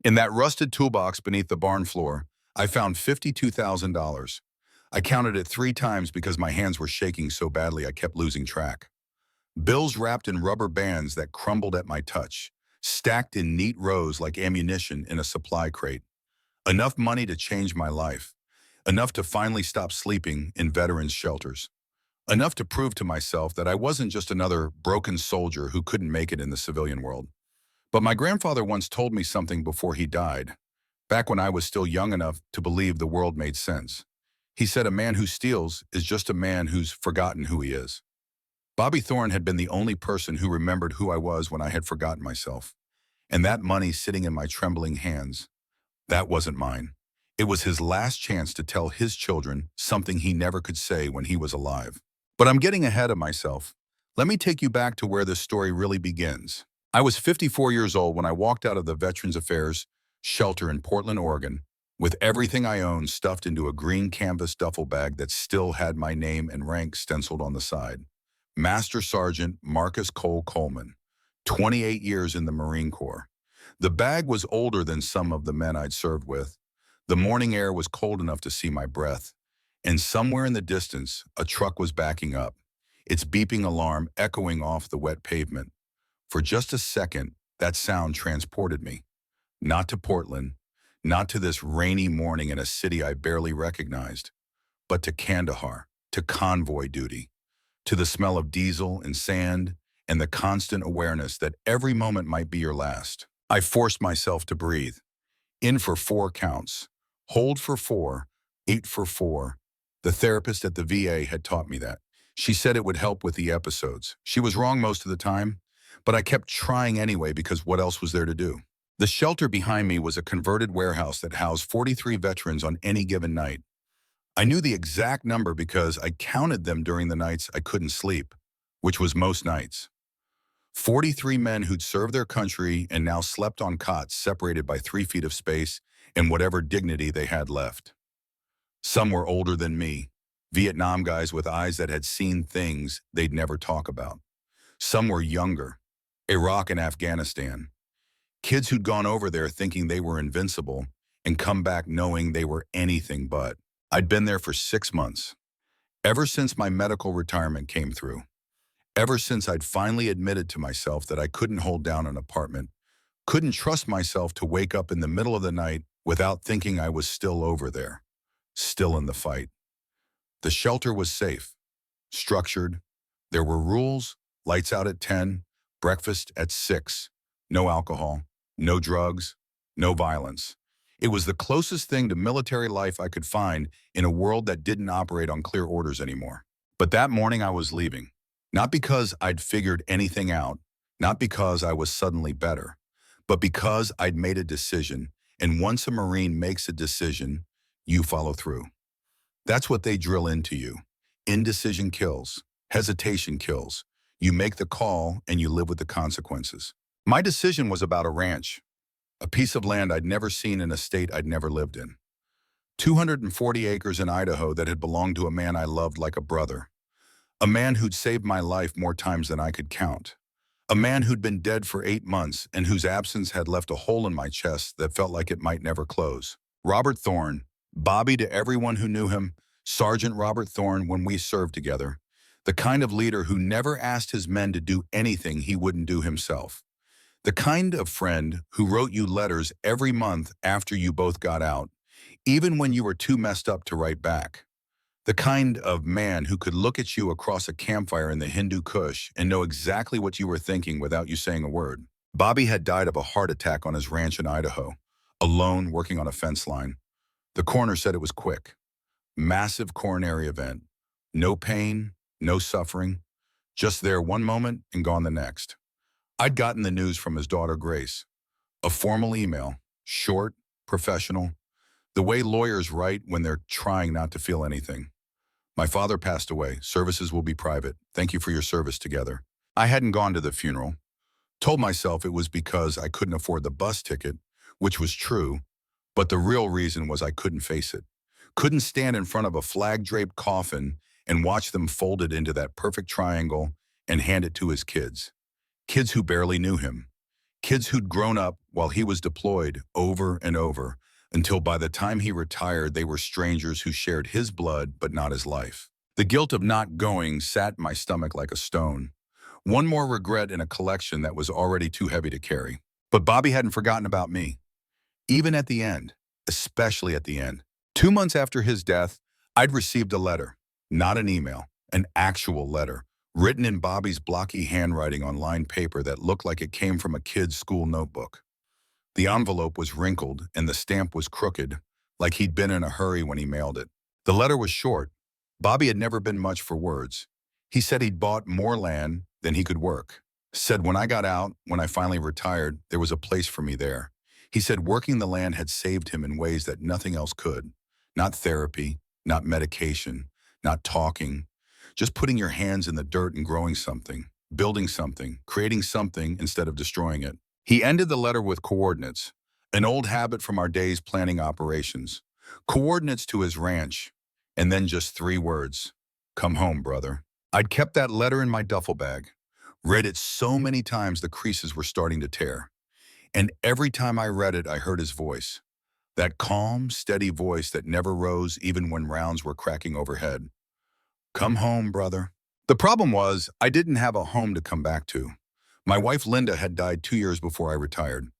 In that rusted toolbox beneath the barn floor, I found $52,000. I counted it 3 times because my hands were shaking so badly I kept losing track. Bills wrapped in rubber bands that crumbled at my touch, stacked in neat rows like ammunition in a supply crate. Enough money to change my life. Enough to finally stop sleeping in veterans' shelters. Enough to prove to myself that I wasn't just another broken soldier who couldn't make it in the civilian world. But my grandfather once told me something before he died, back when I was still young enough to believe the world made sense. He said a man who steals is just a man who's forgotten who he is. Bobby Thorne had been the only person who remembered who I was when I had forgotten myself. And that money sitting in my trembling hands, that wasn't mine. It was his last chance to tell his children something he never could say when he was alive. But I'm getting ahead of myself. Let me take you back to where this story really begins. I was 54 years old when I walked out of the Veterans Affairs shelter in Portland, Oregon, with everything I owned stuffed into a green canvas duffel bag that still had my name and rank stenciled on the side. Master Sergeant Marcus Cole Coleman, 28 years in the Marine Corps. The bag was older than some of the men I'd served with. The morning air was cold enough to see my breath, and somewhere in the distance, a truck was backing up, its beeping alarm echoing off the wet pavement. For just a second, that sound transported me. Not to Portland, not to this rainy morning in a city I barely recognized, but to Kandahar, to convoy duty, to the smell of diesel and sand, and the constant awareness that every moment might be your last. I forced myself to breathe. In for 4 counts, hold for 4, 8 for 4. The therapist at the VA had taught me that. She said it would help with the episodes. She was wrong most of the time, but I kept trying anyway because what else was there to do? The shelter behind me was a converted warehouse that housed 43 veterans on any given night. I knew the exact number because I counted them during the nights I couldn't sleep, which was most nights. 43 men who'd served their country and now slept on cots separated by 3 feet of space and whatever dignity they had left. Some were older than me, Vietnam guys with eyes that had seen things they'd never talk about. Some were younger, Iraq and Afghanistan. Kids who'd gone over there thinking they were invincible and come back knowing they were anything but. I'd been there for 6 months. Ever since my medical retirement came through. Ever since I'd finally admitted to myself that I couldn't hold down an apartment, couldn't trust myself to wake up in the middle of the night without thinking I was still over there, still in the fight. The shelter was safe, structured. There were rules, lights out at 10, breakfast at 6, no alcohol, no drugs, no violence. It was the closest thing to military life I could find in a world that didn't operate on clear orders anymore. But that morning I was leaving. Not because I'd figured anything out, not because I was suddenly better, but because I'd made a decision, and once a Marine makes a decision, you follow through. That's what they drill into you. Indecision kills. Hesitation kills. You make the call and you live with the consequences. My decision was about a ranch, a piece of land I'd never seen in a state I'd never lived in. 240 acres in Idaho that had belonged to a man I loved like a brother. A man who'd saved my life more times than I could count. A man who'd been dead for 8 months and whose absence had left a hole in my chest that felt like it might never close. Robert Thorne, Bobby to everyone who knew him, Sergeant Robert Thorne when we served together. The kind of leader who never asked his men to do anything he wouldn't do himself. The kind of friend who wrote you letters every month after you both got out, even when you were too messed up to write back. The kind of man who could look at you across a campfire in the Hindu Kush and know exactly what you were thinking without you saying a word. Bobby had died of a heart attack on his ranch in Idaho, alone working on a fence line. The coroner said it was quick. Massive coronary event. No pain, no suffering. Just there one moment and gone the next. I'd gotten the news from his daughter Grace. A formal email, short, professional, the way lawyers write when they're trying not to feel anything. My father passed away. Services will be private. Thank you for your service together. I hadn't gone to the funeral. Told myself it was because I couldn't afford the bus ticket, which was true, but the real reason was I couldn't face it. Couldn't stand in front of a flag-draped coffin and watch them fold it into that perfect triangle and hand it to his kids. Kids who barely knew him. Kids who'd grown up while he was deployed over and over, until by the time he retired, they were strangers who shared his blood but not his life. The guilt of not going sat in my stomach like a stone. One more regret in a collection that was already too heavy to carry. But Bobby hadn't forgotten about me. Even at the end, especially at the end. 2 months after his death, I'd received a letter, not an email, an actual letter, written in Bobby's blocky handwriting on lined paper that looked like it came from a kid's school notebook. The envelope was wrinkled and the stamp was crooked, like he'd been in a hurry when he mailed it. The letter was short. Bobby had never been much for words. He said he'd bought more land than he could work. Said when I got out, when I finally retired, there was a place for me there. He said working the land had saved him in ways that nothing else could. Not therapy, not medication, not talking, just putting your hands in the dirt and growing something, building something, creating something instead of destroying it. He ended the letter with coordinates, an old habit from our days planning operations. Coordinates to his ranch, and then just 3 words, "Come home, brother." I'd kept that letter in my duffel bag, read it so many times the creases were starting to tear. And every time I read it, I heard his voice. That calm, steady voice that never rose even when rounds were cracking overhead. "Come home, brother." The problem was, I didn't have a home to come back to. My wife Linda had died 2 years before I retired.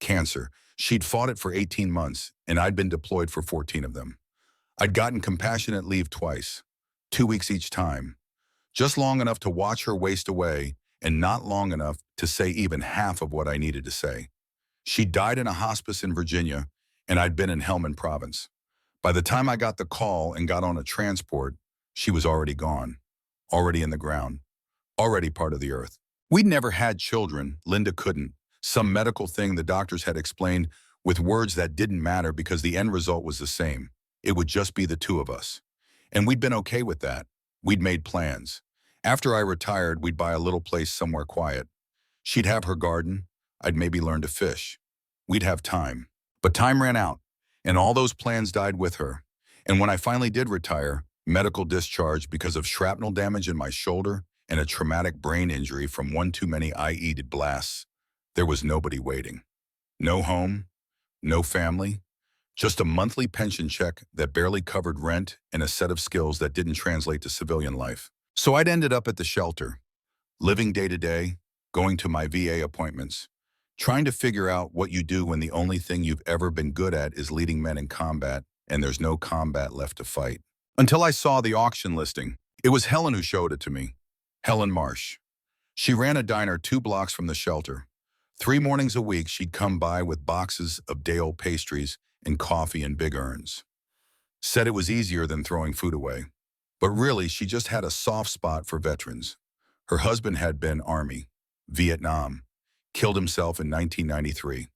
Cancer. She'd fought it for 18 months, and I'd been deployed for 14 of them. I'd gotten compassionate leave twice, 2 weeks each time. Just long enough to watch her waste away, and not long enough to say even half of what I needed to say. She died in a hospice in Virginia, and I'd been in Helmand Province. By the time I got the call and got on a transport, she was already gone, already in the ground, already part of the earth. We'd never had children. Linda couldn't. Some medical thing the doctors had explained with words that didn't matter because the end result was the same. It would just be the 2 of us. And we'd been okay with that. We'd made plans. After I retired, we'd buy a little place somewhere quiet. She'd have her garden. I'd maybe learn to fish. We'd have time. But time ran out, and all those plans died with her. And when I finally did retire, medical discharge because of shrapnel damage in my shoulder and a traumatic brain injury from one too many IED blasts, there was nobody waiting. No home, no family, just a monthly pension check that barely covered rent and a set of skills that didn't translate to civilian life. So I'd ended up at the shelter, living day to day, going to my VA appointments, trying to figure out what you do when the only thing you've ever been good at is leading men in combat and there's no combat left to fight. Until I saw the auction listing. It was Helen who showed it to me. Helen Marsh. She ran a diner 2 blocks from the shelter. 3 mornings a week, she'd come by with boxes of day-old pastries and coffee in big urns. Said it was easier than throwing food away. But really, she just had a soft spot for veterans. Her husband had been Army, Vietnam, killed himself in 1993.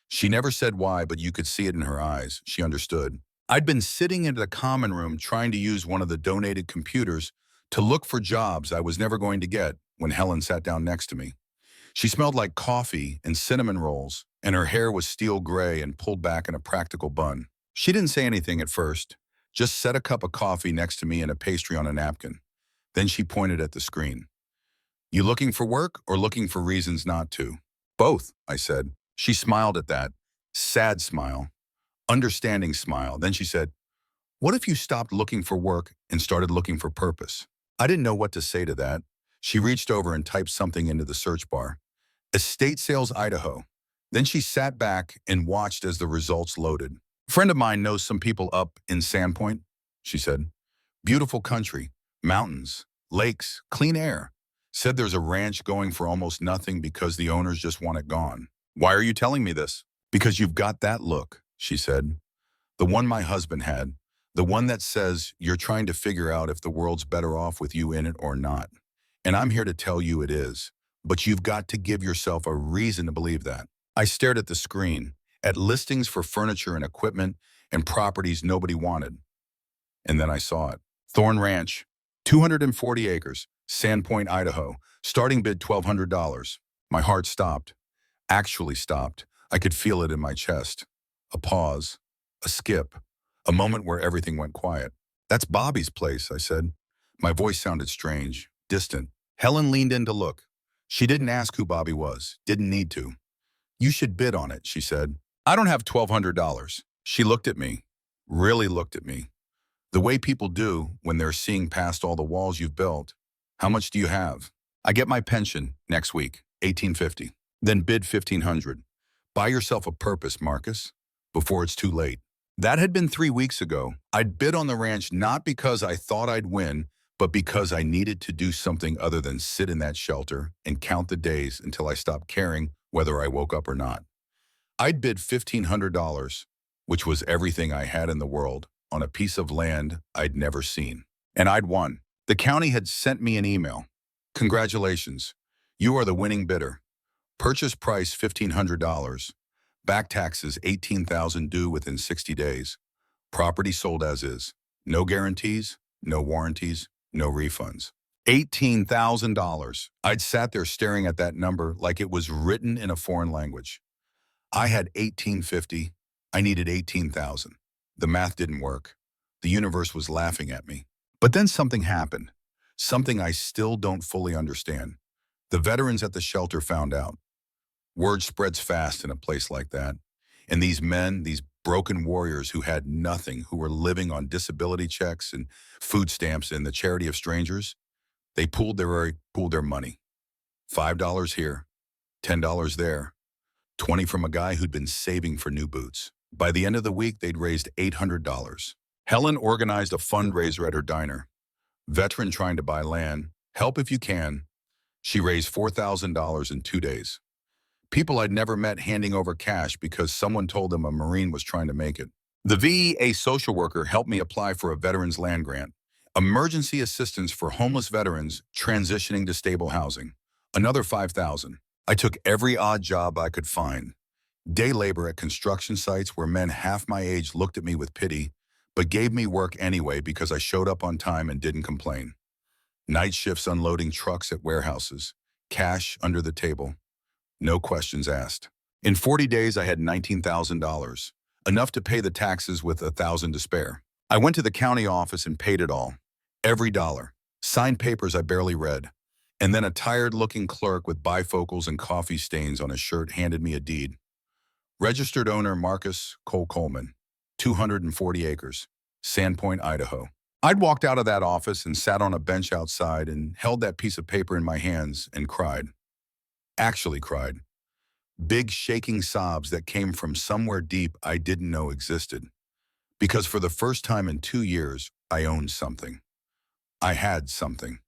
She never said why, but you could see it in her eyes. She understood. I'd been sitting in the common room trying to use one of the donated computers to look for jobs I was never going to get when Helen sat down next to me. She smelled like coffee and cinnamon rolls, and her hair was steel gray and pulled back in a practical bun. She didn't say anything at first, just set a cup of coffee next to me and a pastry on a napkin. Then she pointed at the screen. "You looking for work or looking for reasons not to?" "Both," I said. She smiled at that. Sad smile. Understanding smile. Then she said, "What if you stopped looking for work and started looking for purpose?" I didn't know what to say to that. She reached over and typed something into the search bar. "Estate sales, Idaho." Then she sat back and watched as the results loaded. "A friend of mine knows some people up in Sandpoint," she said. "Beautiful country, mountains, lakes, clean air. Said there's a ranch going for almost nothing because the owners just want it gone." "Why are you telling me this?" "Because you've got that look," she said. "The one my husband had. The one that says you're trying to figure out if the world's better off with you in it or not. And I'm here to tell you it is. But you've got to give yourself a reason to believe that." I stared at the screen, at listings for furniture and equipment and properties nobody wanted. And then I saw it. Thorn Ranch, 240 acres, Sandpoint, Idaho. Starting bid $1,200. My heart stopped. Actually stopped. I could feel it in my chest. A pause. A skip. A moment where everything went quiet. "That's Bobby's place," I said. My voice sounded strange, distant. Helen leaned in to look. She didn't ask who Bobby was. Didn't need to. You should bid on it, she said. I don't have $1,200. She looked at me, really looked at me, the way people do when they're seeing past all the walls you've built. How much do you have? I get my pension next week, 1850. Then bid 1,500. Buy yourself a purpose, Marcus, before it's too late. That had been 3 weeks ago. I'd bid on the ranch not because I thought I'd win, but because I needed to do something other than sit in that shelter and count the days until I stopped caring whether I woke up or not. I'd bid $1,500, which was everything I had in the world, on a piece of land I'd never seen. And I'd won. The county had sent me an email. Congratulations, you are the winning bidder. Purchase price $1,500. Back taxes $18,000 due within 60 days. Property sold as is. No guarantees, no warranties, no refunds. $18,000. I'd sat there staring at that number like it was written in a foreign language. I had 1850. I needed 18,000. The math didn't work. The universe was laughing at me. But then something happened. Something I still don't fully understand. The veterans at the shelter found out. Word spreads fast in a place like that. And these men, these broken warriors who had nothing, who were living on disability checks and food stamps and the charity of strangers, they pooled their money. $5 here, $10 there, 20 from a guy who'd been saving for new boots. By the end of the week, they'd raised $800. Helen organized a fundraiser at her diner. Veteran trying to buy land, help if you can. She raised $4,000 in 2 days. People I'd never met handing over cash because someone told them a Marine was trying to make it. The VEA social worker helped me apply for a veterans land grant. Emergency assistance for homeless veterans transitioning to stable housing. Another $5,000. I took every odd job I could find. Day labor at construction sites where men half my age looked at me with pity, but gave me work anyway because I showed up on time and didn't complain. Night shifts unloading trucks at warehouses. Cash under the table. No questions asked. In 40 days, I had $19,000, enough to pay the taxes with $1,000 to spare. I went to the county office and paid it all. Every dollar. Signed papers I barely read. And then a tired-looking clerk with bifocals and coffee stains on his shirt handed me a deed. Registered owner Marcus Coleman, 240 acres, Sandpoint, Idaho. I'd walked out of that office and sat on a bench outside and held that piece of paper in my hands and cried. Actually cried. Big shaking sobs that came from somewhere deep I didn't know existed. Because for the first time in 2 years, I owned something. I had something.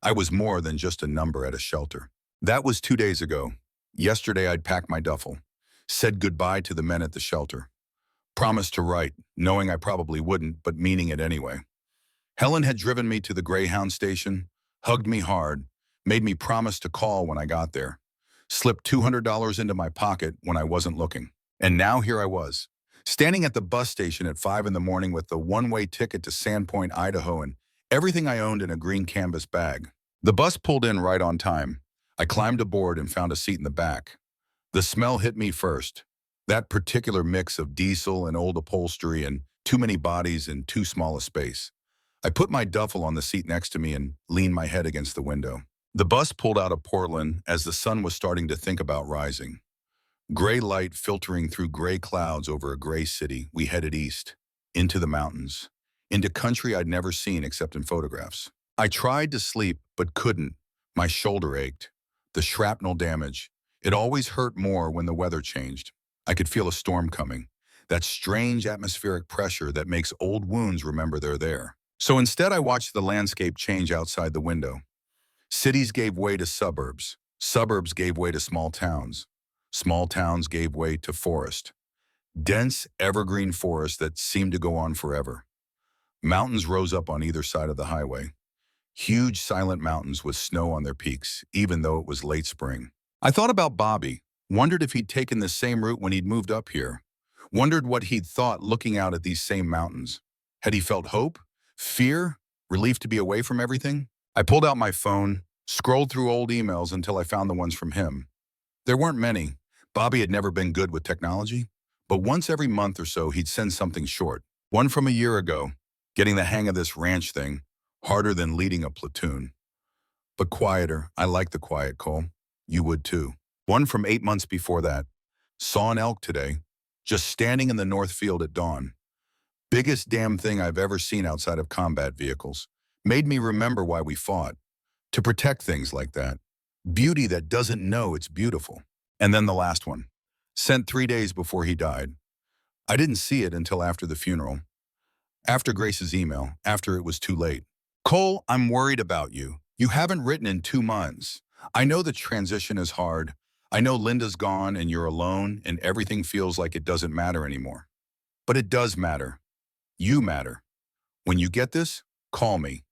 I was more than just a number at a shelter. That was 2 days ago. Yesterday I'd packed my duffel, said goodbye to the men at the shelter. Promised to write, knowing I probably wouldn't, but meaning it anyway. Helen had driven me to the Greyhound station, hugged me hard, made me promise to call when I got there. Slipped $200 into my pocket when I wasn't looking. And now here I was, standing at the bus station at 5 in the morning with the one-way ticket to Sandpoint, Idaho, and everything I owned in a green canvas bag. The bus pulled in right on time. I climbed aboard and found a seat in the back. The smell hit me first. That particular mix of diesel and old upholstery and too many bodies in too small a space. I put my duffel on the seat next to me and leaned my head against the window. The bus pulled out of Portland as the sun was starting to think about rising. Gray light filtering through gray clouds over a gray city, we headed east, into the mountains, into country I'd never seen except in photographs. I tried to sleep, but couldn't. My shoulder ached. The shrapnel damage. It always hurt more when the weather changed. I could feel a storm coming. That strange atmospheric pressure that makes old wounds remember they're there. So instead I watched the landscape change outside the window. Cities gave way to suburbs. Suburbs gave way to small towns. Small towns gave way to forest. Dense, evergreen forest that seemed to go on forever. Mountains rose up on either side of the highway. Huge, silent mountains with snow on their peaks, even though it was late spring. I thought about Bobby, wondered if he'd taken the same route when he'd moved up here. Wondered what he'd thought looking out at these same mountains. Had he felt hope? Fear? Relief to be away from everything? I pulled out my phone, scrolled through old emails until I found the ones from him. There weren't many. Bobby had never been good with technology, but once every month or so he'd send something short. One from a year ago, getting the hang of this ranch thing, harder than leading a platoon. But quieter. I like the quiet, Cole. You would too. One from 8 months before that. Saw an elk today, just standing in the north field at dawn. Biggest damn thing I've ever seen outside of combat vehicles. Made me remember why we fought. To protect things like that. Beauty that doesn't know it's beautiful. And then the last one. Sent 3 days before he died. I didn't see it until after the funeral. After Grace's email, after it was too late. Cole, I'm worried about you. You haven't written in 2 months. I know the transition is hard. I know Linda's gone and you're alone and everything feels like it doesn't matter anymore. But it does matter. You matter. When you get this, call me.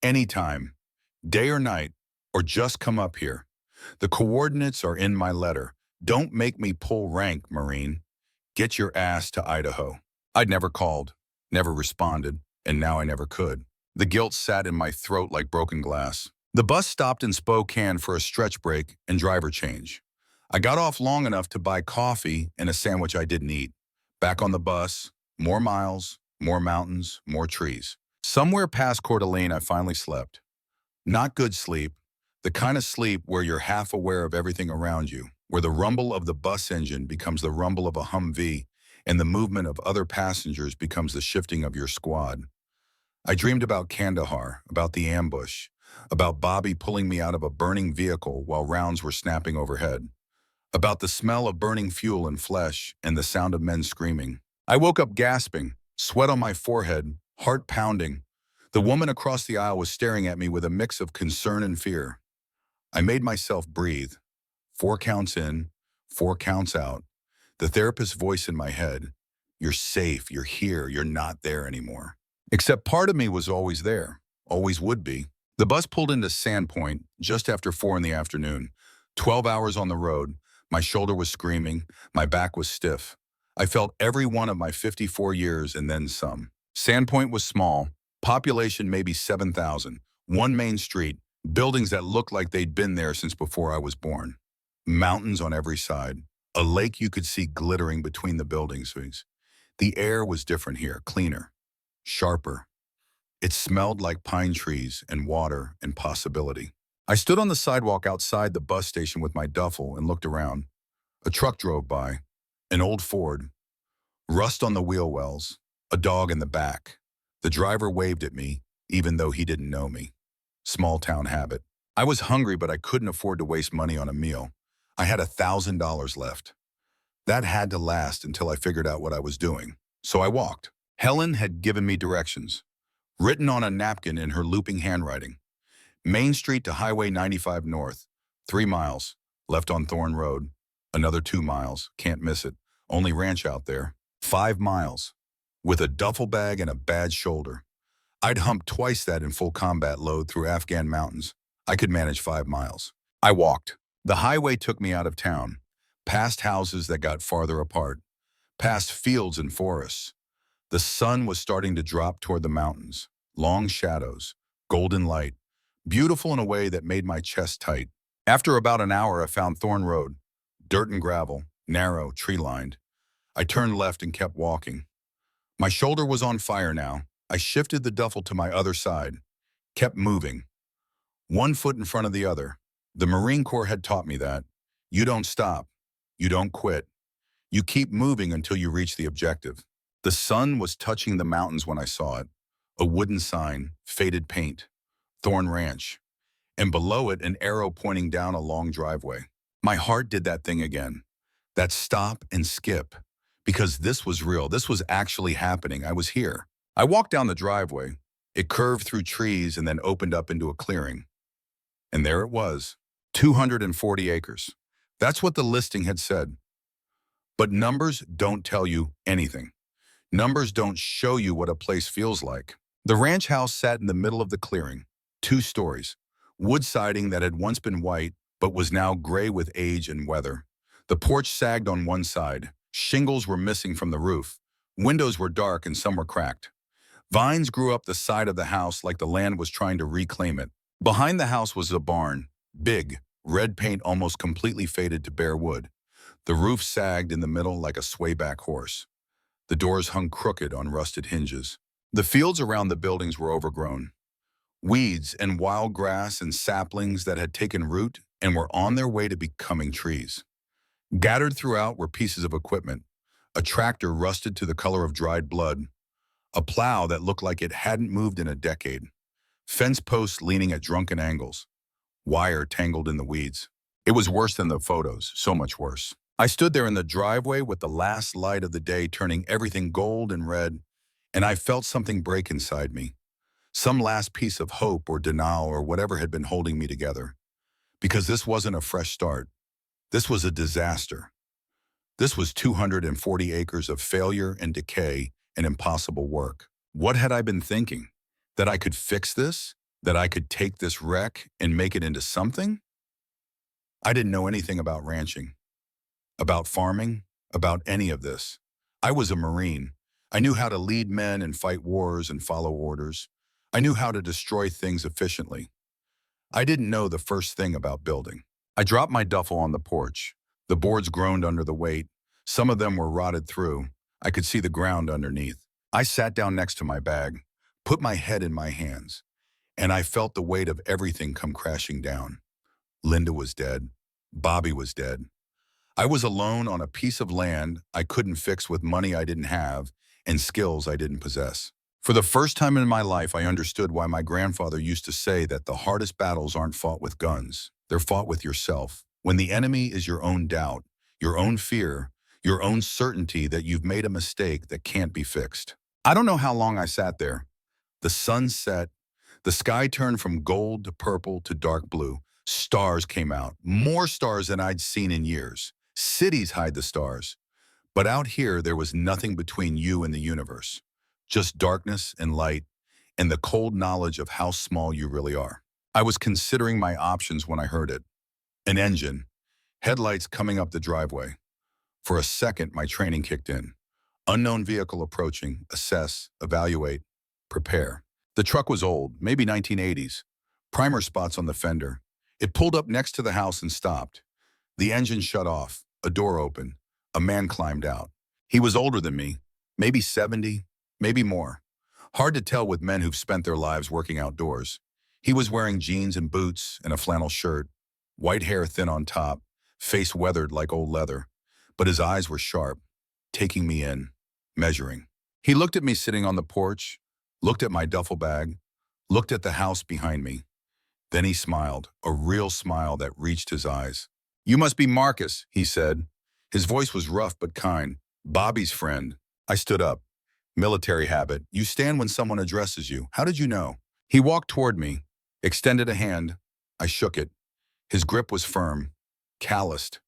Anytime. Day or night. Or just come up here. The coordinates are in my letter. Don't make me pull rank, Marine. Get your ass to Idaho. I'd never called, never responded, and now I never could. The guilt sat in my throat like broken glass. The bus stopped in Spokane for a stretch break and driver change. I got off long enough to buy coffee and a sandwich I didn't eat. Back on the bus, more miles, more mountains, more trees. Somewhere past Coeur d'Alene, I finally slept. Not good sleep, the kind of sleep where you're half aware of everything around you, where the rumble of the bus engine becomes the rumble of a Humvee and the movement of other passengers becomes the shifting of your squad. I dreamed about Kandahar, about the ambush, about Bobby pulling me out of a burning vehicle while rounds were snapping overhead, about the smell of burning fuel and flesh and the sound of men screaming. I woke up gasping, sweat on my forehead, heart pounding. The woman across the aisle was staring at me with a mix of concern and fear. I made myself breathe. 4 counts in, 4 counts out. The therapist's voice in my head. You're safe, you're here, you're not there anymore. Except part of me was always there, always would be. The bus pulled into Sandpoint just after 4 in the afternoon. 12 hours on the road. My shoulder was screaming, my back was stiff. I felt every one of my 54 years and then some. Sandpoint was small, population maybe 7,000, one main street, buildings that looked like they'd been there since before I was born. Mountains on every side, a lake you could see glittering between the buildings. The air was different here, cleaner, sharper. It smelled like pine trees and water and possibility. I stood on the sidewalk outside the bus station with my duffel and looked around. A truck drove by, an old Ford, rust on the wheel wells, a dog in the back. The driver waved at me, even though he didn't know me. Small town habit. I was hungry, but I couldn't afford to waste money on a meal. I had $1,000 left. That had to last until I figured out what I was doing. So I walked. Helen had given me directions, written on a napkin in her looping handwriting. Main Street to Highway 95 North, 3 miles, left on Thorn Road. Another 2 miles, can't miss it. Only ranch out there. 5 miles. With a duffel bag and a bad shoulder. I'd humped twice that in full combat load through Afghan mountains. I could manage 5 miles. I walked. The highway took me out of town, past houses that got farther apart, past fields and forests. The sun was starting to drop toward the mountains. Long shadows, golden light, beautiful in a way that made my chest tight. After about an hour, I found Thorn Road, dirt and gravel, narrow, tree-lined. I turned left and kept walking. My shoulder was on fire now. I shifted the duffel to my other side, kept moving. 1 foot in front of the other. The Marine Corps had taught me that. You don't stop. You don't quit. You keep moving until you reach the objective. The sun was touching the mountains when I saw it. A wooden sign, faded paint, Thorn Ranch, and below it an arrow pointing down a long driveway. My heart did that thing again. That stop and skip. Because this was real. This was actually happening. I was here. I walked down the driveway. It curved through trees and then opened up into a clearing. And there it was, 240 acres. That's what the listing had said. But numbers don't tell you anything. Numbers don't show you what a place feels like. The ranch house sat in the middle of the clearing, 2 stories, wood siding that had once been white but was now gray with age and weather. The porch sagged on one side. Shingles were missing from the roof. Windows were dark and some were cracked. Vines grew up the side of the house like the land was trying to reclaim it. Behind the house was a barn, big, red paint almost completely faded to bare wood. The roof sagged in the middle like a swayback horse. The doors hung crooked on rusted hinges. The fields around the buildings were overgrown. Weeds and wild grass and saplings that had taken root and were on their way to becoming trees. Scattered throughout were pieces of equipment, a tractor rusted to the color of dried blood, a plow that looked like it hadn't moved in a decade, fence posts leaning at drunken angles, wire tangled in the weeds. It was worse than the photos, so much worse. I stood there in the driveway with the last light of the day turning everything gold and red, and I felt something break inside me, some last piece of hope or denial or whatever had been holding me together. Because this wasn't a fresh start. This was a disaster. This was 240 acres of failure and decay and impossible work. What had I been thinking? That I could fix this? That I could take this wreck and make it into something? I didn't know anything about ranching, about farming, about any of this. I was a Marine. I knew how to lead men and fight wars and follow orders. I knew how to destroy things efficiently. I didn't know the first thing about building. I dropped my duffel on the porch. The boards groaned under the weight. Some of them were rotted through. I could see the ground underneath. I sat down next to my bag, put my head in my hands, and I felt the weight of everything come crashing down. Linda was dead. Bobby was dead. I was alone on a piece of land I couldn't fix with money I didn't have and skills I didn't possess. For the first time in my life, I understood why my grandfather used to say that the hardest battles aren't fought with guns. They're fought with yourself. When the enemy is your own doubt, your own fear, your own certainty that you've made a mistake that can't be fixed. I don't know how long I sat there. The sun set. The sky turned from gold to purple to dark blue. Stars came out, more stars than I'd seen in years. Cities hide the stars. But out here, there was nothing between you and the universe. Just darkness and light, and the cold knowledge of how small you really are. I was considering my options when I heard it. An engine, headlights coming up the driveway. For a second, my training kicked in. Unknown vehicle approaching, assess, evaluate, prepare. The truck was old, maybe 1980s. Primer spots on the fender. It pulled up next to the house and stopped. The engine shut off, a door opened. A man climbed out. He was older than me, maybe 70, maybe more. Hard to tell with men who've spent their lives working outdoors. He was wearing jeans and boots and a flannel shirt, white hair thin on top, face weathered like old leather. But his eyes were sharp, taking me in, measuring. He looked at me sitting on the porch, looked at my duffel bag, looked at the house behind me. Then he smiled, a real smile that reached his eyes. "You must be Marcus," he said. His voice was rough but kind. "Bobby's friend." I stood up. Military habit. You stand when someone addresses you. How did you know? He walked toward me, extended a hand. I shook it. His grip was firm, calloused.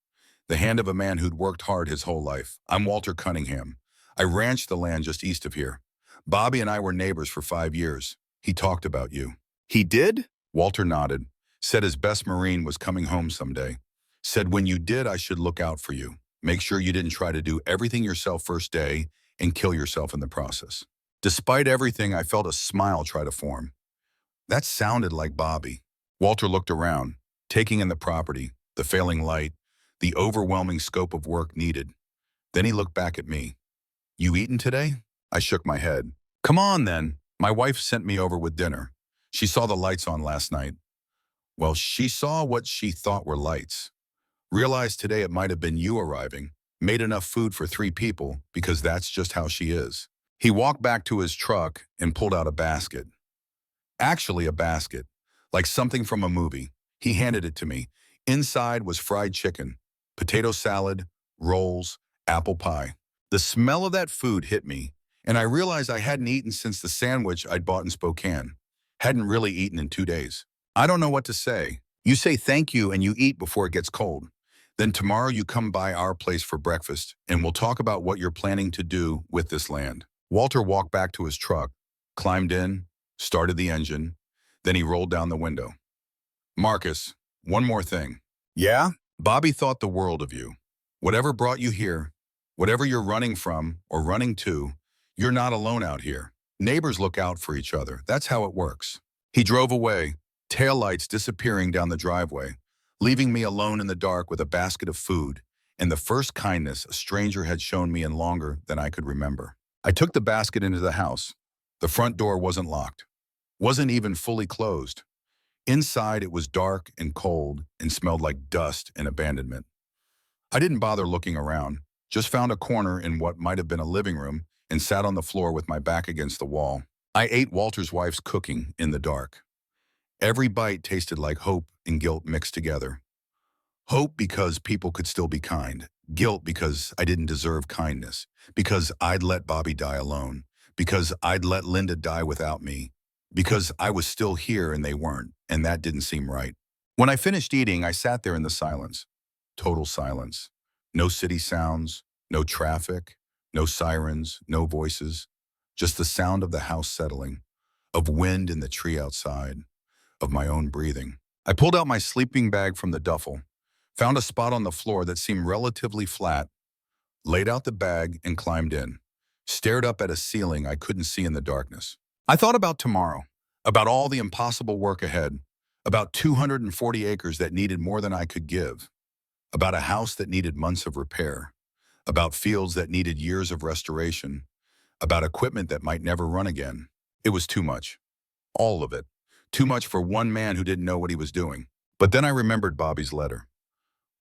The hand of a man who'd worked hard his whole life. "I'm Walter Cunningham. I ranched the land just east of here. Bobby and I were neighbors for 5 years. He talked about you." "He did?" Walter nodded. Said his best Marine was coming home someday. Said when you did, I should look out for you. Make sure you didn't try to do everything yourself first day and kill yourself in the process. Despite everything, I felt a smile try to form. That sounded like Bobby. Walter looked around, taking in the property, the failing light, the overwhelming scope of work needed. Then he looked back at me. "You eaten today?" I shook my head. "Come on then. My wife sent me over with dinner. She saw the lights on last night." Well, she saw what she thought were lights. Realized today it might have been you arriving. Made enough food for 3 people because that's just how she is. He walked back to his truck and pulled out a basket. Actually a basket, like something from a movie. He handed it to me. Inside was fried chicken, potato salad, rolls, apple pie. The smell of that food hit me, and I realized I hadn't eaten since the sandwich I'd bought in Spokane. Hadn't really eaten in 2 days. I don't know what to say. You say thank you and you eat before it gets cold. Then tomorrow you come by our place for breakfast, and we'll talk about what you're planning to do with this land. Walter walked back to his truck, climbed in, started the engine, then he rolled down the window. "Marcus, one more thing." "Yeah?" "Bobby thought the world of you. Whatever brought you here, whatever you're running from or running to, you're not alone out here. Neighbors look out for each other. That's how it works." He drove away, taillights disappearing down the driveway, leaving me alone in the dark with a basket of food and the first kindness a stranger had shown me in longer than I could remember. I took the basket into the house. The front door wasn't locked, wasn't even fully closed. Inside, it was dark and cold and smelled like dust and abandonment. I didn't bother looking around, just found a corner in what might have been a living room and sat on the floor with my back against the wall. I ate Walter's wife's cooking in the dark. Every bite tasted like hope and guilt mixed together. Hope because people could still be kind. Guilt because I didn't deserve kindness. Because I'd let Bobby die alone. Because I'd let Linda die without me. Because I was still here and they weren't, and that didn't seem right. When I finished eating, I sat there in the silence. Total silence. No city sounds, no traffic, no sirens, no voices. Just the sound of the house settling, of wind in the tree outside, of my own breathing. I pulled out my sleeping bag from the duffel, found a spot on the floor that seemed relatively flat, laid out the bag and climbed in, stared up at a ceiling I couldn't see in the darkness. I thought about tomorrow, about all the impossible work ahead, about 240 acres that needed more than I could give, about a house that needed months of repair, about fields that needed years of restoration, about equipment that might never run again. It was too much. All of it. Too much for one man who didn't know what he was doing. But then I remembered Bobby's letter.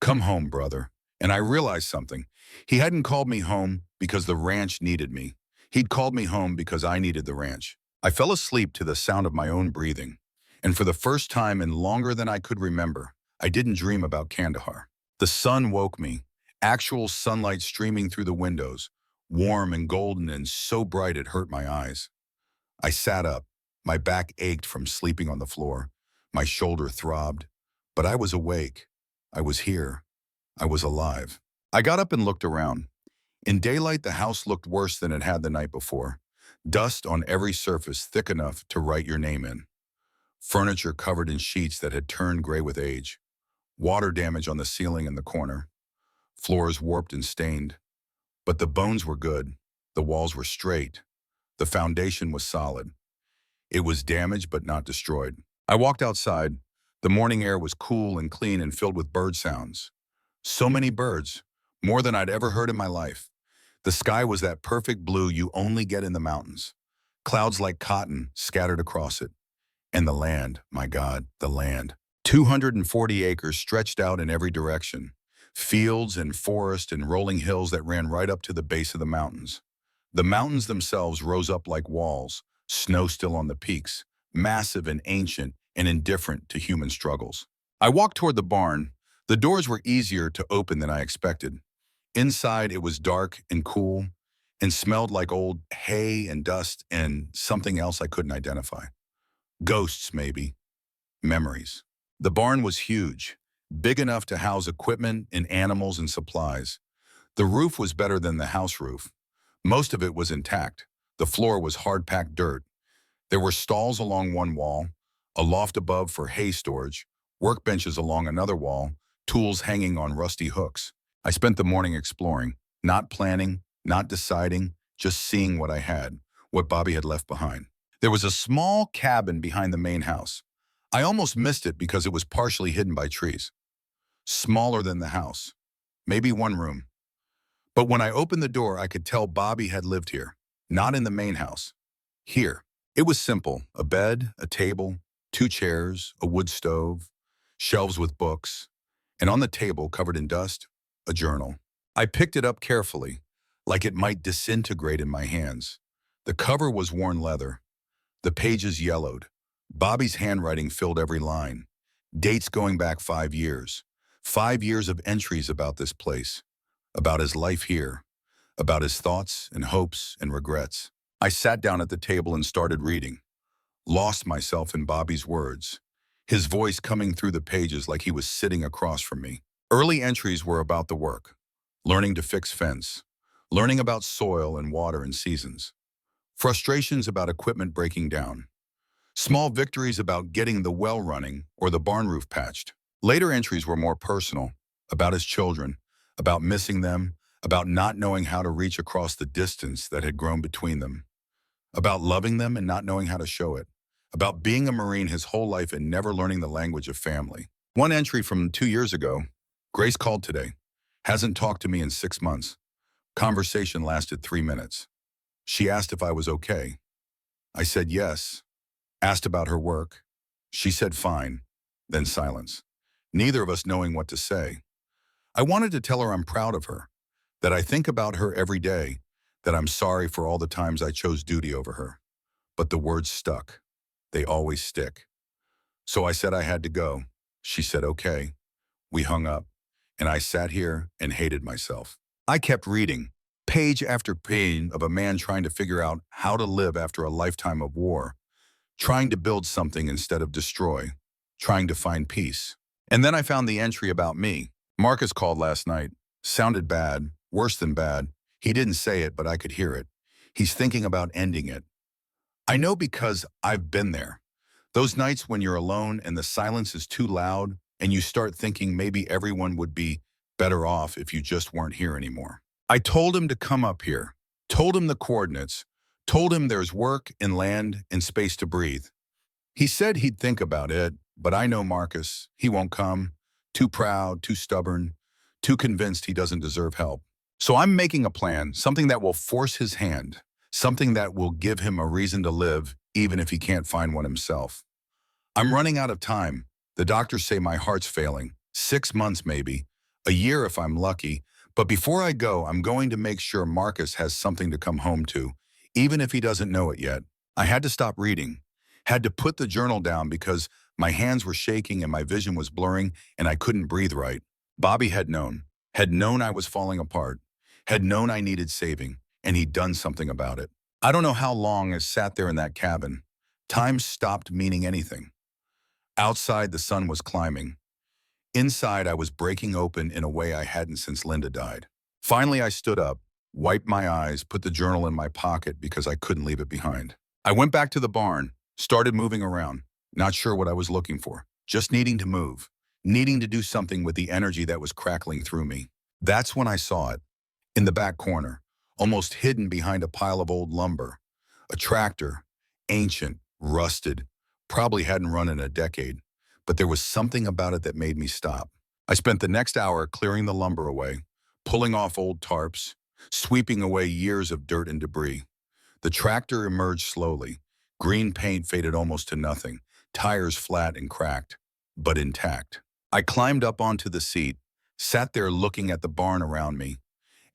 Come home, brother. And I realized something. He hadn't called me home because the ranch needed me. He'd called me home because I needed the ranch. I fell asleep to the sound of my own breathing. And for the first time in longer than I could remember, I didn't dream about Kandahar. The sun woke me, actual sunlight streaming through the windows, warm and golden and so bright it hurt my eyes. I sat up. My back ached from sleeping on the floor. My shoulder throbbed. But I was awake. I was here. I was alive. I got up and looked around. In daylight, the house looked worse than it had the night before. Dust on every surface thick enough to write your name in. Furniture covered in sheets that had turned gray with age. Water damage on the ceiling in the corner. Floors warped and stained. But the bones were good. The walls were straight. The foundation was solid. It was damaged but not destroyed. I walked outside. The morning air was cool and clean and filled with bird sounds. So many birds, more than I'd ever heard in my life. The sky was that perfect blue you only get in the mountains. Clouds like cotton scattered across it. And the land, my God, the land. 240 acres stretched out in every direction. Fields and forest and rolling hills that ran right up to the base of the mountains. The mountains themselves rose up like walls, snow still on the peaks, massive and ancient and indifferent to human struggles. I walked toward the barn. The doors were easier to open than I expected. Inside, it was dark and cool and smelled like old hay and dust and something else I couldn't identify. Ghosts, maybe. Memories. The barn was huge, big enough to house equipment and animals and supplies. The roof was better than the house roof. Most of it was intact. The floor was hard-packed dirt. There were stalls along one wall, a loft above for hay storage, workbenches along another wall, tools hanging on rusty hooks. I spent the morning exploring, not planning, not deciding, just seeing what I had, what Bobby had left behind. There was a small cabin behind the main house. I almost missed it because it was partially hidden by trees. Smaller than the house, maybe one room. But when I opened the door, I could tell Bobby had lived here, not in the main house. Here. It was simple, a bed, a table, 2 chairs, a wood stove, shelves with books, and on the table, covered in dust, a journal. I picked it up carefully, like it might disintegrate in my hands. The cover was worn leather. The pages yellowed. Bobby's handwriting filled every line. Dates going back 5 years. 5 years of entries about this place, about his life here, about his thoughts and hopes and regrets. I sat down at the table and started reading. Lost myself in Bobby's words, his voice coming through the pages like he was sitting across from me. Early entries were about the work, learning to fix fence, learning about soil and water and seasons, frustrations about equipment breaking down, small victories about getting the well running or the barn roof patched. Later entries were more personal, about his children, about missing them, about not knowing how to reach across the distance that had grown between them, about loving them and not knowing how to show it, about being a Marine his whole life and never learning the language of family. One entry from 2 years ago, Grace called today. Hasn't talked to me in 6 months. Conversation lasted 3 minutes. She asked if I was okay. I said yes. Asked about her work. She said fine. Then silence. Neither of us knowing what to say. I wanted to tell her I'm proud of her, that I think about her every day, that I'm sorry for all the times I chose duty over her. But the words stuck. They always stick. So I said I had to go. She said, okay. We hung up, and I sat here and hated myself. I kept reading, page after page of a man trying to figure out how to live after a lifetime of war, trying to build something instead of destroy, trying to find peace. And then I found the entry about me. Marcus called last night. Sounded bad, worse than bad. He didn't say it, but I could hear it. He's thinking about ending it. I know because I've been there. Those nights when you're alone and the silence is too loud and you start thinking maybe everyone would be better off if you just weren't here anymore. I told him to come up here, told him the coordinates, told him there's work and land and space to breathe. He said he'd think about it, but I know Marcus. He won't come. Too proud, too stubborn, too convinced he doesn't deserve help. So I'm making a plan, something that will force his hand, something that will give him a reason to live even if he can't find one himself. I'm running out of time. The doctors say my heart's failing. 6 months maybe, a year if I'm lucky. But before I go, I'm going to make sure Marcus has something to come home to, even if he doesn't know it yet. I had to stop reading, had to put the journal down because my hands were shaking and my vision was blurring and I couldn't breathe right. Bobby had known I was falling apart, had known I needed saving, and he'd done something about it. I don't know how long I sat there in that cabin. Time stopped meaning anything. Outside, the sun was climbing. Inside, I was breaking open in a way I hadn't since Linda died. Finally, I stood up, wiped my eyes, put the journal in my pocket because I couldn't leave it behind. I went back to the barn, started moving around, not sure what I was looking for, just needing to move, needing to do something with the energy that was crackling through me. That's when I saw it, in the back corner, almost hidden behind a pile of old lumber. A tractor, ancient, rusted, probably hadn't run in a decade, but there was something about it that made me stop. I spent the next hour clearing the lumber away, pulling off old tarps, sweeping away years of dirt and debris. The tractor emerged slowly. Green paint faded almost to nothing, tires flat and cracked, but intact. I climbed up onto the seat, sat there looking at the barn around me,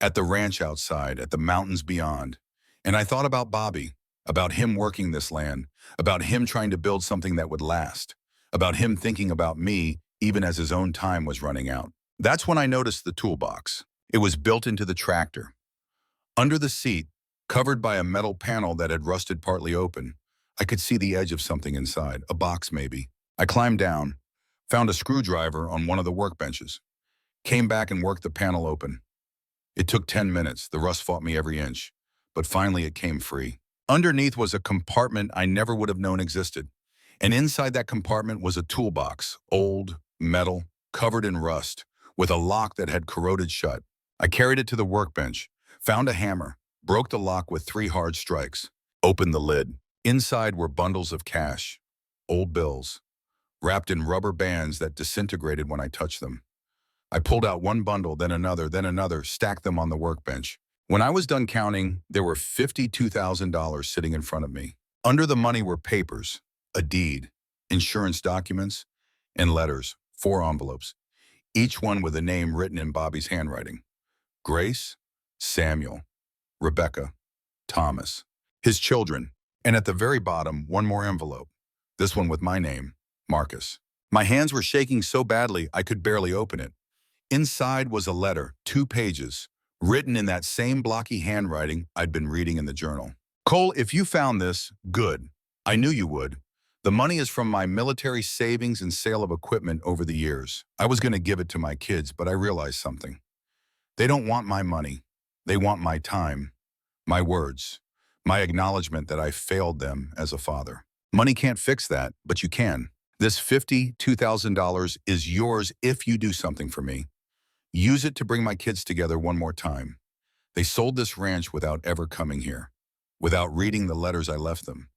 at the ranch outside, at the mountains beyond. And I thought about Bobby, about him working this land, about him trying to build something that would last, about him thinking about me even as his own time was running out. That's when I noticed the toolbox. It was built into the tractor. Under the seat, covered by a metal panel that had rusted partly open, I could see the edge of something inside, a box maybe. I climbed down, found a screwdriver on one of the workbenches, came back and worked the panel open. It took 10 minutes. The rust fought me every inch, but finally it came free. Underneath was a compartment I never would have known existed. And inside that compartment was a toolbox, old, metal, covered in rust, with a lock that had corroded shut. I carried it to the workbench, found a hammer, broke the lock with 3 hard strikes, opened the lid. Inside were bundles of cash, old bills, wrapped in rubber bands that disintegrated when I touched them. I pulled out one bundle, then another, stacked them on the workbench. When I was done counting, there were $52,000 sitting in front of me. Under the money were papers, a deed, insurance documents, and letters, 4 envelopes, each one with a name written in Bobby's handwriting. Grace, Samuel, Rebecca, Thomas, his children, and at the very bottom, one more envelope, this one with my name, Marcus. My hands were shaking so badly I could barely open it. Inside was a letter, 2 pages, written in that same blocky handwriting I'd been reading in the journal. Cole, if you found this, good. I knew you would. The money is from my military savings and sale of equipment over the years. I was going to give it to my kids, but I realized something. They don't want my money. They want my time, my words, my acknowledgement that I failed them as a father. Money can't fix that, but you can. This $52,000 is yours if you do something for me. Use it to bring my kids together one more time. They sold this ranch without ever coming here, without reading the letters I left them,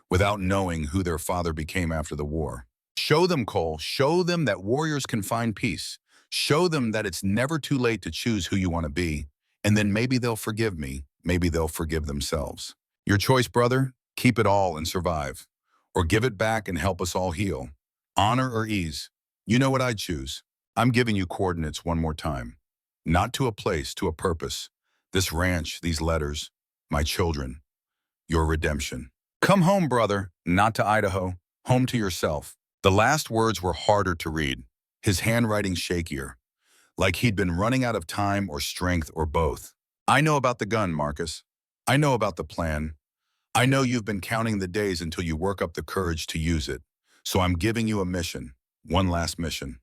without knowing who their father became after the war. Show them, Cole. Show them that warriors can find peace. Show them that it's never too late to choose who you want to be, and then maybe they'll forgive me. Maybe they'll forgive themselves. Your choice, brother. Keep it all and survive, or give it back and help us all heal. Honor or ease. You know what I'd choose. I'm giving you coordinates one more time. Not to a place, to a purpose. This ranch, these letters, my children, your redemption. Come home, brother, not to Idaho, home to yourself. The last words were harder to read, his handwriting shakier, like he'd been running out of time or strength or both. I know about the gun, Marcus. I know about the plan. I know you've been counting the days until you work up the courage to use it. So I'm giving you a mission, one last mission.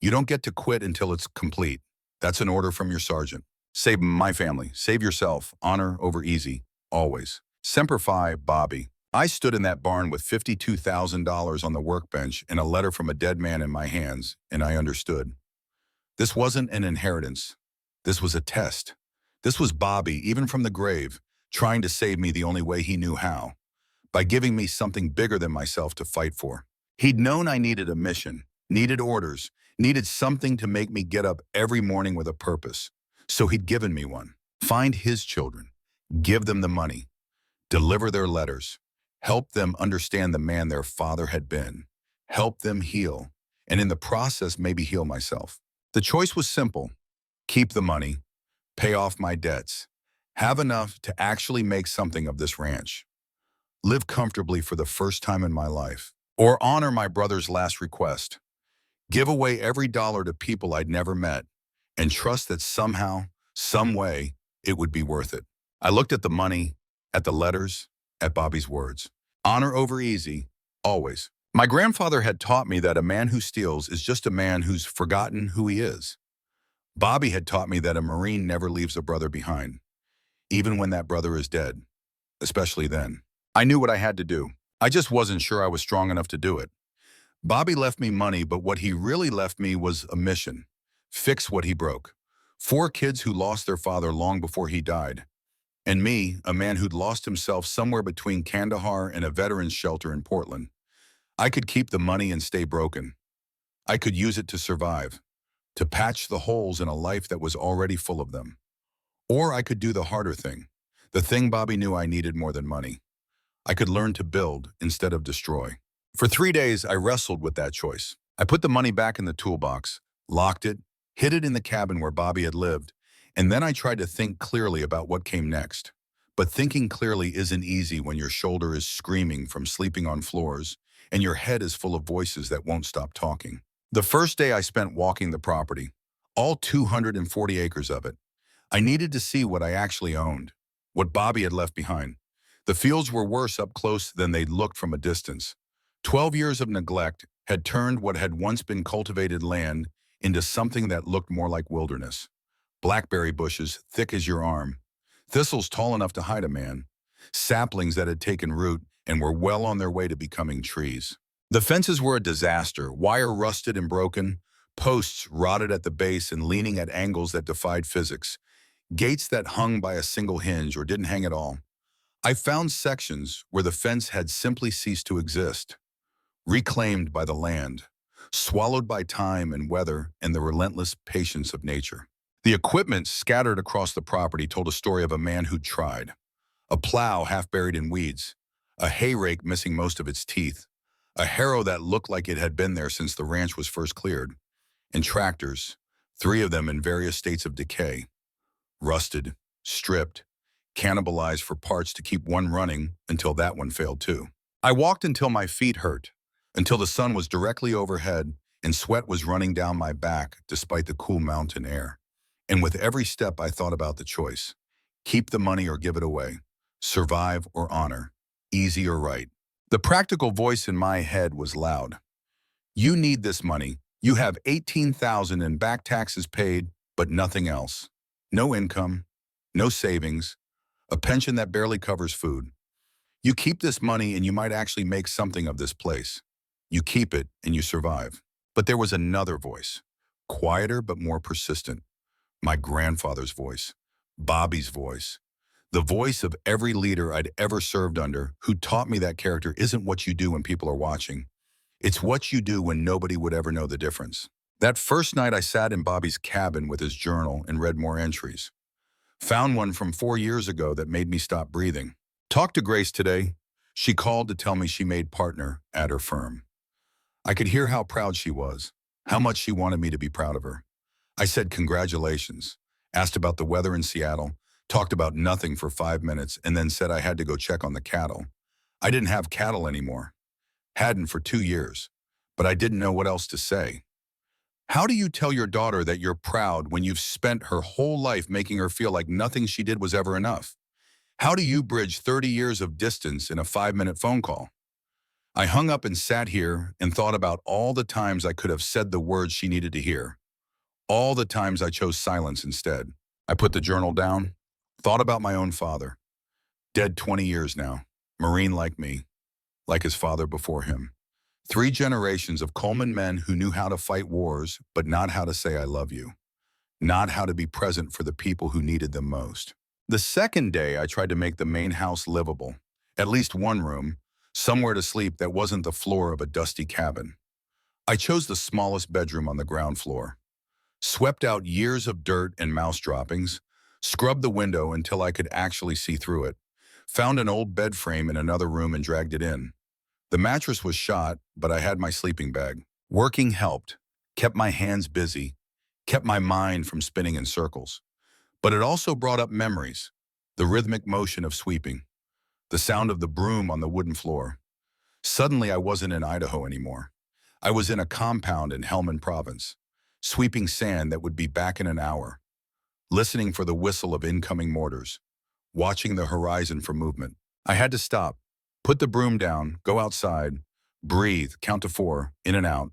You don't get to quit until it's complete. That's an order from your sergeant. Save my family. Save yourself. Honor over easy. Always. Semper Fi, Bobby. I stood in that barn with $52,000 on the workbench and a letter from a dead man in my hands, and I understood. This wasn't an inheritance. This was a test. This was Bobby, even from the grave, trying to save me the only way he knew how, by giving me something bigger than myself to fight for. He'd known I needed a mission, needed orders, needed something to make me get up every morning with a purpose. So he'd given me one. Find his children, give them the money, deliver their letters, help them understand the man their father had been, help them heal, and in the process maybe heal myself. The choice was simple. Keep the money, pay off my debts, have enough to actually make something of this ranch, live comfortably for the first time in my life, or honor my brother's last request, give away every dollar to people I'd never met, and trust that somehow, some way, it would be worth it. I looked at the money, at the letters, at Bobby's words. Honor over easy, always. My grandfather had taught me that a man who steals is just a man who's forgotten who he is. Bobby had taught me that a Marine never leaves a brother behind, even when that brother is dead, especially then. I knew what I had to do. I just wasn't sure I was strong enough to do it. Bobby left me money, but what he really left me was a mission. Fix what he broke. 4 kids who lost their father long before he died. And me, a man who'd lost himself somewhere between Kandahar and a veterans shelter in Portland. I could keep the money and stay broken. I could use it to survive, to patch the holes in a life that was already full of them. Or I could do the harder thing, the thing Bobby knew I needed more than money. I could learn to build instead of destroy. For 3 days, I wrestled with that choice. I put the money back in the toolbox, locked it, hid it in the cabin where Bobby had lived, and then I tried to think clearly about what came next. But thinking clearly isn't easy when your shoulder is screaming from sleeping on floors and your head is full of voices that won't stop talking. The first day I spent walking the property, all 240 acres of it. I needed to see what I actually owned, what Bobby had left behind. The fields were worse up close than they'd looked from a distance. 12 years of neglect had turned what had once been cultivated land into something that looked more like wilderness. Blackberry bushes thick as your arm, thistles tall enough to hide a man, saplings that had taken root and were well on their way to becoming trees. The fences were a disaster, wire rusted and broken, posts rotted at the base and leaning at angles that defied physics, gates that hung by a single hinge or didn't hang at all. I found sections where the fence had simply ceased to exist, reclaimed by the land, swallowed by time and weather and the relentless patience of nature. The equipment scattered across the property told a story of a man who'd tried. A plow half buried in weeds, a hay rake missing most of its teeth, a harrow that looked like it had been there since the ranch was first cleared, and tractors, 3 of them in various states of decay, rusted, stripped, cannibalized for parts to keep one running until that one failed too. I walked until my feet hurt, until the sun was directly overhead and sweat was running down my back despite the cool mountain air. And with every step I thought about the choice. Keep the money or give it away. Survive or honor. Easy or right. The practical voice in my head was loud. You need this money. You have $18,000 in back taxes paid, but nothing else. No income, no savings, a pension that barely covers food. You keep this money and you might actually make something of this place. You keep it and you survive. But there was another voice, quieter but more persistent. My grandfather's voice, Bobby's voice, the voice of every leader I'd ever served under who taught me that character isn't what you do when people are watching. It's what you do when nobody would ever know the difference. That first night I sat in Bobby's cabin with his journal and read more entries. Found one from 4 years ago that made me stop breathing. Talked to Grace today. She called to tell me she made partner at her firm. I could hear how proud she was. how much she wanted me to be proud of her. I said congratulations, asked about the weather in Seattle, talked about nothing for 5 minutes, and then said I had to go check on the cattle. I didn't have cattle anymore. Hadn't for 2 years. But I didn't know what else to say. How do you tell your daughter that you're proud when you've spent her whole life making her feel like nothing she did was ever enough? How do you bridge 30 years of distance in a 5-minute phone call? I hung up and sat here and thought about all the times I could have said the words she needed to hear. All the times I chose silence instead. I put the journal down, thought about my own father. Dead 20 years now. Marine like me, like his father before him. 3 generations of Coleman men who knew how to fight wars, but not how to say I love you. Not how to be present for the people who needed them most. The second day, I tried to make the main house livable. At least one room, somewhere to sleep that wasn't the floor of a dusty cabin. I chose the smallest bedroom on the ground floor. Swept out years of dirt and mouse droppings, scrubbed the window until I could actually see through it, found an old bed frame in another room and dragged it in. The mattress was shot, but I had my sleeping bag. Working helped, kept my hands busy, kept my mind from spinning in circles. But it also brought up memories, the rhythmic motion of sweeping, the sound of the broom on the wooden floor. Suddenly I wasn't in Idaho anymore. I was in a compound in Helmand Province, sweeping sand that would be back in an hour, listening for the whistle of incoming mortars, watching the horizon for movement. I had to stop, put the broom down, go outside, breathe, count to 4, in and out.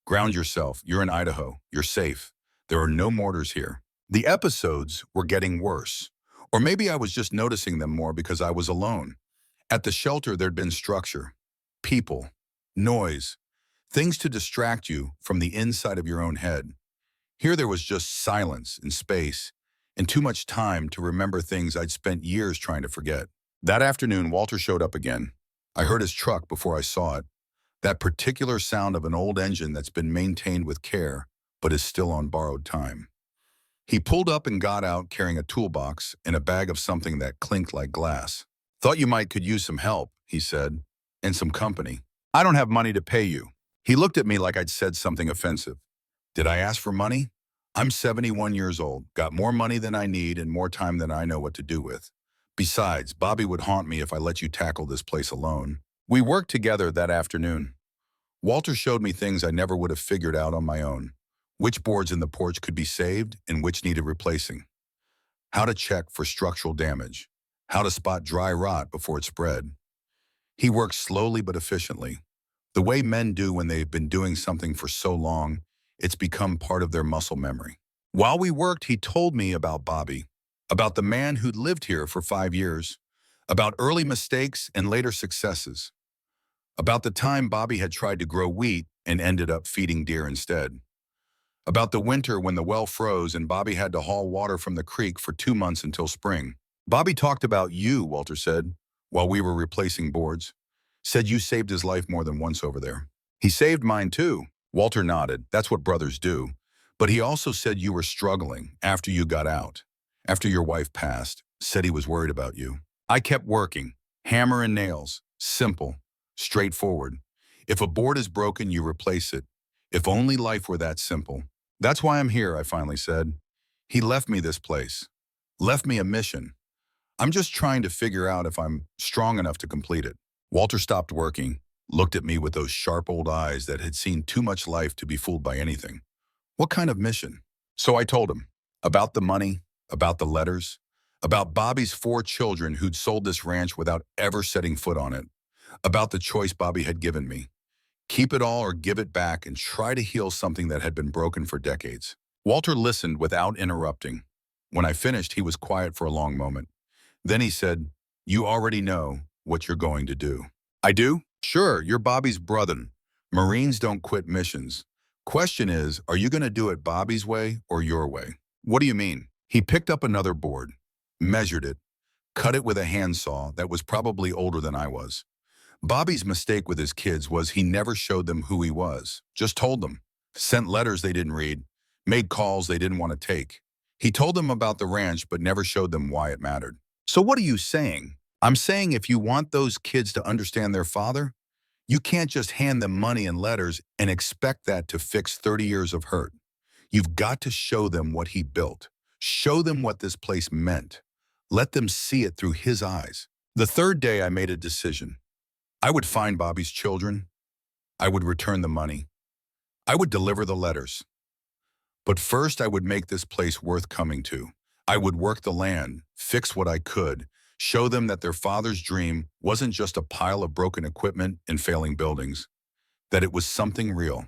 Ground yourself. You're in Idaho. You're safe. There are no mortars here. The episodes were getting worse. Or maybe I was just noticing them more because I was alone. At the shelter, there'd been structure, people, noise, things to distract you from the inside of your own head. Here there was just silence and space and too much time to remember things I'd spent years trying to forget. That afternoon, Walter showed up again. I heard his truck before I saw it. That particular sound of an old engine that's been maintained with care, but is still on borrowed time. He pulled up and got out carrying a toolbox and a bag of something that clinked like glass. Thought you might could use some help, he said, and some company. I don't have money to pay you. He looked at me like I'd said something offensive. Did I ask for money? I'm 71 years old, got more money than I need and more time than I know what to do with. Besides, Bobby would haunt me if I let you tackle this place alone. We worked together that afternoon. Walter showed me things I never would have figured out on my own. Which boards in the porch could be saved and which needed replacing. How to check for structural damage. How to spot dry rot before it spread. He worked slowly but efficiently. The way men do when they've been doing something for so long, it's become part of their muscle memory. While we worked, he told me about Bobby, about the man who'd lived here for 5 years, about early mistakes and later successes, about the time Bobby had tried to grow wheat and ended up feeding deer instead, about the winter when the well froze and Bobby had to haul water from the creek for 2 months until spring. Bobby talked about you, Walter said, while we were replacing boards. Said you saved his life more than once over there. He saved mine too. Walter nodded. That's what brothers do. But he also said you were struggling after you got out, after your wife passed, said he was worried about you. I kept working, hammer and nails, simple, straightforward. If a board is broken, you replace it. If only life were that simple. That's why I'm here, I finally said. He left me this place, left me a mission. I'm just trying to figure out if I'm strong enough to complete it. Walter stopped working, looked at me with those sharp old eyes that had seen too much life to be fooled by anything. What kind of mission? So I told him about the money, about the letters, about Bobby's 4 children who'd sold this ranch without ever setting foot on it, about the choice Bobby had given me. Keep it all or give it back and try to heal something that had been broken for decades. Walter listened without interrupting. When I finished, he was quiet for a long moment. Then he said, "You already know what you're going to do." I do? Sure, you're Bobby's brother. Marines don't quit missions. Question is, are you going to do it Bobby's way or your way? What do you mean? He picked up another board, measured it, cut it with a handsaw that was probably older than I was. Bobby's mistake with his kids was he never showed them who he was, just told them. Sent letters they didn't read, made calls they didn't want to take. He told them about the ranch but never showed them why it mattered. So what are you saying? I'm saying if you want those kids to understand their father, You can't just hand them money and letters and expect that to fix 30 years of hurt. You've got to show them what he built. Show them what this place meant. Let them see it through his eyes. The third day, I made a decision. I would find Bobby's children. I would return the money. I would deliver the letters. But first, I would make this place worth coming to. I would work the land, fix what I could, show them that their father's dream wasn't just a pile of broken equipment and failing buildings, that it was something real,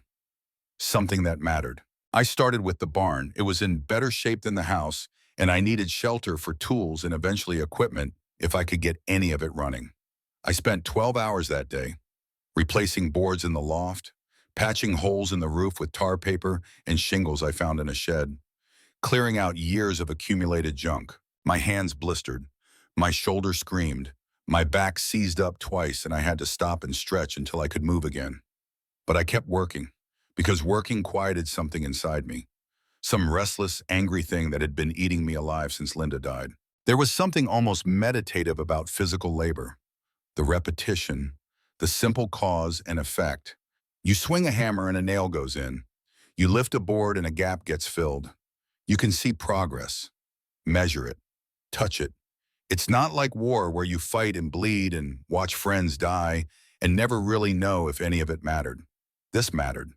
something that mattered. I started with the barn. It was in better shape than the house, and I needed shelter for tools and eventually equipment if I could get any of it running. I spent 12 hours that day, replacing boards in the loft, patching holes in the roof with tar paper and shingles I found in a shed, clearing out years of accumulated junk. My hands blistered, my shoulder screamed, my back seized up twice, and I had to stop and stretch until I could move again. But I kept working, because working quieted something inside me, some restless, angry thing that had been eating me alive since Linda died. There was something almost meditative about physical labor, the repetition, the simple cause and effect. You swing a hammer and a nail goes in. You lift a board and a gap gets filled. You can see progress, measure it, touch it. It's not like war where you fight and bleed and watch friends die and never really know if any of it mattered. This mattered.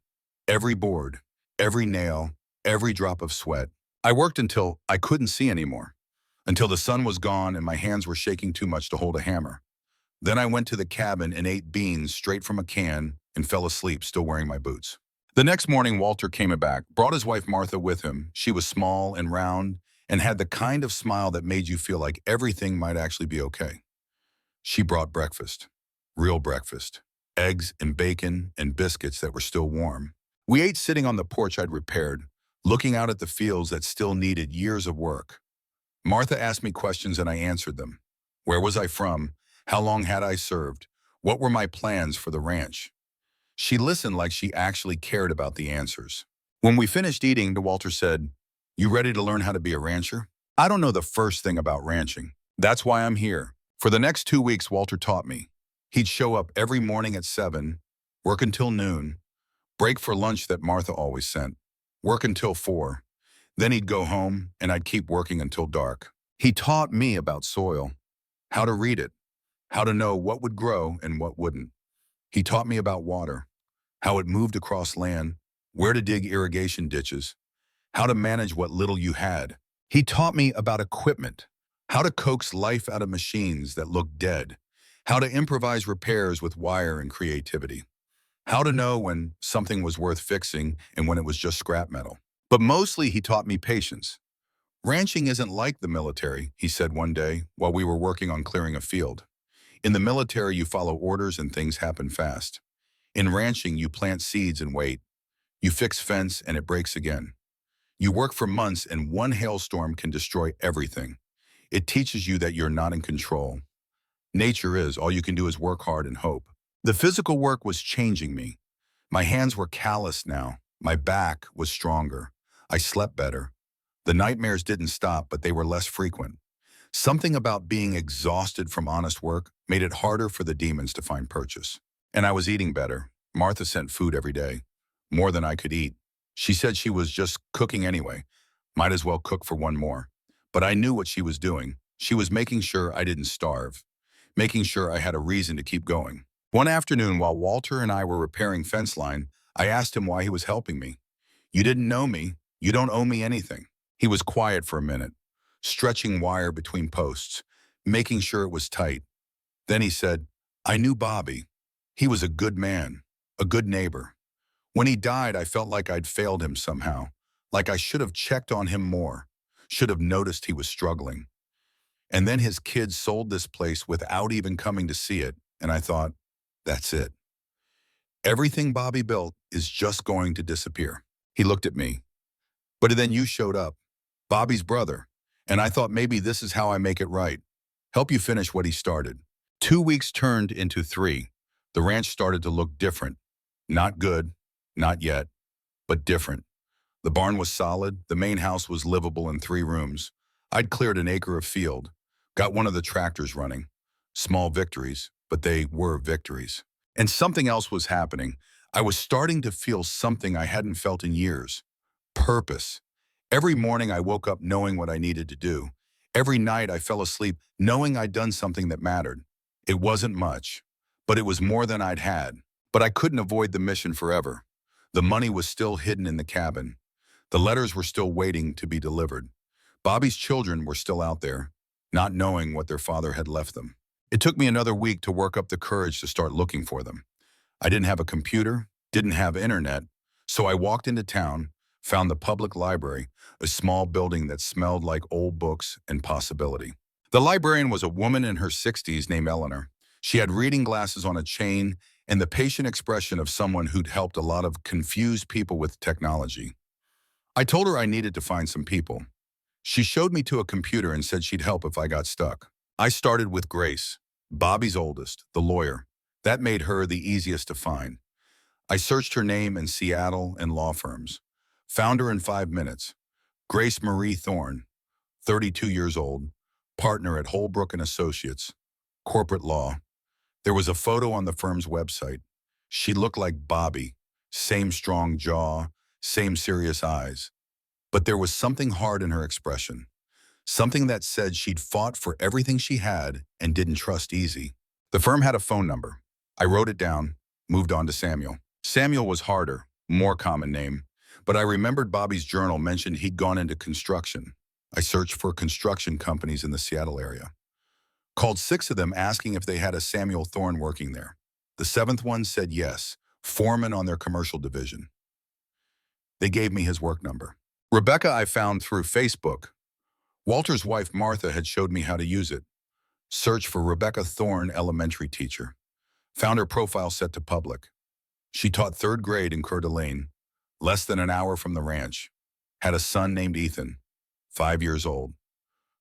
Every board, every nail, every drop of sweat. I worked until I couldn't see anymore, until the sun was gone and my hands were shaking too much to hold a hammer. Then I went to the cabin and ate beans straight from a can and fell asleep, still wearing my boots. The next morning, Walter came back, brought his wife Martha with him. She was small and round and had the kind of smile that made you feel like everything might actually be okay. She brought breakfast, real breakfast, eggs and bacon and biscuits that were still warm. We ate sitting on the porch I'd repaired, looking out at the fields that still needed years of work. Martha asked me questions and I answered them. Where was I from? How long had I served? What were my plans for the ranch? She listened like she actually cared about the answers. When we finished eating, Walter said, "You ready to learn how to be a rancher?" I don't know the first thing about ranching. That's why I'm here. For the next 2 weeks, Walter taught me. He'd show up every morning at 7, work until noon, break for lunch that Martha always sent, work until 4. Then he'd go home and I'd keep working until dark. He taught me about soil, how to read it, how to know what would grow and what wouldn't. He taught me about water, how it moved across land, where to dig irrigation ditches, how to manage what little you had. He taught me about equipment, how to coax life out of machines that looked dead, how to improvise repairs with wire and creativity, how to know when something was worth fixing and when it was just scrap metal. But mostly he taught me patience. Ranching isn't like the military, he said one day while we were working on clearing a field. In the military, you follow orders and things happen fast. In ranching, you plant seeds and wait. You fix fence and it breaks again. You work for months and one hailstorm can destroy everything. It teaches you that you're not in control. Nature is, all you can do is work hard and hope. The physical work was changing me. My hands were calloused now. My back was stronger. I slept better. The nightmares didn't stop, but they were less frequent. Something about being exhausted from honest work made it harder for the demons to find purchase. And I was eating better. Martha sent food every day, more than I could eat. She said she was just cooking anyway. Might as well cook for one more. But I knew what she was doing. She was making sure I didn't starve, making sure I had a reason to keep going. One afternoon, while Walter and I were repairing fence line, I asked him why he was helping me. "You didn't know me. You don't owe me anything." He was quiet for a minute, stretching wire between posts, making sure it was tight. Then he said, "I knew Bobby. He was a good man, a good neighbor. When he died, I felt like I'd failed him somehow, like I should have checked on him more, should have noticed he was struggling. And then his kids sold this place without even coming to see it, and I thought, that's it. Everything Bobby built is just going to disappear." He looked at me. "But then you showed up, Bobby's brother, and I thought maybe this is how I make it right. Help you finish what he started." 2 weeks turned into 3. The ranch started to look different. Not good, not yet, but different. The barn was solid. The main house was livable in 3 rooms. I'd cleared an acre of field, got one of the tractors running. Small victories, but they were victories. And something else was happening. I was starting to feel something I hadn't felt in years. Purpose. Every morning I woke up knowing what I needed to do. Every night I fell asleep knowing I'd done something that mattered. It wasn't much, but it was more than I'd had. But I couldn't avoid the mission forever. The money was still hidden in the cabin. The letters were still waiting to be delivered. Bobby's children were still out there, not knowing what their father had left them. It took me another week to work up the courage to start looking for them. I didn't have a computer, didn't have internet, so I walked into town, found the public library, a small building that smelled like old books and possibility. The librarian was a woman in her 60s named Eleanor. She had reading glasses on a chain and the patient expression of someone who'd helped a lot of confused people with technology. I told her I needed to find some people. She showed me to a computer and said she'd help if I got stuck. I started with Grace, Bobby's oldest, the lawyer. That made her the easiest to find. I searched her name in Seattle and law firms. Found her in 5 minutes. Grace Marie Thorne, 32 years old, partner at Holbrook and Associates, corporate law. There was a photo on the firm's website. She looked like Bobby, same strong jaw, same serious eyes. But there was something hard in her expression, something that said she'd fought for everything she had and didn't trust easy. The firm had a phone number. I wrote it down, moved on to Samuel. Samuel was harder, more common name, but I remembered Bobby's journal mentioned he'd gone into construction. I searched for construction companies in the Seattle area. Called 6 of them asking if they had a Samuel Thorne working there. The 7th one said yes, foreman on their commercial division. They gave me his work number. Rebecca I found through Facebook. Walter's wife Martha had showed me how to use it. Search for Rebecca Thorne, elementary teacher. Found her profile set to public. She taught 3rd grade in Coeur d'Alene, less than an hour from the ranch. Had a son named Ethan, 5 years old.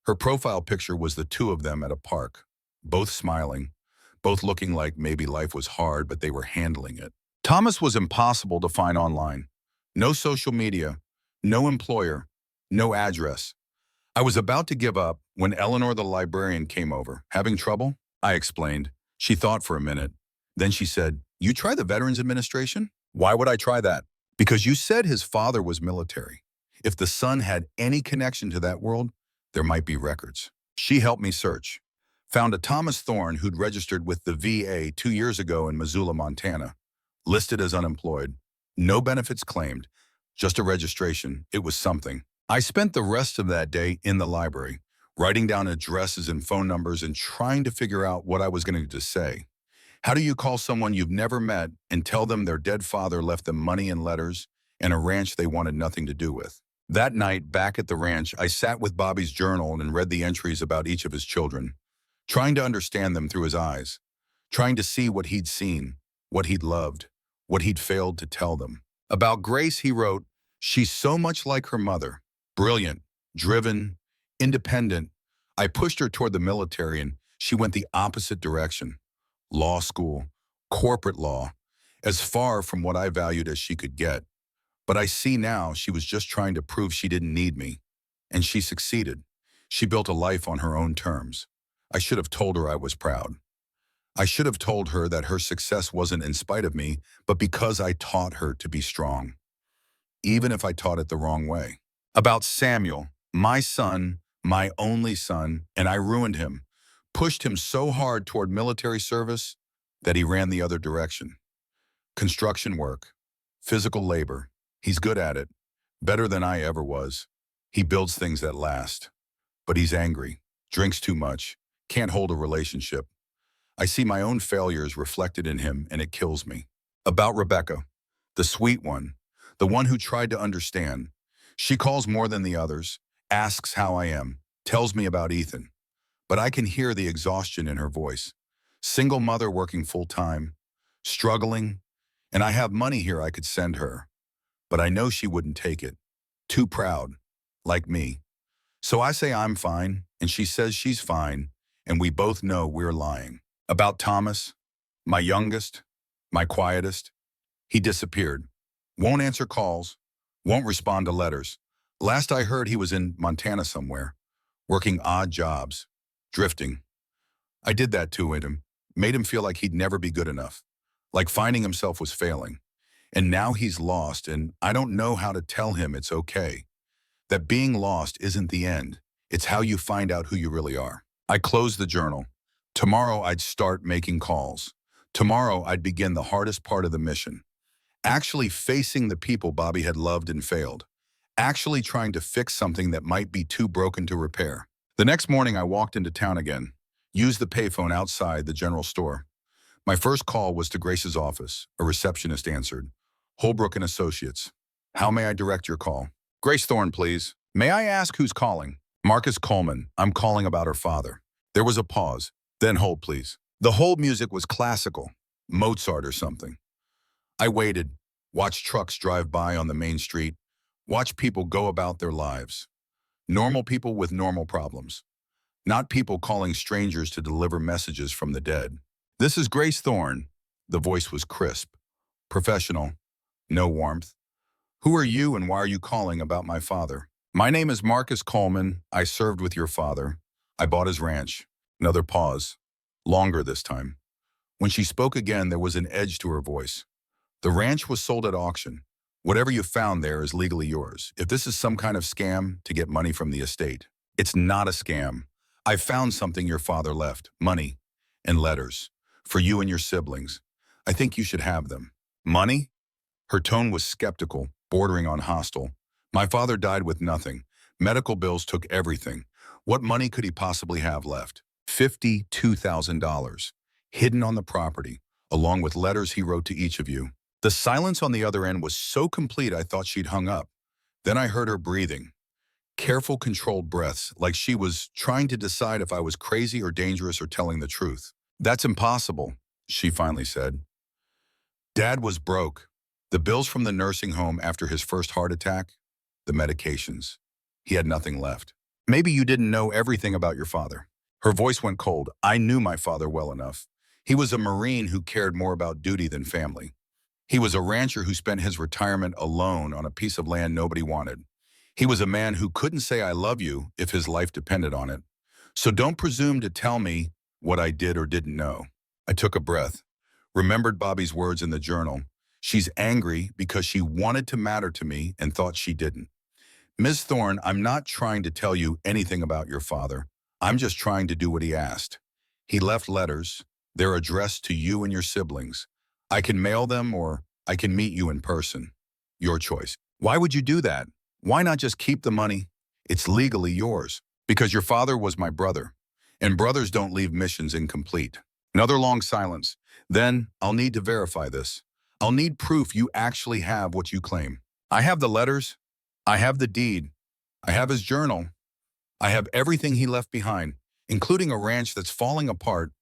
Her profile picture was the 2 of them at a park, both smiling, both looking like maybe life was hard, but they were handling it. Thomas was impossible to find online. No social media, no employer, no address. I was about to give up when Eleanor the librarian came over. Having trouble? I explained. She thought for a minute. Then she said, "You try the Veterans Administration?" "Why would I try that?" "Because you said his father was military. If the son had any connection to that world, there might be records." She helped me search. Found a Thomas Thorne who'd registered with the VA 2 years ago in Missoula, Montana. Listed as unemployed. No benefits claimed. Just a registration. It was something. I spent the rest of that day in the library, writing down addresses and phone numbers and trying to figure out what I was going to say. How do you call someone you've never met and tell them their dead father left them money and letters and a ranch they wanted nothing to do with? That night, back at the ranch, I sat with Bobby's journal and read the entries about each of his children, trying to understand them through his eyes, trying to see what he'd seen, what he'd loved, what he'd failed to tell them. About Grace, he wrote, "She's so much like her mother, brilliant, driven, independent. I pushed her toward the military and she went the opposite direction. Law school, corporate law, as far from what I valued as she could get. But I see now she was just trying to prove she didn't need me. And she succeeded. She built a life on her own terms. I should have told her I was proud. I should have told her that her success wasn't in spite of me, but because I taught her to be strong. Even if I taught it the wrong way." About Samuel, my son, my only son, and I ruined him. Pushed him so hard toward military service that he ran the other direction. Construction work, physical labor. He's good at it, better than I ever was. He builds things that last. But he's angry, drinks too much, can't hold a relationship. I see my own failures reflected in him and it kills me. About Rebecca, the sweet one, the one who tried to understand. She calls more than the others, asks how I am, tells me about Ethan. But I can hear the exhaustion in her voice. Single mother working full-time, struggling, and I have money here I could send her. But I know she wouldn't take it. Too proud, like me. So I say I'm fine, and she says she's fine, and we both know we're lying. About Thomas, my youngest, my quietest. He disappeared. Won't answer calls, won't respond to letters. Last I heard he was in Montana somewhere, working odd jobs, drifting. I did that to him, made him feel like he'd never be good enough, like finding himself was failing. And now he's lost, and I don't know how to tell him it's okay. That being lost isn't the end. It's how you find out who you really are. I closed the journal. Tomorrow I'd start making calls. Tomorrow I'd begin the hardest part of the mission. Actually facing the people Bobby had loved and failed. Actually trying to fix something that might be too broken to repair. The next morning I walked into town again, used the payphone outside the general store. My first call was to Grace's office. A receptionist answered. Holbrook and Associates. How may I direct your call? Grace Thorne, please. May I ask who's calling? Marcus Coleman. I'm calling about her father. There was a pause. Then hold, please. The hold music was classical, Mozart or something. I waited, watched trucks drive by on the main street, watched people go about their lives. Normal people with normal problems. Not people calling strangers to deliver messages from the dead. This is Grace Thorne. The voice was crisp, professional, no warmth. Who are you and why are you calling about my father? My name is Marcus Coleman. I served with your father. I bought his ranch. Another pause. Longer this time. When she spoke again, there was an edge to her voice. The ranch was sold at auction. Whatever you found there is legally yours. If this is some kind of scam to get money from the estate, it's not a scam. I found something your father left, money and letters, for you and your siblings. I think you should have them. Money? Her tone was skeptical, bordering on hostile. My father died with nothing. Medical bills took everything. What money could he possibly have left? $52,000, hidden on the property, along with letters he wrote to each of you. The silence on the other end was so complete I thought she'd hung up. Then I heard her breathing. Careful, controlled breaths, like she was trying to decide if I was crazy or dangerous or telling the truth. That's impossible, she finally said. Dad was broke. The bills from the nursing home after his first heart attack, the medications. He had nothing left. Maybe you didn't know everything about your father. Her voice went cold. I knew my father well enough. He was a Marine who cared more about duty than family. He was a rancher who spent his retirement alone on a piece of land nobody wanted. He was a man who couldn't say I love you if his life depended on it. So don't presume to tell me what I did or didn't know. I took a breath, remembered Bobby's words in the journal. She's angry because she wanted to matter to me and thought she didn't. Ms. Thorne, I'm not trying to tell you anything about your father. I'm just trying to do what he asked. He left letters. They're addressed to you and your siblings. I can mail them or I can meet you in person. Your choice. Why would you do that? Why not just keep the money? It's legally yours. Because your father was my brother, and brothers don't leave missions incomplete. Another long silence. Then I'll need to verify this. I'll need proof you actually have what you claim. I have the letters. I have the deed. I have his journal. I have everything he left behind, including a ranch that's falling apart,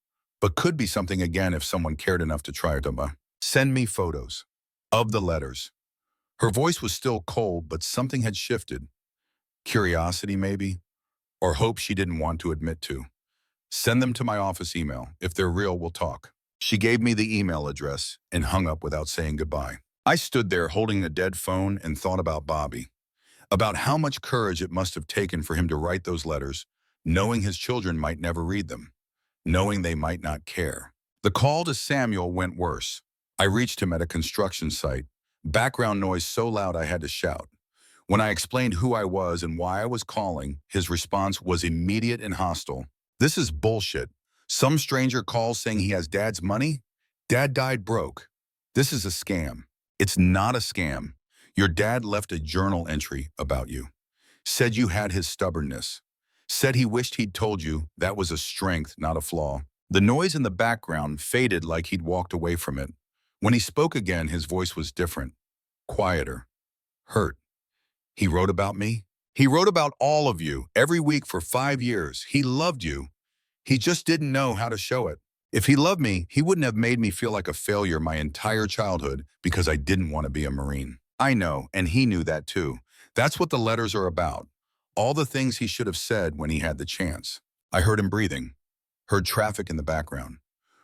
but could be something again if someone cared enough to try to send me photos of the letters. Her voice was still cold, but something had shifted. Curiosity, maybe, or hope she didn't want to admit to. Send them to my office email. If they're real, we'll talk. She gave me the email address and hung up without saying goodbye. I stood there holding a dead phone and thought about Bobby, about how much courage it must have taken for him to write those letters, knowing his children might never read them, knowing they might not care. The call to Samuel went worse. I reached him at a construction site, background noise so loud I had to shout. When I explained who I was and why I was calling, his response was immediate and hostile. This is bullshit. Some stranger calls saying he has Dad's money? Dad died broke. This is a scam. It's not a scam. Your dad left a journal entry about you. Said you had his stubbornness. Said he wished he'd told you that was a strength, not a flaw. The noise in the background faded like he'd walked away from it. When he spoke again, his voice was different, quieter, hurt. He wrote about me. He wrote about all of you every week for 5 years. He loved you. He just didn't know how to show it. If he loved me, he wouldn't have made me feel like a failure my entire childhood because I didn't want to be a Marine. I know, and he knew that too. That's what the letters are about. All the things he should have said when he had the chance. I heard him breathing, heard traffic in the background,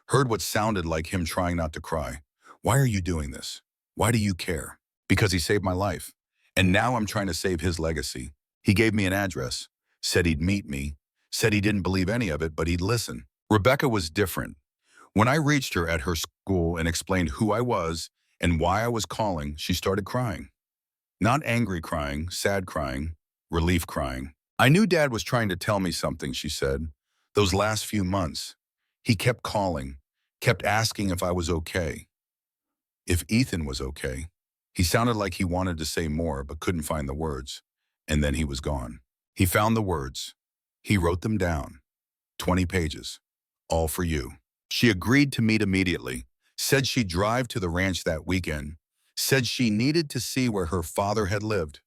heard what sounded like him trying not to cry. Why are you doing this? Why do you care? Because he saved my life. And now I'm trying to save his legacy. He gave me an address, said he'd meet me, said he didn't believe any of it, but he'd listen. Rebecca was different. When I reached her at her school school and explained who I was and why I was calling, she started crying. Not angry crying, sad crying, relief crying. I knew Dad was trying to tell me something, she said. Those last few months, he kept calling, kept asking if I was okay, if Ethan was okay. He sounded like he wanted to say more but couldn't find the words. And then he was gone. He found the words. He wrote them down. 20 pages. All for you. She agreed to meet immediately, said she'd drive to the ranch that weekend, said she needed to see where her father had lived,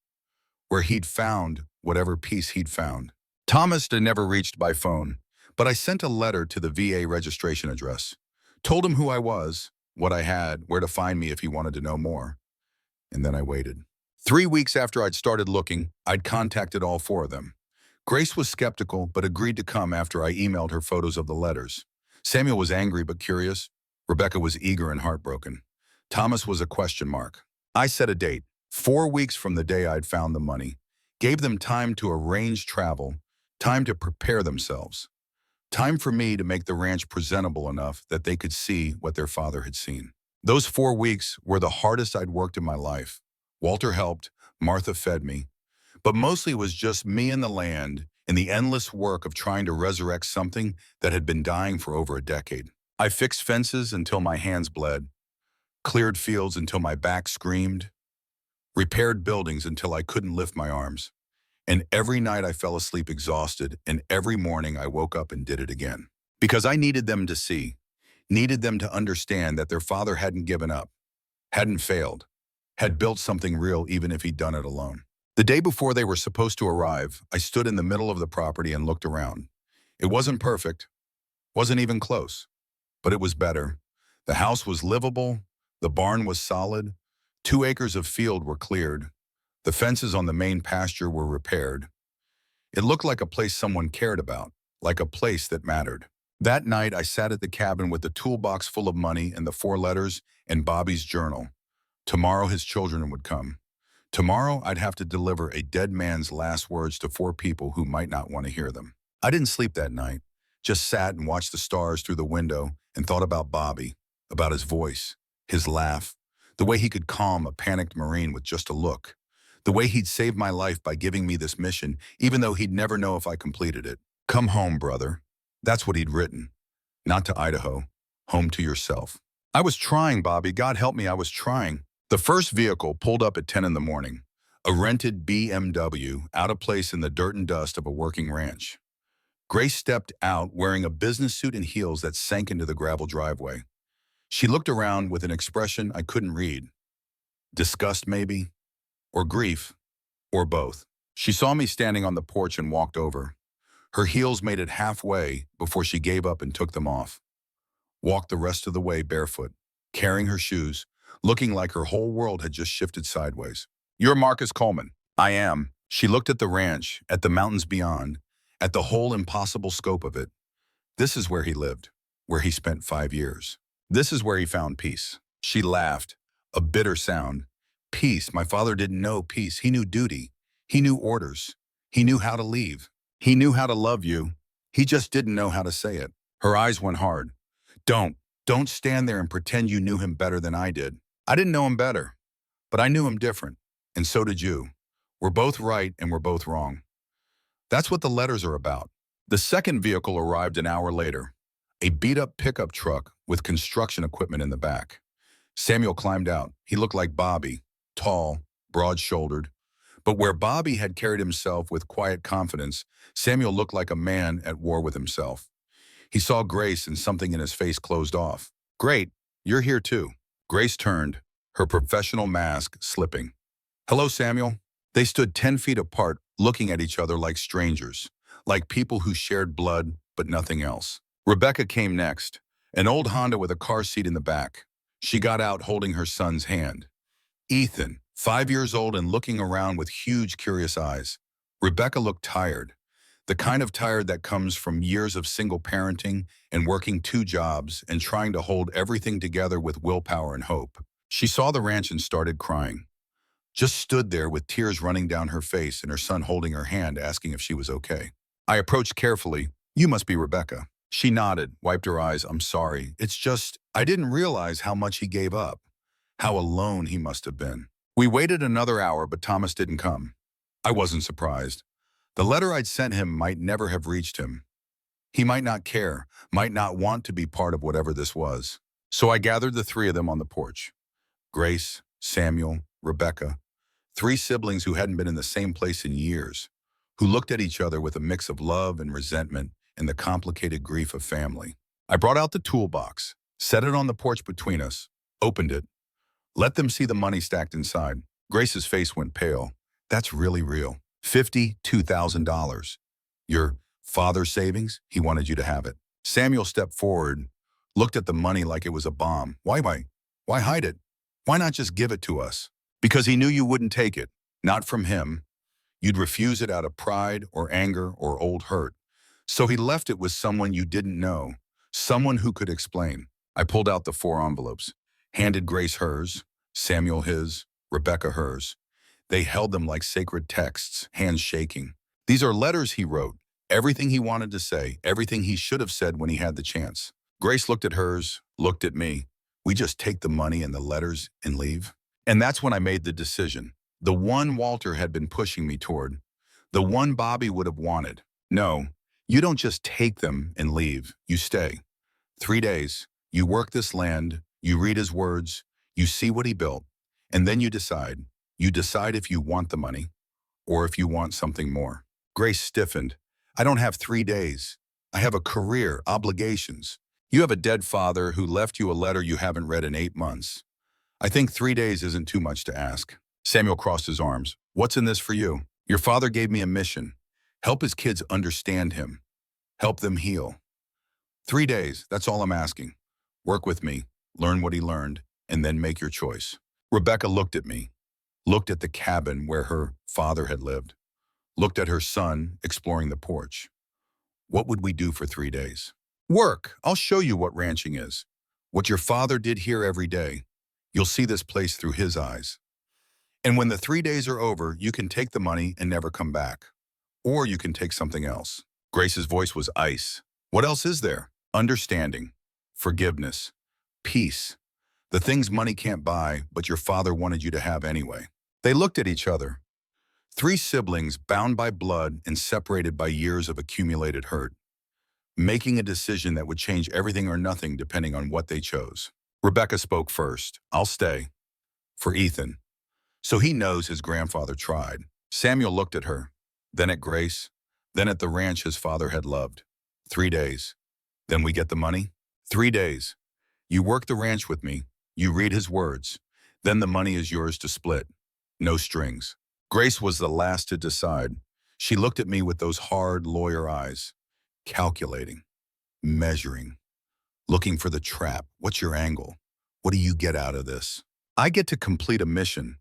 where he'd found whatever peace he'd found. Thomas had never reached by phone, but I sent a letter to the VA registration address, told him who I was, what I had, where to find me if he wanted to know more. And then I waited. 3 weeks after I'd started looking, I'd contacted all 4 of them. Grace was skeptical, but agreed to come after I emailed her photos of the letters. Samuel was angry but curious. Rebecca was eager and heartbroken. Thomas was a question mark. I set a date, 4 weeks from the day I'd found the money, gave them time to arrange travel, time to prepare themselves, time for me to make the ranch presentable enough that they could see what their father had seen. Those 4 weeks were the hardest I'd worked in my life. Walter helped, Martha fed me, but mostly it was just me and the land in the endless work of trying to resurrect something that had been dying for over a decade. I fixed fences until my hands bled, cleared fields until my back screamed, repaired buildings until I couldn't lift my arms. And every night I fell asleep exhausted, and every morning I woke up and did it again. Because I needed them to see, needed them to understand that their father hadn't given up, hadn't failed, had built something real even if he'd done it alone. The day before they were supposed to arrive, I stood in the middle of the property and looked around. It wasn't perfect, wasn't even close, but it was better. The house was livable, the barn was solid, 2 acres of field were cleared, the fences on the main pasture were repaired. It looked like a place someone cared about, like a place that mattered. That night, I sat at the cabin with the toolbox full of money and the 4 letters and Bobby's journal. Tomorrow his children would come. Tomorrow I'd have to deliver a dead man's last words to 4 people who might not want to hear them. I didn't sleep that night, just sat and watched the stars through the window and thought about Bobby, about his voice, his laugh, the way he could calm a panicked Marine with just a look, the way he'd saved my life by giving me this mission, even though he'd never know if I completed it. Come home, brother. That's what he'd written. Not to Idaho, home to yourself. I was trying, Bobby. God help me, I was trying. The first vehicle pulled up at 10 in the morning, a rented BMW, out of place in the dirt and dust of a working ranch. Grace stepped out wearing a business suit and heels that sank into the gravel driveway. She looked around with an expression I couldn't read. Disgust, maybe? Or grief? Or both. She saw me standing on the porch and walked over. Her heels made it halfway before she gave up and took them off. Walked the rest of the way barefoot, carrying her shoes, looking like her whole world had just shifted sideways. You're Marcus Coleman. I am. She looked at the ranch, at the mountains beyond, at the whole impossible scope of it. This is where he lived, where he spent 5 years. This is where he found peace. She laughed, a bitter sound. Peace. My father didn't know peace. He knew duty. He knew orders. He knew how to leave. He knew how to love you. He just didn't know how to say it. Her eyes went hard. Don't stand there and pretend you knew him better than I did. I didn't know him better, but I knew him different, and so did you. We're both right and we're both wrong. That's what the letters are about. The second vehicle arrived an hour later, a beat-up pickup truck with construction equipment in the back. Samuel climbed out. He looked like Bobby, tall, broad-shouldered. But where Bobby had carried himself with quiet confidence, Samuel looked like a man at war with himself. He saw Grace and something in his face closed off. Great, you're here too. Grace turned, her professional mask slipping. Hello, Samuel. They stood 10 feet apart, looking at each other like strangers, like people who shared blood but nothing else. Rebecca came next, an old Honda with a car seat in the back. She got out holding her son's hand. Ethan, 5 years old and looking around with huge, curious eyes. Rebecca looked tired, the kind of tired that comes from years of single parenting and working 2 jobs and trying to hold everything together with willpower and hope. She saw the ranch and started crying. Just stood there with tears running down her face and her son holding her hand asking if she was okay. I approached carefully. You must be Rebecca. She nodded, wiped her eyes. I'm sorry. It's just, I didn't realize how much he gave up. How alone he must have been. We waited another hour, but Thomas didn't come. I wasn't surprised. The letter I'd sent him might never have reached him. He might not care, might not want to be part of whatever this was. So I gathered the three of them on the porch. Grace, Samuel, Rebecca, three siblings who hadn't been in the same place in years, who looked at each other with a mix of love and resentment and the complicated grief of family. I brought out the toolbox, set it on the porch between us, opened it, let them see the money stacked inside. Grace's face went pale. That's really real. $52,000. Your father's savings? He wanted you to have it. Samuel stepped forward, looked at the money like it was a bomb. Why hide it? Why not just give it to us? Because he knew you wouldn't take it. Not from him. You'd refuse it out of pride or anger or old hurt. So he left it with someone you didn't know, someone who could explain. I pulled out the 4 envelopes, handed Grace hers, Samuel his, Rebecca hers. They held them like sacred texts, hands shaking. These are letters he wrote, everything he wanted to say, everything he should have said when he had the chance. Grace looked at hers, looked at me. We just take the money and the letters and leave? And that's when I made the decision. The one Walter had been pushing me toward. The one Bobby would have wanted. No, you don't just take them and leave. You stay. 3 days. You work this land. You read his words. You see what he built. And then you decide. You decide if you want the money or if you want something more. Grace stiffened. I don't have 3 days. I have a career, obligations. You have a dead father who left you a letter you haven't read in 8 months. I think 3 days isn't too much to ask. Samuel crossed his arms. What's in this for you? Your father gave me a mission. Help his kids understand him. Help them heal. 3 days, that's all I'm asking. Work with me, learn what he learned, and then make your choice. Rebecca looked at me, looked at the cabin where her father had lived, looked at her son exploring the porch. What would we do for 3 days? Work. I'll show you what ranching is. What your father did here every day. You'll see this place through his eyes. And when the 3 days are over, you can take the money and never come back. Or you can take something else. Grace's voice was ice. What else is there? Understanding, forgiveness, peace. The things money can't buy, but your father wanted you to have anyway. They looked at each other. 3 siblings bound by blood and separated by years of accumulated hurt, making a decision that would change everything or nothing depending on what they chose. Rebecca spoke first. I'll stay. For Ethan. So he knows his grandfather tried. Samuel looked at her, then at Grace, then at the ranch his father had loved. 3 days. Then we get the money? 3 days. You work the ranch with me. You read his words. Then the money is yours to split. No strings. Grace was the last to decide. She looked at me with those hard lawyer eyes, calculating, measuring, looking for the trap. What's your angle? What do you get out of this? I get to complete a mission.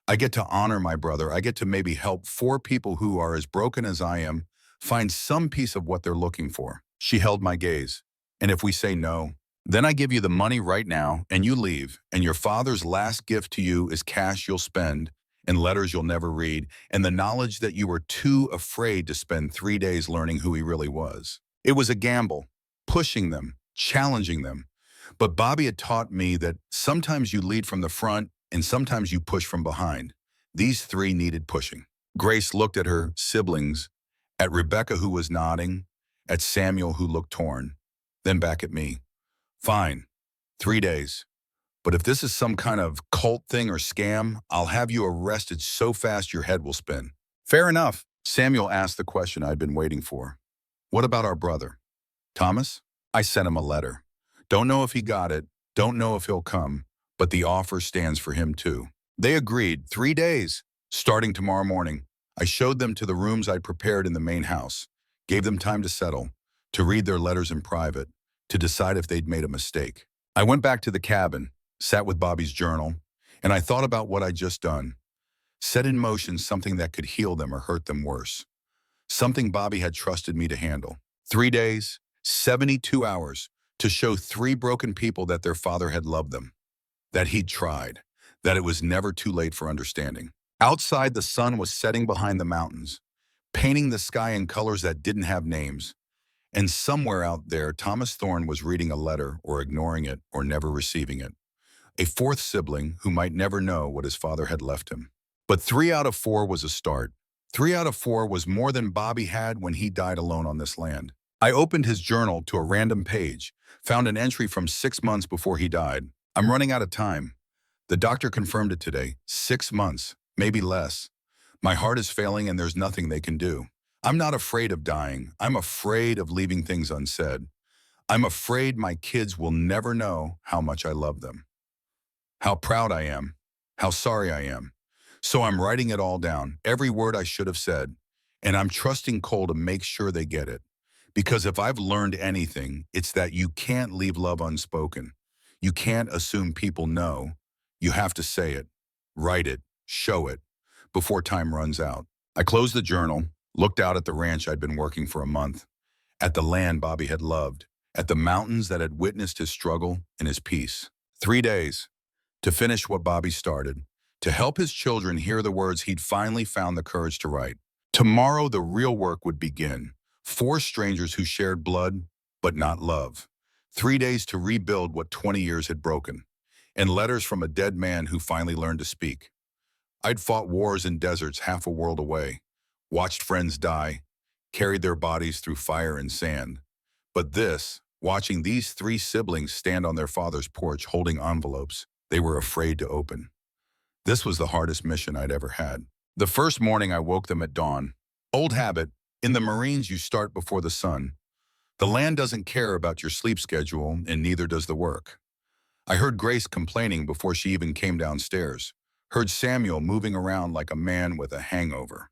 I get to honor my brother. I get to maybe help 4 people who are as broken as I am find some piece of what they're looking for. She held my gaze. And if we say no, then I give you the money right now and you leave, and your father's last gift to you is cash you'll spend and letters you'll never read, and the knowledge that you were too afraid to spend 3 days learning who he really was. It was a gamble, pushing them, challenging them. But Bobby had taught me that sometimes you lead from the front and sometimes you push from behind. These 3 needed pushing. Grace looked at her siblings, at Rebecca who was nodding, at Samuel who looked torn, then back at me. Fine, 3 days. But if this is some kind of cult thing or scam, I'll have you arrested so fast your head will spin. Fair enough. Samuel asked the question I'd been waiting for. What about our brother? Thomas? I sent him a letter. Don't know if he got it, don't know if he'll come, but the offer stands for him too. They agreed, 3 days, starting tomorrow morning. I showed them to the rooms I'd prepared in the main house, gave them time to settle, to read their letters in private, to decide if they'd made a mistake. I went back to the cabin, sat with Bobby's journal, and I thought about what I'd just done. Set in motion something that could heal them or hurt them worse. Something Bobby had trusted me to handle. 3 days, 72 hours, to show 3 broken people that their father had loved them, that he'd tried, that it was never too late for understanding. Outside, the sun was setting behind the mountains, painting the sky in colors that didn't have names, And somewhere out there, Thomas Thorne was reading a letter or ignoring it or never receiving it. A fourth sibling who might never know what his father had left him. But 3 out of 4 was a start. 3 out of 4 was more than Bobby had when he died alone on this land. I opened his journal to a random page, found an entry from 6 months before he died. I'm running out of time. The doctor confirmed it today. 6 months, maybe less. My heart is failing and there's nothing they can do. I'm not afraid of dying. I'm afraid of leaving things unsaid. I'm afraid my kids will never know how much I love them, how proud I am, how sorry I am. So I'm writing it all down, every word I should have said, and I'm trusting Cole to make sure they get it. Because if I've learned anything, it's that you can't leave love unspoken. You can't assume people know. You have to say it, write it, show it, before time runs out. I closed the journal, looked out at the ranch I'd been working for a month, at the land Bobby had loved, at the mountains that had witnessed his struggle and his peace. 3 days to finish what Bobby started, to help his children hear the words he'd finally found the courage to write. Tomorrow, the real work would begin. 4 strangers who shared blood, but not love. 3 days to rebuild what 20 years had broken. And letters from a dead man who finally learned to speak. I'd fought wars in deserts half a world away, watched friends die, carried their bodies through fire and sand. But watching these 3 siblings stand on their father's porch holding envelopes they were afraid to open. This was the hardest mission I'd ever had. The first morning I woke them at dawn. Old habit, in the Marines you start before the sun. The land doesn't care about your sleep schedule, and neither does the work. I heard Grace complaining before she even came downstairs. Heard Samuel moving around like a man with a hangover.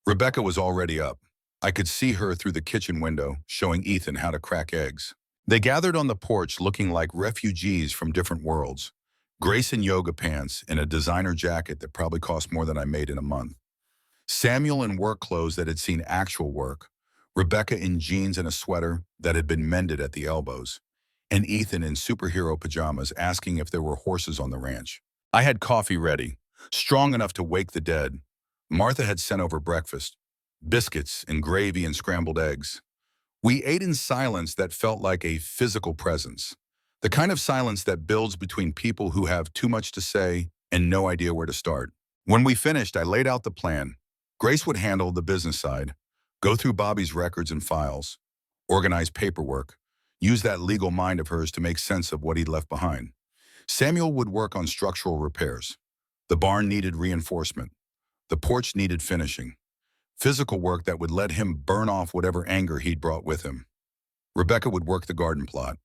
Rebecca was already up. I could see her through the kitchen window, showing Ethan how to crack eggs. They gathered on the porch looking like refugees from different worlds. Grace in yoga pants and a designer jacket that probably cost more than I made in a month. Samuel in work clothes that had seen actual work. Rebecca in jeans and a sweater that had been mended at the elbows. And Ethan in superhero pajamas asking if there were horses on the ranch. I had coffee ready, strong enough to wake the dead. Martha had sent over breakfast, biscuits and gravy and scrambled eggs. We ate in silence that felt like a physical presence. The kind of silence that builds between people who have too much to say and no idea where to start. When we finished, I laid out the plan. Grace would handle the business side, go through Bobby's records and files, organize paperwork, use that legal mind of hers to make sense of what he'd left behind. Samuel would work on structural repairs. The barn needed reinforcement. The porch needed finishing. Physical work that would let him burn off whatever anger he'd brought with him. Rebecca would work the garden plot.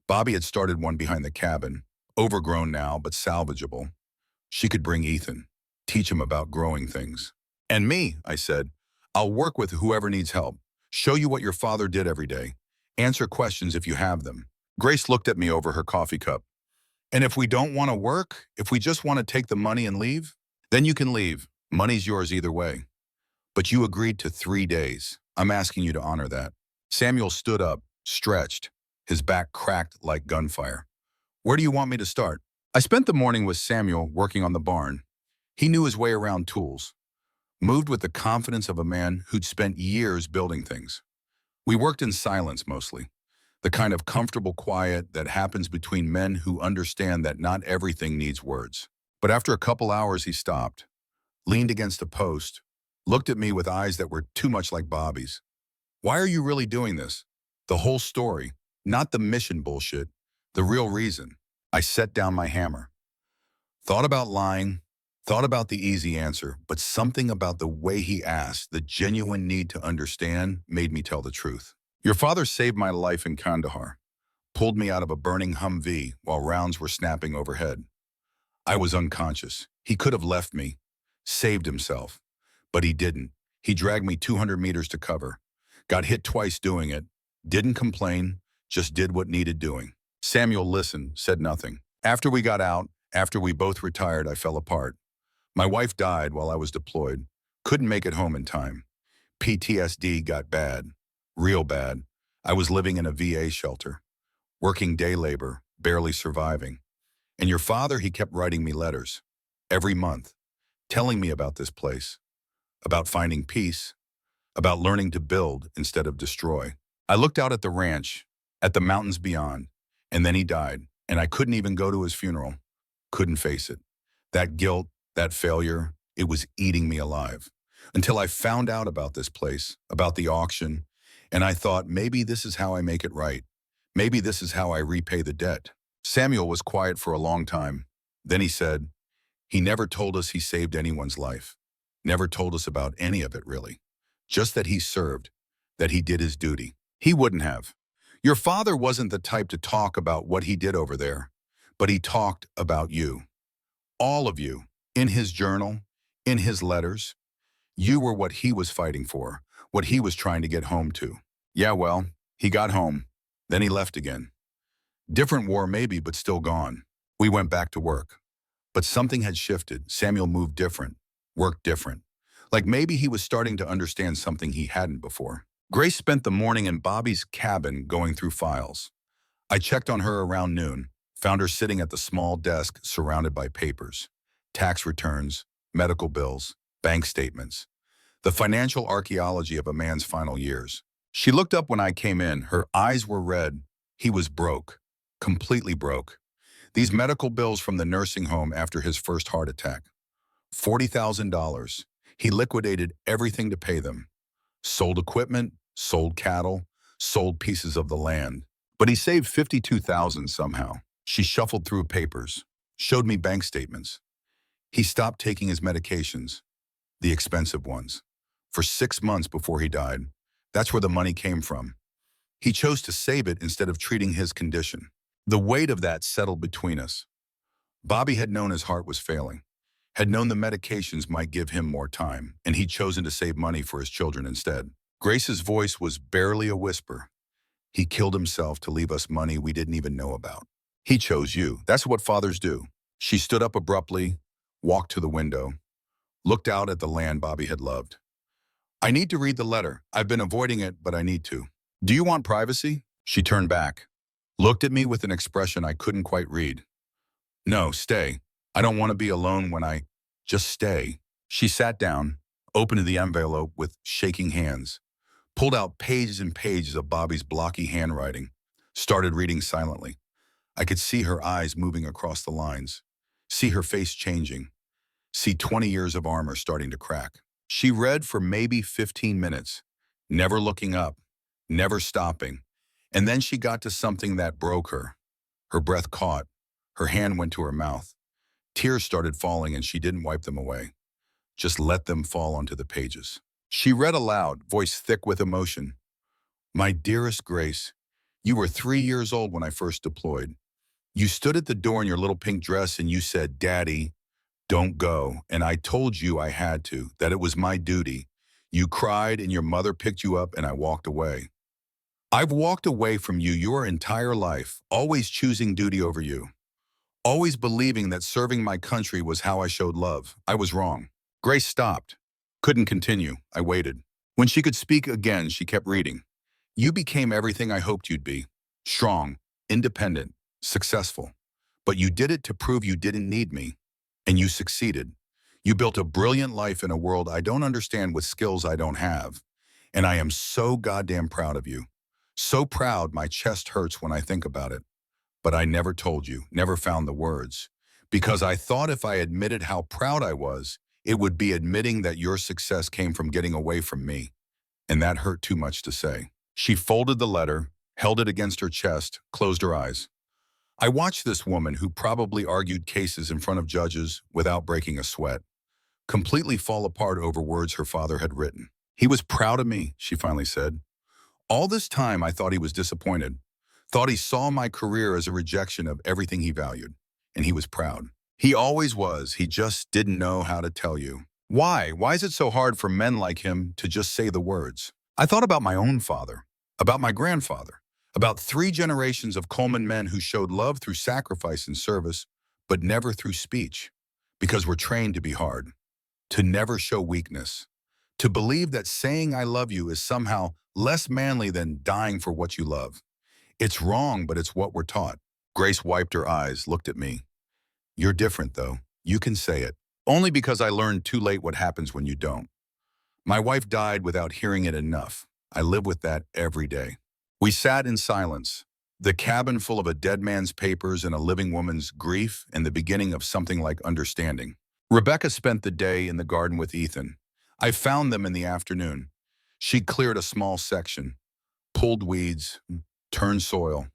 Bobby had started one behind the cabin, overgrown now, but salvageable. She could bring Ethan, teach him about growing things. And me, I said, I'll work with whoever needs help, show you what your father did every day, answer questions if you have them. Grace looked at me over her coffee cup. And if we don't want to work, if we just want to take the money and leave, then you can leave. Money's yours either way. But you agreed to 3 days. I'm asking you to honor that. Samuel stood up, stretched, his back cracked like gunfire. Where do you want me to start? I spent the morning with Samuel working on the barn. He knew his way around tools, moved with the confidence of a man who'd spent years building things. We worked in silence mostly, the kind of comfortable quiet that happens between men who understand that not everything needs words. But after a couple hours, he stopped, leaned against a post, looked at me with eyes that were too much like Bobby's. Why are you really doing this? The whole story, not the mission bullshit, the real reason. I set down my hammer. Thought about lying, thought about the easy answer, but something about the way he asked, the genuine need to understand, made me tell the truth. Your father saved my life in Kandahar, pulled me out of a burning Humvee while rounds were snapping overhead. I was unconscious. He could have left me, saved himself, but he didn't. He dragged me 200 meters to cover, got hit twice doing it, didn't complain, just did what needed doing. Samuel listened, said nothing. After we got out, after we both retired, I fell apart. My wife died while I was deployed, couldn't make it home in time. PTSD got bad, real bad. I was living in a VA shelter, working day labor, barely surviving. And your father, he kept writing me letters, every month, telling me about this place, about finding peace, about learning to build instead of destroy. I looked out at the ranch, at the mountains beyond, and then he died, and I couldn't even go to his funeral. Couldn't face it. That guilt, that failure, it was eating me alive. Until I found out about this place, about the auction, and I thought maybe this is how I make it right. Maybe this is how I repay the debt. Samuel was quiet for a long time. Then he said, he never told us he saved anyone's life. Never told us about any of it, really. Just that he served, that he did his duty. He wouldn't have. Your father wasn't the type to talk about what he did over there, but he talked about you. All of you, in his journal, in his letters. You were what he was fighting for, what he was trying to get home to. Yeah, well, he got home. Then he left again. Different war maybe, but still gone. We went back to work. But something had shifted. Samuel moved different, worked different. Like maybe he was starting to understand something he hadn't before. Grace spent the morning in Bobby's cabin going through files. I checked on her around noon, found her sitting at the small desk surrounded by papers, tax returns, medical bills, bank statements, the financial archaeology of a man's final years. She looked up when I came in. Her eyes were red. He was broke, completely broke. These medical bills from the nursing home after his first heart attack. $40,000. He liquidated everything to pay them. Sold equipment, sold cattle, sold pieces of the land. But he saved $52,000 somehow. She shuffled through papers, showed me bank statements. He stopped taking his medications, the expensive ones, for 6 months before he died. That's where the money came from. He chose to save it instead of treating his condition. The weight of that settled between us. Bobby had known his heart was failing, had known the medications might give him more time, and he'd chosen to save money for his children instead. Grace's voice was barely a whisper. He killed himself to leave us money we didn't even know about. He chose you. That's what fathers do. She stood up abruptly, walked to the window, looked out at the land Bobby had loved. I need to read the letter. I've been avoiding it, but I need to. Do you want privacy? She turned back, looked at me with an expression I couldn't quite read. No, stay. I don't want to be alone when I... Just stay. She sat down, opened the envelope with shaking hands, pulled out pages and pages of Bobby's blocky handwriting, started reading silently. I could see her eyes moving across the lines, see her face changing, see 20 years of armor starting to crack. She read for maybe 15 minutes, never looking up, never stopping. And then she got to something that broke her. Her breath caught. Her hand went to her mouth. Tears started falling and she didn't wipe them away. Just let them fall onto the pages. She read aloud, voice thick with emotion. My dearest Grace, you were 3 years old when I first deployed. You stood at the door in your little pink dress and you said, Daddy, don't go. And I told you I had to, that it was my duty. You cried and your mother picked you up and I walked away. I've walked away from you your entire life, always choosing duty over you. Always believing that serving my country was how I showed love. I was wrong. Grace stopped. Couldn't continue. I waited. When she could speak again, she kept reading. You became everything I hoped you'd be. Strong, independent, successful. But you did it to prove you didn't need me. And you succeeded. You built a brilliant life in a world I don't understand with skills I don't have. And I am so goddamn proud of you. So proud my chest hurts when I think about it. But I never told you, never found the words. Because I thought if I admitted how proud I was, it would be admitting that your success came from getting away from me. And that hurt too much to say. She folded the letter, held it against her chest, closed her eyes. I watched this woman who probably argued cases in front of judges without breaking a sweat, completely fall apart over words her father had written. He was proud of me, she finally said. All this time I thought he was disappointed, thought he saw my career as a rejection of everything he valued, and he was proud. He always was, he just didn't know how to tell you. Why? Why is it so hard for men like him to just say the words? I thought about my own father, about my grandfather, about 3 generations of Coleman men who showed love through sacrifice and service, but never through speech, because we're trained to be hard, to never show weakness, to believe that saying I love you is somehow less manly than dying for what you love. It's wrong, but it's what we're taught. Grace wiped her eyes, looked at me. You're different, though. You can say it. Only because I learned too late what happens when you don't. My wife died without hearing it enough. I live with that every day. We sat in silence, the cabin full of a dead man's papers and a living woman's grief and the beginning of something like understanding. Rebecca spent the day in the garden with Ethan. I found them in the afternoon. She cleared a small section, pulled weeds, turned soil.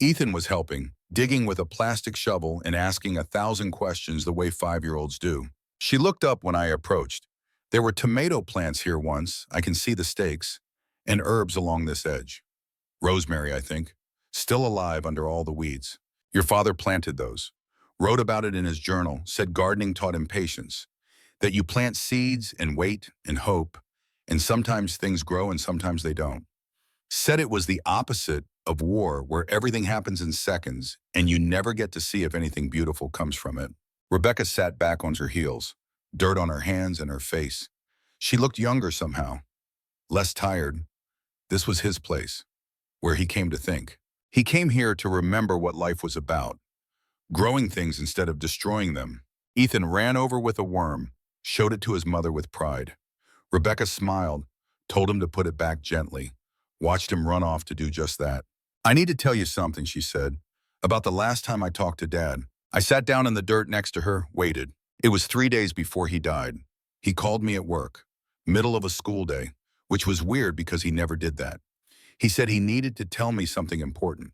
Ethan was helping, digging with a plastic shovel and asking 1,000 questions the way 5-year-olds do. She looked up when I approached. There were tomato plants here once, I can see the stakes, and herbs along this edge. Rosemary, I think, still alive under all the weeds. Your father planted those, wrote about it in his journal, said gardening taught him patience, that you plant seeds and wait and hope, and sometimes things grow and sometimes they don't. Said it was the opposite of war, where everything happens in seconds and you never get to see if anything beautiful comes from it. Rebecca sat back on her heels, dirt on her hands and her face. She looked younger somehow, less tired. This was his place, where he came to think. He came here to remember what life was about, growing things instead of destroying them. Ethan ran over with a worm, showed it to his mother with pride. Rebecca smiled, told him to put it back gently, watched him run off to do just that. I need to tell you something, she said, about the last time I talked to Dad. I sat down in the dirt next to her, waited. It was 3 days before he died. He called me at work, middle of a school day, which was weird because he never did that. He said he needed to tell me something important.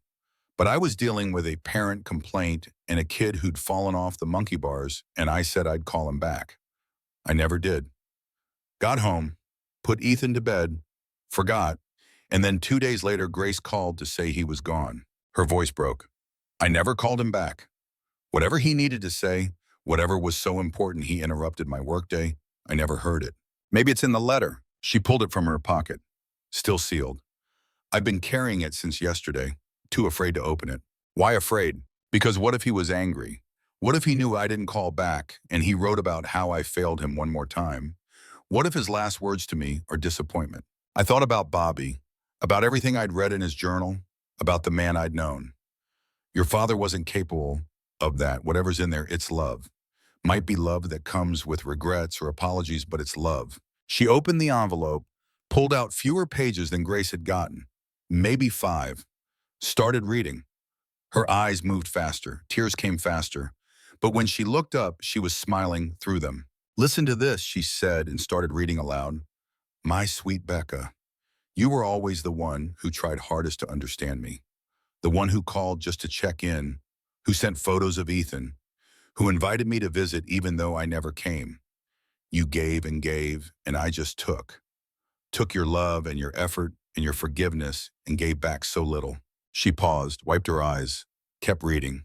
But I was dealing with a parent complaint and a kid who'd fallen off the monkey bars, and I said I'd call him back. I never did. Got home, put Ethan to bed, forgot, and then 2 days later Grace called to say he was gone. Her voice broke. I never called him back. Whatever he needed to say, whatever was so important he interrupted my workday, I never heard it. Maybe it's in the letter. She pulled it from her pocket, still sealed. I've been carrying it since yesterday, too afraid to open it. Why afraid? Because what if he was angry? What if he knew I didn't call back and he wrote about how I failed him one more time? What if his last words to me are disappointment? I thought about Bobby, about everything I'd read in his journal, about the man I'd known. Your father wasn't capable of that. Whatever's in there, it's love. Might be love that comes with regrets or apologies, but it's love. She opened the envelope, pulled out fewer pages than Grace had gotten, maybe 5, started reading. Her eyes moved faster, tears came faster, but when she looked up, she was smiling through them. Listen to this, she said and started reading aloud. My sweet Becca, you were always the one who tried hardest to understand me, the one who called just to check in, who sent photos of Ethan, who invited me to visit even though I never came. You gave, and I just took your love and your effort and your forgiveness and gave back so little. She paused, wiped her eyes, kept reading.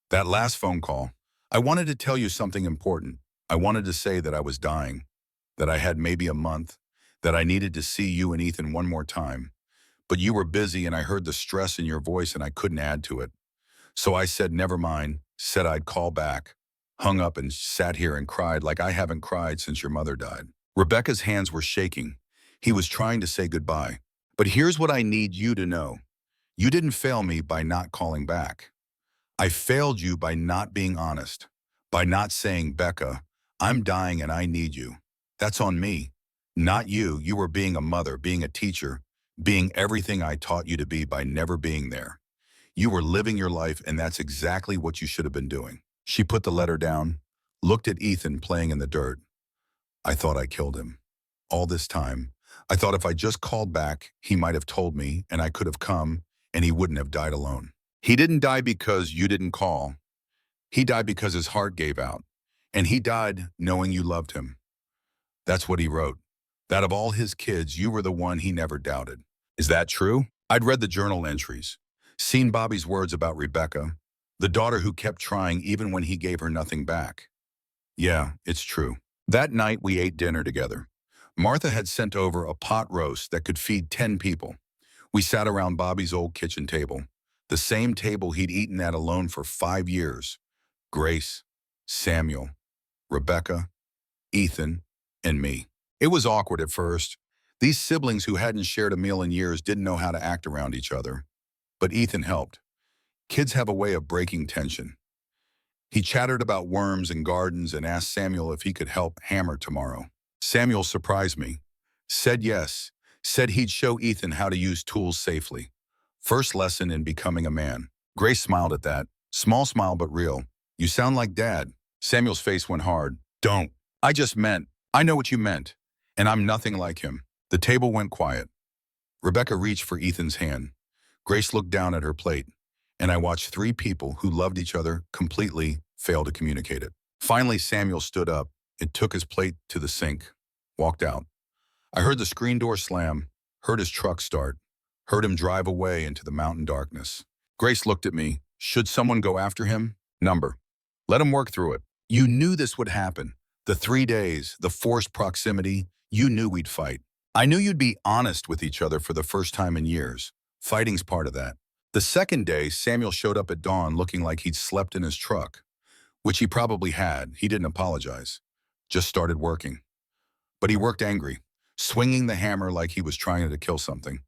That last phone call, I wanted to tell you something important. I wanted to say that I was dying, that I had maybe a month, that I needed to see you and Ethan one more time. But you were busy and I heard the stress in your voice and I couldn't add to it. So I said, never mind, said I'd call back, hung up and sat here and cried like I haven't cried since your mother died. Rebecca's hands were shaking. He was trying to say goodbye. But here's what I need you to know. You didn't fail me by not calling back. I failed you by not being honest, by not saying, Becca, I'm dying and I need you. That's on me, not you. You were being a mother, being a teacher, being everything I taught you to be by never being there. You were living your life and that's exactly what you should have been doing. She put the letter down, looked at Ethan playing in the dirt. I thought I killed him. All this time, I thought if I just called back, he might have told me and I could have come and he wouldn't have died alone. He didn't die because you didn't call. He died because his heart gave out. And he died knowing you loved him. That's what he wrote. That of all his kids, you were the one he never doubted. Is that true? I'd read the journal entries, seen Bobby's words about Rebecca, the daughter who kept trying even when he gave her nothing back. Yeah, it's true. That night we ate dinner together. Martha had sent over a pot roast that could feed 10 people. We sat around Bobby's old kitchen table, the same table he'd eaten at alone for 5 years. Grace, Samuel, Rebecca, Ethan, and me. It was awkward at first. These siblings who hadn't shared a meal in years didn't know how to act around each other. But Ethan helped. Kids have a way of breaking tension. He chattered about worms and gardens and asked Samuel if he could help hammer tomorrow. Samuel surprised me, said yes, Said he'd show Ethan how to use tools safely. First lesson in becoming a man. Grace smiled at that. Small smile but real. You sound like Dad. Samuel's face went hard. Don't. I just meant. I know what you meant. And I'm nothing like him. The table went quiet. Rebecca reached for Ethan's hand. Grace looked down at her plate, and I watched three people who loved each other completely fail to communicate it. Finally, Samuel stood up and took his plate to the sink, walked out. I heard the screen door slam, heard his truck start, heard him drive away into the mountain darkness. Grace looked at me. Should someone go after him? Number. Let him work through it. You knew this would happen. The 3 days, the forced proximity, you knew we'd fight. I knew you'd be honest with each other for the first time in years. Fighting's part of that. The second day, Samuel showed up at dawn looking like he'd slept in his truck, which he probably had. He didn't apologize. Just started working. But he worked angry, swinging the hammer like he was trying to kill something.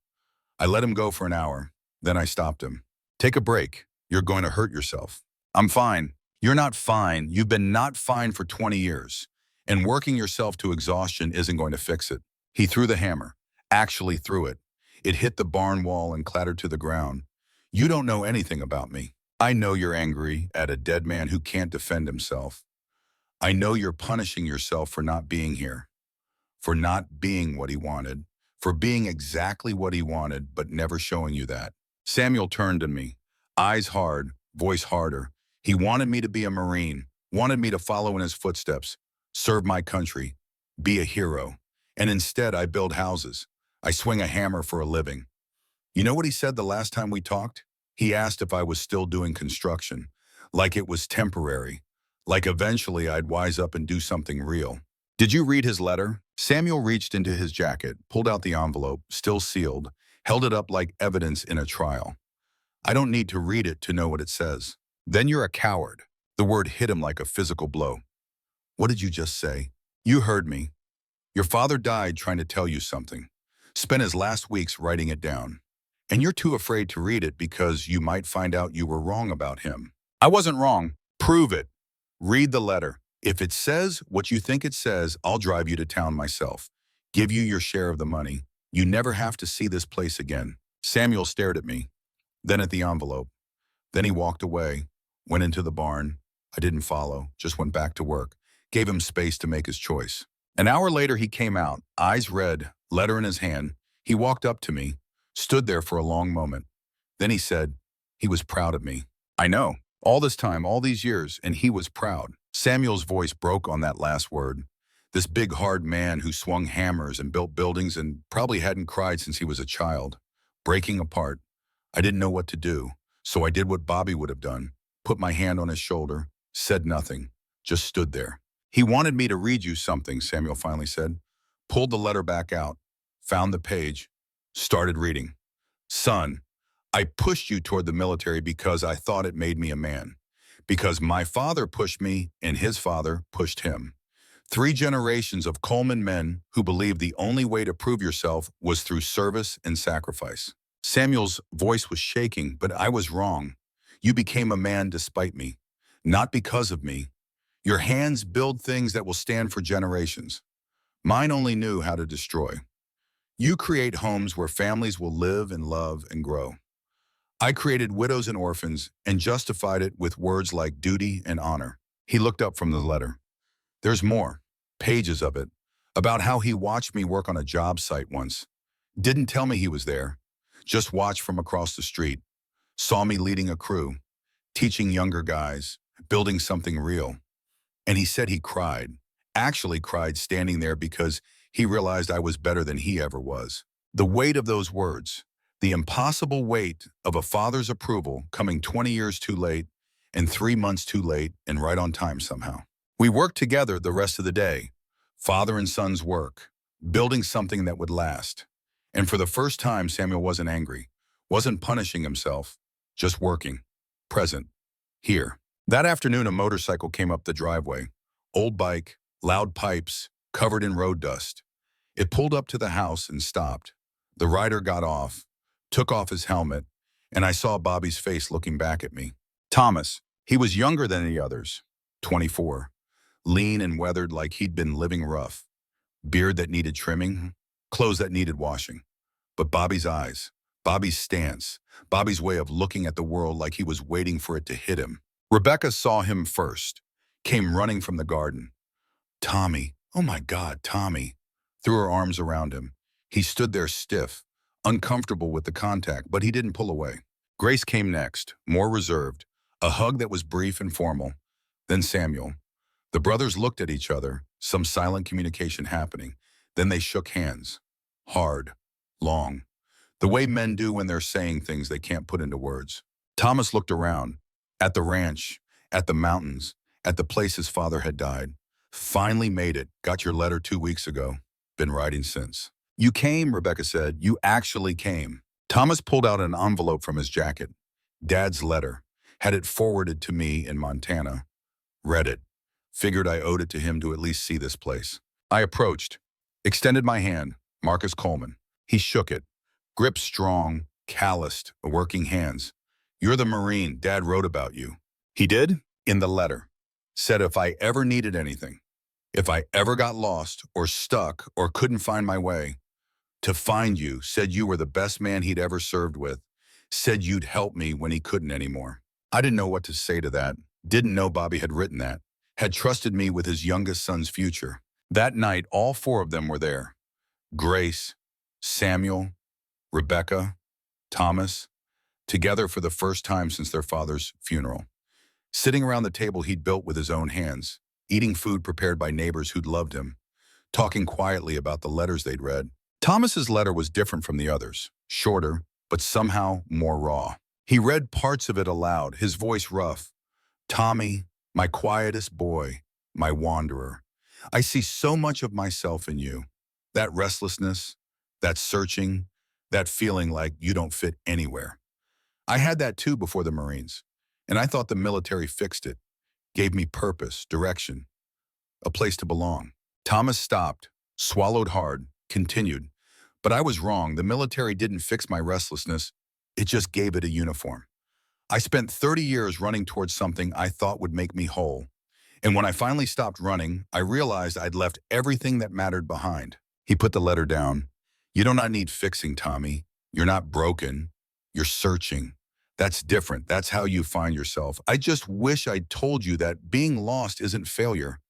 I let him go for an hour. Then I stopped him. Take a break. You're going to hurt yourself. I'm fine. You're not fine. You've been not fine for 20 years. And working yourself to exhaustion isn't going to fix it. He threw the hammer. Actually threw it. It hit the barn wall and clattered to the ground. You don't know anything about me. I know you're angry at a dead man who can't defend himself. I know you're punishing yourself for not being here, for not being what he wanted, for being exactly what he wanted, but never showing you that. Samuel turned to me, eyes hard, voice harder. He wanted me to be a Marine, wanted me to follow in his footsteps, serve my country, be a hero. And instead, I build houses. I swing a hammer for a living. You know what he said the last time we talked? He asked if I was still doing construction, like it was temporary, like eventually I'd wise up and do something real. Did you read his letter? Samuel reached into his jacket, pulled out the envelope, still sealed, held it up like evidence in a trial. I don't need to read it to know what it says. Then you're a coward. The word hit him like a physical blow. What did you just say? You heard me. Your father died trying to tell you something. Spent his last weeks writing it down. And you're too afraid to read it because you might find out you were wrong about him. I wasn't wrong. Prove it. Read the letter. If it says what you think it says, I'll drive you to town myself. Give you your share of the money. You never have to see this place again. Samuel stared at me, then at the envelope. Then he walked away, went into the barn. I didn't follow, just went back to work. Gave him space to make his choice. An hour later, he came out, eyes red, letter in his hand. He walked up to me, stood there for a long moment. Then he said, he was proud of me. I know. All this time, all these years, and he was proud. Samuel's voice broke on that last word. This big, hard man who swung hammers and built buildings and probably hadn't cried since he was a child. Breaking apart. I didn't know what to do, so I did what Bobby would have done. Put my hand on his shoulder, said nothing, just stood there. He wanted me to read you something, Samuel finally said. Pulled the letter back out, found the page, started reading. Son, I pushed you toward the military because I thought it made me a man. Because my father pushed me and his father pushed him. 3 generations of Coleman men who believed the only way to prove yourself was through service and sacrifice. Samuel's voice was shaking, but I was wrong. You became a man despite me, not because of me. Your hands build things that will stand for generations. Mine only knew how to destroy. You create homes where families will live and love and grow. I created widows and orphans and justified it with words like duty and honor. He looked up from the letter. There's more, pages of it, about how he watched me work on a job site once. Didn't tell me he was there, just watched from across the street. Saw me leading a crew, teaching younger guys, building something real. And he said he cried, actually cried standing there because he realized I was better than he ever was. The weight of those words, the impossible weight of a father's approval coming 20 years too late and 3 months too late and right on time somehow. We worked together the rest of the day, father and son's work, building something that would last. And for the first time, Samuel wasn't angry, wasn't punishing himself, just working, present, here. That afternoon, a motorcycle came up the driveway, old bike, loud pipes, covered in road dust. It pulled up to the house and stopped. The rider got off, took off his helmet, and I saw Bobby's face looking back at me. Thomas, he was younger than the others, 24, lean and weathered like he'd been living rough, beard that needed trimming, clothes that needed washing. But Bobby's eyes, Bobby's stance, Bobby's way of looking at the world like he was waiting for it to hit him. Rebecca saw him first, came running from the garden. Tommy, oh my God, Tommy, threw her arms around him. He stood there stiff, uncomfortable with the contact, but he didn't pull away. Grace came next, more reserved, a hug that was brief and formal. Then Samuel. The brothers looked at each other, some silent communication happening. Then they shook hands. Hard, long. The way men do when they're saying things they can't put into words. Thomas looked around, at the ranch, at the mountains, at the place his father had died. Finally made it. Got your letter 2 weeks ago. Been writing since. You came, Rebecca said. You actually came. Thomas pulled out an envelope from his jacket. Dad's letter. Had it forwarded to me in Montana. Read it. Figured I owed it to him to at least see this place. I approached. Extended my hand. Marcus Coleman. He shook it. Grip strong, calloused, working hands. You're the Marine Dad wrote about you. He did? In the letter. Said if I ever needed anything, if I ever got lost or stuck or couldn't find my way, to find you, said you were the best man he'd ever served with, said you'd help me when he couldn't anymore. I didn't know what to say to that. Didn't know Bobby had written that. Had trusted me with his youngest son's future. That night, all 4 of them were there. Grace, Samuel, Rebecca, Thomas, together for the first time since their father's funeral. Sitting around the table he'd built with his own hands, eating food prepared by neighbors who'd loved him, talking quietly about the letters they'd read. Thomas's letter was different from the others, shorter, but somehow more raw. He read parts of it aloud, his voice rough. Tommy, my quietest boy, my wanderer. I see so much of myself in you. That restlessness, that searching, that feeling like you don't fit anywhere. I had that too before the Marines, and I thought the military fixed it, gave me purpose, direction, a place to belong. Thomas stopped, swallowed hard, continued. But I was wrong. The military didn't fix my restlessness. It just gave it a uniform. I spent 30 years running towards something I thought would make me whole. And when I finally stopped running, I realized I'd left everything that mattered behind. He put the letter down. You do not need fixing, Tommy. You're not broken. You're searching. That's different. That's how you find yourself. I just wish I'd told you that being lost isn't failure.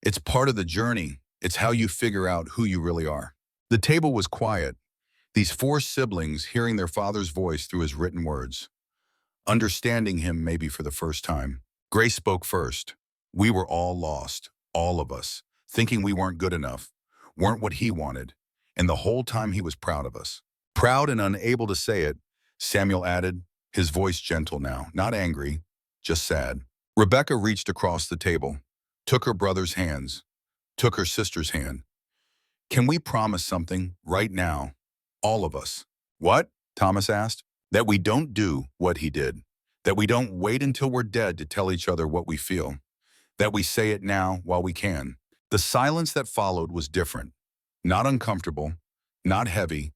It's part of the journey. It's how you figure out who you really are. The table was quiet. These 4 siblings hearing their father's voice through his written words. Understanding him maybe for the first time. Grace spoke first. We were all lost, all of us, thinking we weren't good enough, weren't what he wanted, and the whole time he was proud of us. Proud and unable to say it, Samuel added, his voice gentle now, not angry, just sad. Rebecca reached across the table, took her brother's hands, took her sister's hand. Can we promise something right now, all of us? What? Thomas asked. That we don't do what he did. That we don't wait until we're dead to tell each other what we feel. That we say it now while we can. The silence that followed was different. Not uncomfortable, not heavy,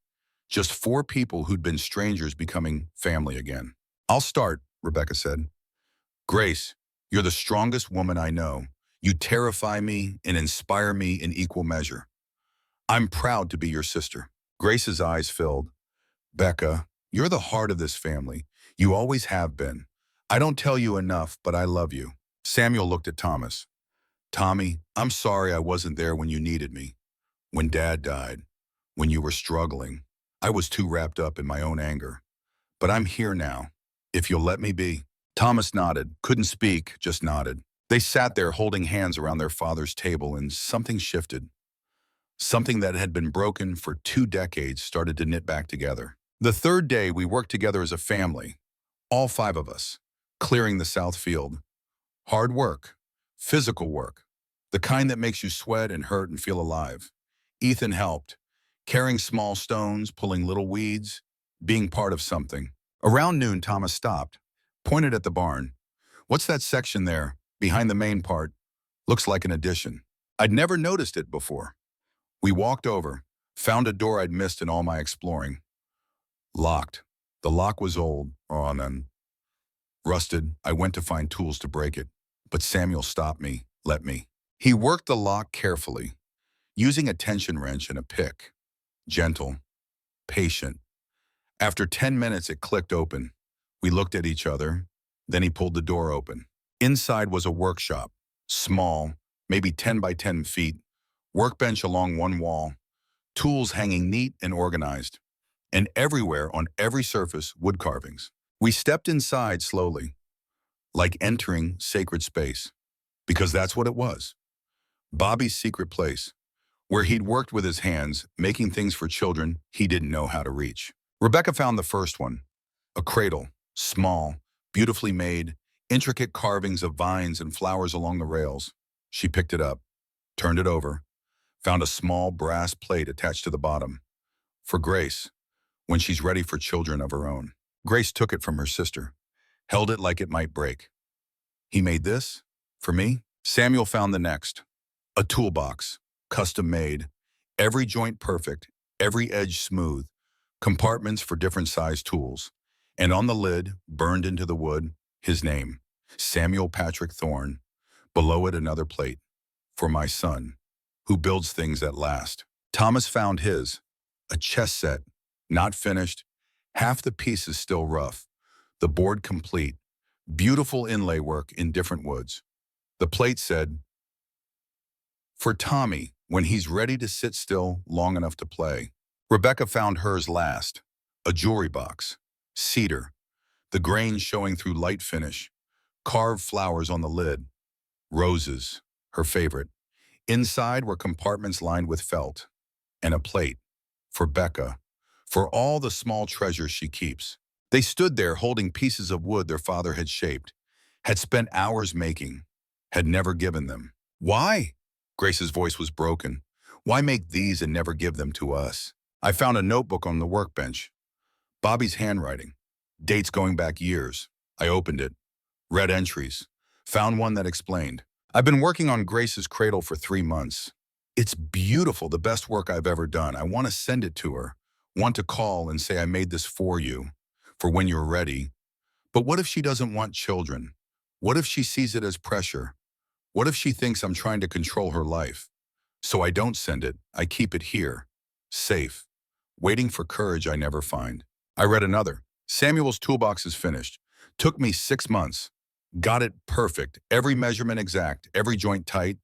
just 4 people who'd been strangers becoming family again. I'll start, Rebecca said. Grace, you're the strongest woman I know. You terrify me and inspire me in equal measure. I'm proud to be your sister. Grace's eyes filled. Becca, you're the heart of this family. You always have been. I don't tell you enough, but I love you. Samuel looked at Thomas. Tommy, I'm sorry I wasn't there when you needed me. When Dad died. When you were struggling. I was too wrapped up in my own anger. But I'm here now. If you'll let me be. Thomas nodded, couldn't speak, just nodded. They sat there holding hands around their father's table, and something shifted. Something that had been broken for 2 decades started to knit back together. The 3rd day, we worked together as a family, all 5 of us, clearing the south field. Hard work, physical work, the kind that makes you sweat and hurt and feel alive. Ethan helped, carrying small stones, pulling little weeds, being part of something. Around noon, Thomas stopped, pointed at the barn. What's that section there, behind the main part? Looks like an addition. I'd never noticed it before. We walked over, found a door I'd missed in all my exploring. Locked. The lock was old, and then rusted. I went to find tools to break it, but Samuel stopped me, let me. He worked the lock carefully, using a tension wrench and a pick. gentle, patient. After 10 minutes, it clicked open. We looked at each other. Then he pulled the door open. Inside was a workshop, small, maybe 10 by 10 feet, workbench along one wall, tools hanging neat and organized, and everywhere on every surface, wood carvings. We stepped inside slowly, like entering sacred space, because that's what it was. Bobby's secret place, where he'd worked with his hands, making things for children he didn't know how to reach. Rebecca found the first one, a cradle, small, beautifully made, intricate carvings of vines and flowers along the rails. She picked it up, turned it over, found a small brass plate attached to the bottom. For Grace, when she's ready for children of her own. Grace took it from her sister, held it like it might break. He made this? For me? Samuel found the next. A toolbox, custom made, every joint perfect, every edge smooth, compartments for different size tools, and on the lid, burned into the wood, his name, Samuel Patrick Thorne. Below it, another plate, for my son, who builds things that last. Thomas found his, a chess set, not finished, half the pieces still rough, the board complete, beautiful inlay work in different woods. The plate said, for Tommy, when he's ready to sit still long enough to play. Rebecca found hers last, a jewelry box, cedar, the grain showing through light finish, carved flowers on the lid, roses, her favorite. Inside were compartments lined with felt, and a plate, for Becca, for all the small treasures she keeps. They stood there holding pieces of wood their father had shaped, had spent hours making, had never given them. Why? Grace's voice was broken. Why make these and never give them to us? I found a notebook on the workbench. Bobby's handwriting. Dates going back years. I opened it. Read entries. Found one that explained. I've been working on Grace's cradle for 3 months. It's beautiful, the best work I've ever done. I want to send it to her. Want to call and say I made this for you, for when you're ready. But what if she doesn't want children? What if she sees it as pressure? What if she thinks I'm trying to control her life? So I don't send it. I keep it here, safe, waiting for courage I never find. I read another. Samuel's toolbox is finished. Took me 6 months. Got it perfect, every measurement exact, every joint tight.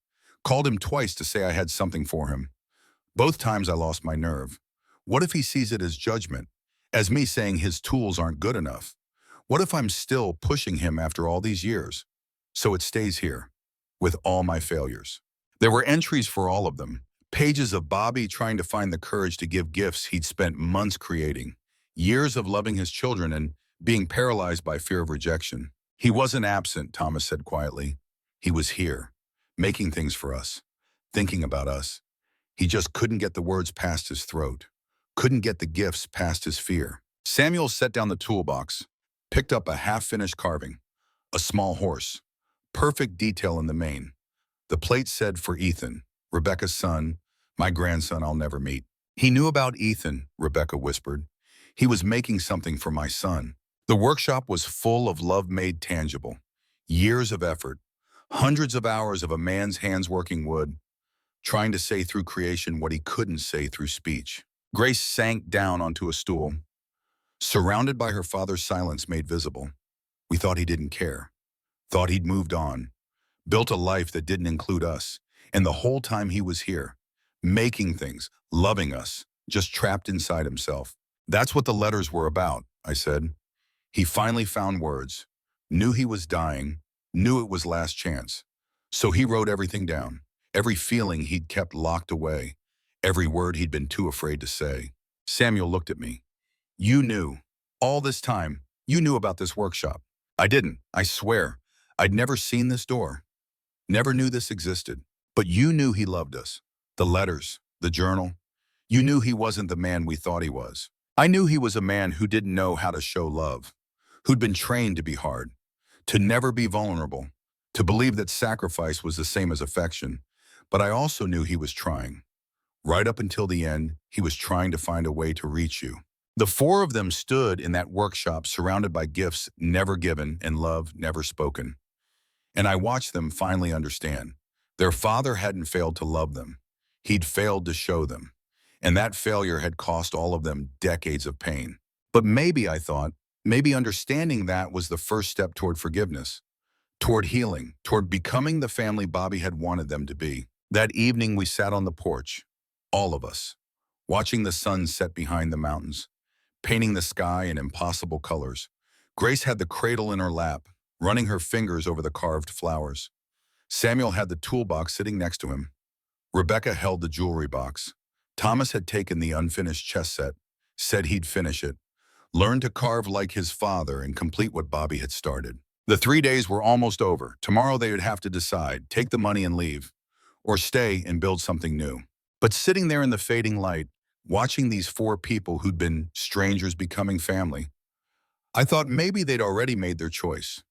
Called him twice to say I had something for him. Both times I lost my nerve. What if he sees it as judgment, as me saying his tools aren't good enough? What if I'm still pushing him after all these years? So it stays here, with all my failures. There were entries for all of them. Pages of Bobby trying to find the courage to give gifts he'd spent months creating. Years of loving his children and being paralyzed by fear of rejection. He wasn't absent, Thomas said quietly. He was here, making things for us, thinking about us. He just couldn't get the words past his throat, couldn't get the gifts past his fear. Samuel set down the toolbox, picked up a half-finished carving, a small horse, perfect detail in the mane. The plate said for Ethan, Rebecca's son, my grandson I'll never meet. He knew about Ethan, Rebecca whispered. He was making something for my son. The workshop was full of love made tangible. Years of effort, hundreds of hours of a man's hands working wood, trying to say through creation what he couldn't say through speech. Grace sank down onto a stool, surrounded by her father's silence made visible. We thought he didn't care, thought he'd moved on, built a life that didn't include us, and the whole time he was here, making things, loving us, just trapped inside himself. That's what the letters were about, I said. He finally found words, knew he was dying, knew it was last chance. So he wrote everything down, every feeling he'd kept locked away, every word he'd been too afraid to say. Samuel looked at me. You knew, all this time, you knew about this workshop. I didn't, I swear. I'd never seen this door, never knew this existed. But you knew he loved us. The letters, the journal. You knew he wasn't the man we thought he was. I knew he was a man who didn't know how to show love, who'd been trained to be hard, to never be vulnerable, to believe that sacrifice was the same as affection. But I also knew he was trying. Right up until the end, he was trying to find a way to reach you. The four of them stood in that workshop surrounded by gifts never given and love never spoken. And I watched them finally understand. Their father hadn't failed to love them. He'd failed to show them. And that failure had cost all of them decades of pain. But maybe, I thought, maybe understanding that was the first step toward forgiveness, toward healing, toward becoming the family Bobby had wanted them to be. That evening we sat on the porch, all of us, watching the sun set behind the mountains, painting the sky in impossible colors. Grace had the cradle in her lap, running her fingers over the carved flowers. Samuel had the toolbox sitting next to him. Rebecca held the jewelry box. Thomas had taken the unfinished chess set, said he'd finish it, learn to carve like his father and complete what Bobby had started. The 3 days were almost over. Tomorrow they would have to decide, take the money and leave, or stay and build something new. But sitting there in the fading light, watching these 4 people who'd been strangers becoming family, I thought maybe they'd already made their choice.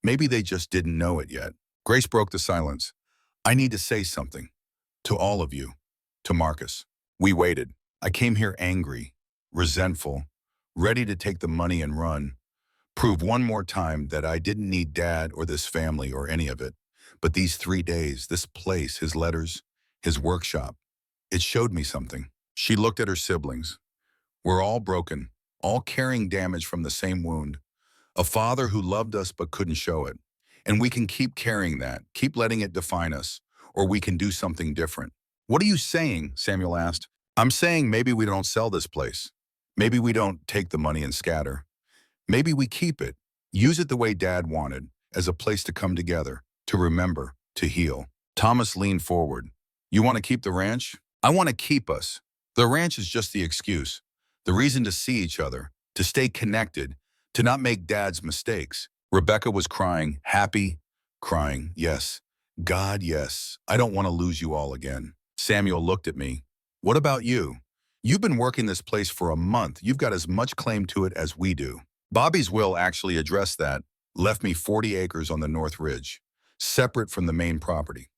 Maybe they just didn't know it yet. Grace broke the silence. I need to say something. To all of you. To Marcus. We waited. I came here angry, resentful, ready to take the money and run. Prove one more time that I didn't need Dad or this family or any of it. But these 3 days, this place, his letters, his workshop, it showed me something. She looked at her siblings. We're all broken, all carrying damage from the same wound. A father who loved us but couldn't show it. And we can keep carrying that, keep letting it define us, or we can do something different. What are you saying? Samuel asked. I'm saying maybe we don't sell this place. Maybe we don't take the money and scatter. Maybe we keep it, use it the way Dad wanted, as a place to come together, to remember, to heal. Thomas leaned forward. You want to keep the ranch? I want to keep us. The ranch is just the excuse, the reason to see each other, to stay connected, to not make Dad's mistakes. Rebecca was crying, happy, crying, yes. God, yes. I don't want to lose you all again. Samuel looked at me. What about you? You've been working this place for a month. You've got as much claim to it as we do. Bobby's will actually addressed that, left me 40 acres on the North Ridge, separate from the main property.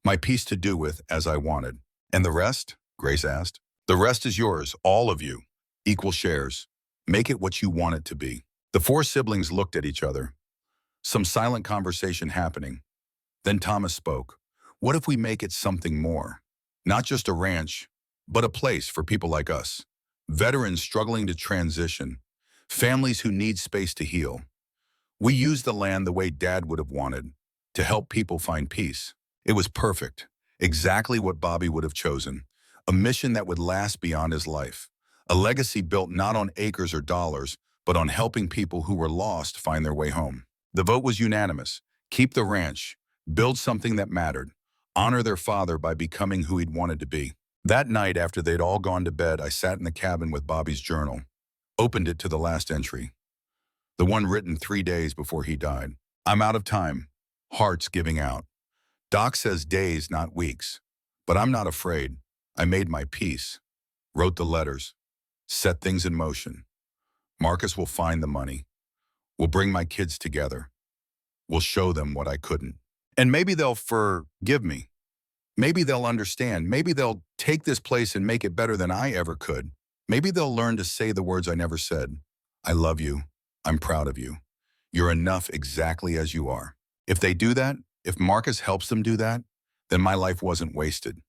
My piece to do with as I wanted. And the rest? Grace asked. The rest is yours, all of you. Equal shares. Make it what you want it to be. The 4 siblings looked at each other. Some silent conversation happening. Then Thomas spoke. What if we make it something more? Not just a ranch, but a place for people like us. Veterans struggling to transition. Families who need space to heal. We used the land the way Dad would have wanted, to help people find peace. It was perfect. Exactly what Bobby would have chosen. A mission that would last beyond his life. A legacy built not on acres or dollars, but on helping people who were lost find their way home. The vote was unanimous. Keep the ranch. Build something that mattered. Honor their father by becoming who he'd wanted to be. That night, after they'd all gone to bed, I sat in the cabin with Bobby's journal. Opened it to the last entry. The one written 3 days before he died. I'm out of time. Heart's giving out. Doc says days, not weeks. But I'm not afraid. I made my peace. Wrote the letters. Set things in motion. Marcus will find the money. We'll bring my kids together. We'll show them what I couldn't. And maybe they'll forgive me. Maybe they'll understand. Maybe they'll take this place and make it better than I ever could. Maybe they'll learn to say the words I never said. I love you. I'm proud of you. You're enough exactly as you are. If they do that, if Marcus helps them do that, then my life wasn't wasted.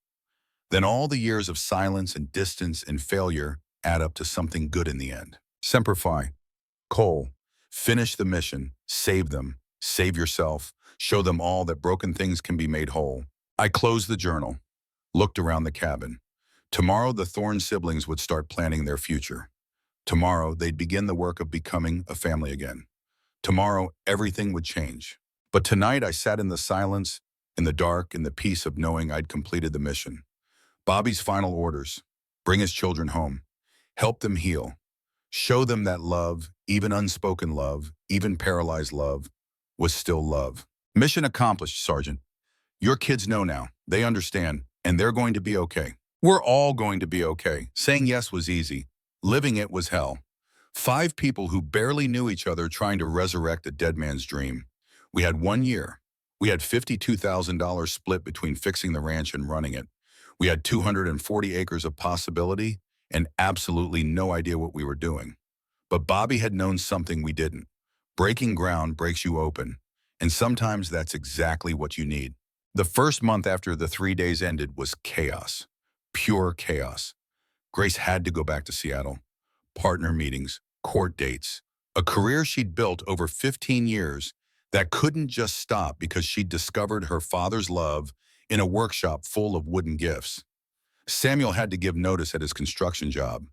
Then all the years of silence and distance and failure add up to something good in the end. Semper Fi. Cole. Finish the mission. Save them. Save yourself. Show them all that broken things can be made whole. I closed the journal. Looked around the cabin. Tomorrow the Thorne siblings would start planning their future. Tomorrow they'd begin the work of becoming a family again. Tomorrow everything would change. But tonight I sat in the silence, in the dark, in the peace of knowing I'd completed the mission. Bobby's final orders. Bring his children home. Help them heal. Show them that love, even unspoken love, even paralyzed love, was still love. Mission accomplished, Sergeant. Your kids know now. They understand, and they're going to be okay. We're all going to be okay. Saying yes was easy. Living it was hell. 5 people who barely knew each other trying to resurrect a dead man's dream. We had 1 year. We had $52,000 split between fixing the ranch and running it. We had 240 acres of possibility and absolutely no idea what we were doing. But Bobby had known something we didn't. Breaking ground breaks you open, and sometimes that's exactly what you need. The first month after the 3 days ended was chaos. Pure chaos. Grace had to go back to Seattle. Partner meetings, court dates, a career she'd built over 15 years that couldn't just stop because she'd discovered her father's love in a workshop full of wooden gifts. Samuel had to give notice at his construction job.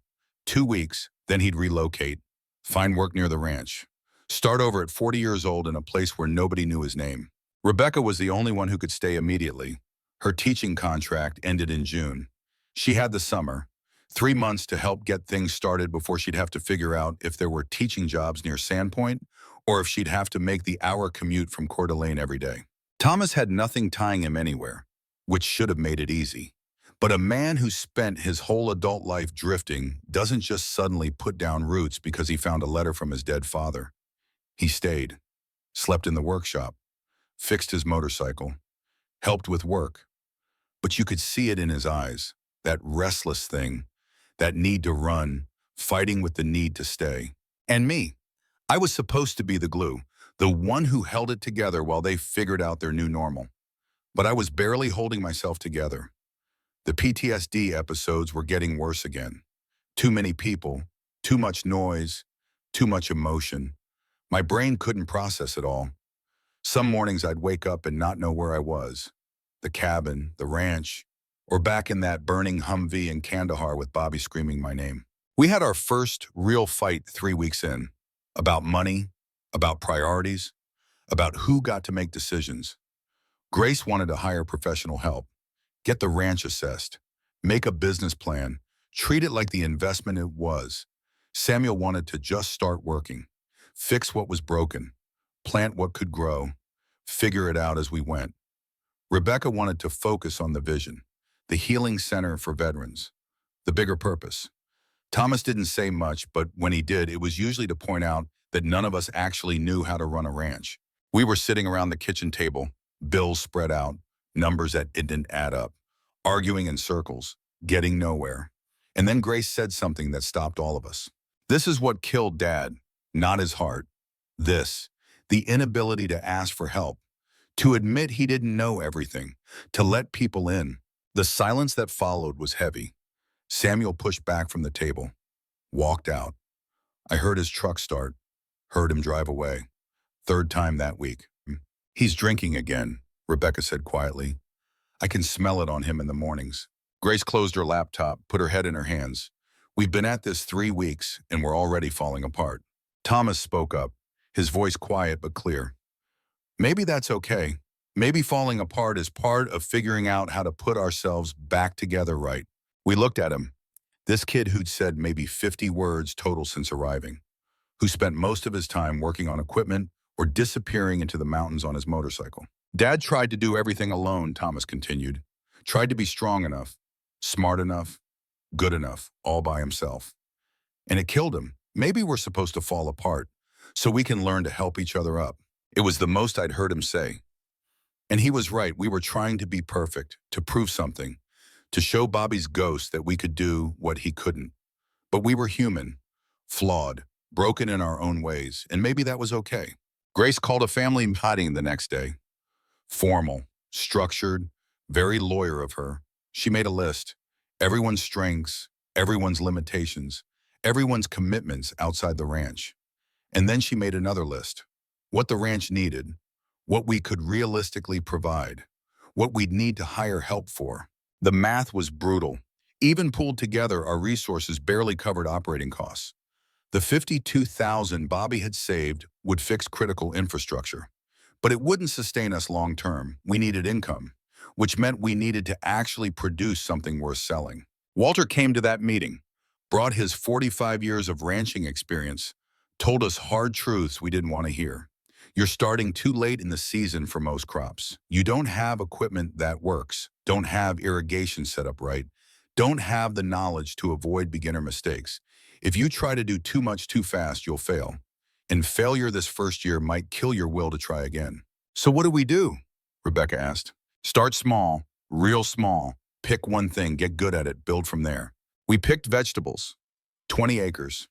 2 weeks, then he'd relocate, find work near the ranch, start over at 40 years old in a place where nobody knew his name. Rebecca was the only one who could stay immediately. Her teaching contract ended in June. She had the summer, 3 months to help get things started before she'd have to figure out if there were teaching jobs near Sandpoint or if she'd have to make the hour commute from Coeur d'Alene every day. Thomas had nothing tying him anywhere, which should have made it easy. But a man who spent his whole adult life drifting doesn't just suddenly put down roots because he found a letter from his dead father. He stayed, slept in the workshop, fixed his motorcycle, helped with work. But you could see it in his eyes, that restless thing, that need to run, fighting with the need to stay. And me, I was supposed to be the glue, the one who held it together while they figured out their new normal. But I was barely holding myself together. The PTSD episodes were getting worse again. Too many people, too much noise, too much emotion. My brain couldn't process it all. Some mornings I'd wake up and not know where I was. The cabin, the ranch, or back in that burning Humvee in Kandahar with Bobby screaming my name. We had our first real fight 3 weeks in. About money, about priorities, about who got to make decisions. Grace wanted to hire professional help. Get the ranch assessed, make a business plan, treat it like the investment it was. Samuel wanted to just start working, fix what was broken, plant what could grow, figure it out as we went. Rebecca wanted to focus on the vision, the healing center for veterans, the bigger purpose. Thomas didn't say much, but when he did, it was usually to point out that none of us actually knew how to run a ranch. We were sitting around the kitchen table, bills spread out, numbers that didn't add up, arguing in circles, getting nowhere. And then Grace said something that stopped all of us. This is what killed Dad, not his heart. This, the inability to ask for help, to admit he didn't know everything, to let people in. The silence that followed was heavy. Samuel pushed back from the table, walked out. I heard his truck start, heard him drive away. Third time that week. He's drinking again, Rebecca said quietly. I can smell it on him in the mornings. Grace closed her laptop, put her head in her hands. We've been at this 3 weeks, and we're already falling apart. Thomas spoke up, his voice quiet but clear. Maybe that's okay. Maybe falling apart is part of figuring out how to put ourselves back together right. We looked at him. This kid who'd said maybe 50 words total since arriving, who spent most of his time working on equipment or disappearing into the mountains on his motorcycle. Dad tried to do everything alone, Thomas continued. Tried to be strong enough, smart enough, good enough, all by himself. And it killed him. Maybe we're supposed to fall apart so we can learn to help each other up. It was the most I'd heard him say. And he was right. We were trying to be perfect, to prove something, to show Bobby's ghost that we could do what he couldn't. But we were human, flawed, broken in our own ways, and maybe that was okay. Grace called a family meeting the next day. Formal, structured, very lawyer of her. She made a list. Everyone's strengths, everyone's limitations, everyone's commitments outside the ranch. And then she made another list. What the ranch needed, what we could realistically provide, what we'd need to hire help for. The math was brutal. Even pulled together, our resources barely covered operating costs. The $52,000 Bobby had saved would fix critical infrastructure, but it wouldn't sustain us long term. We needed income, which meant we needed to actually produce something worth selling. Walter came to that meeting, brought his 45 years of ranching experience, told us hard truths we didn't want to hear. You're starting too late in the season for most crops. You don't have equipment that works, don't have irrigation set up right, don't have the knowledge to avoid beginner mistakes. If you try to do too much too fast, you'll fail. And failure this first year might kill your will to try again. So what do we do? Rebecca asked. Start small, real small. Pick one thing, get good at it, build from there. We picked vegetables, 20 acres.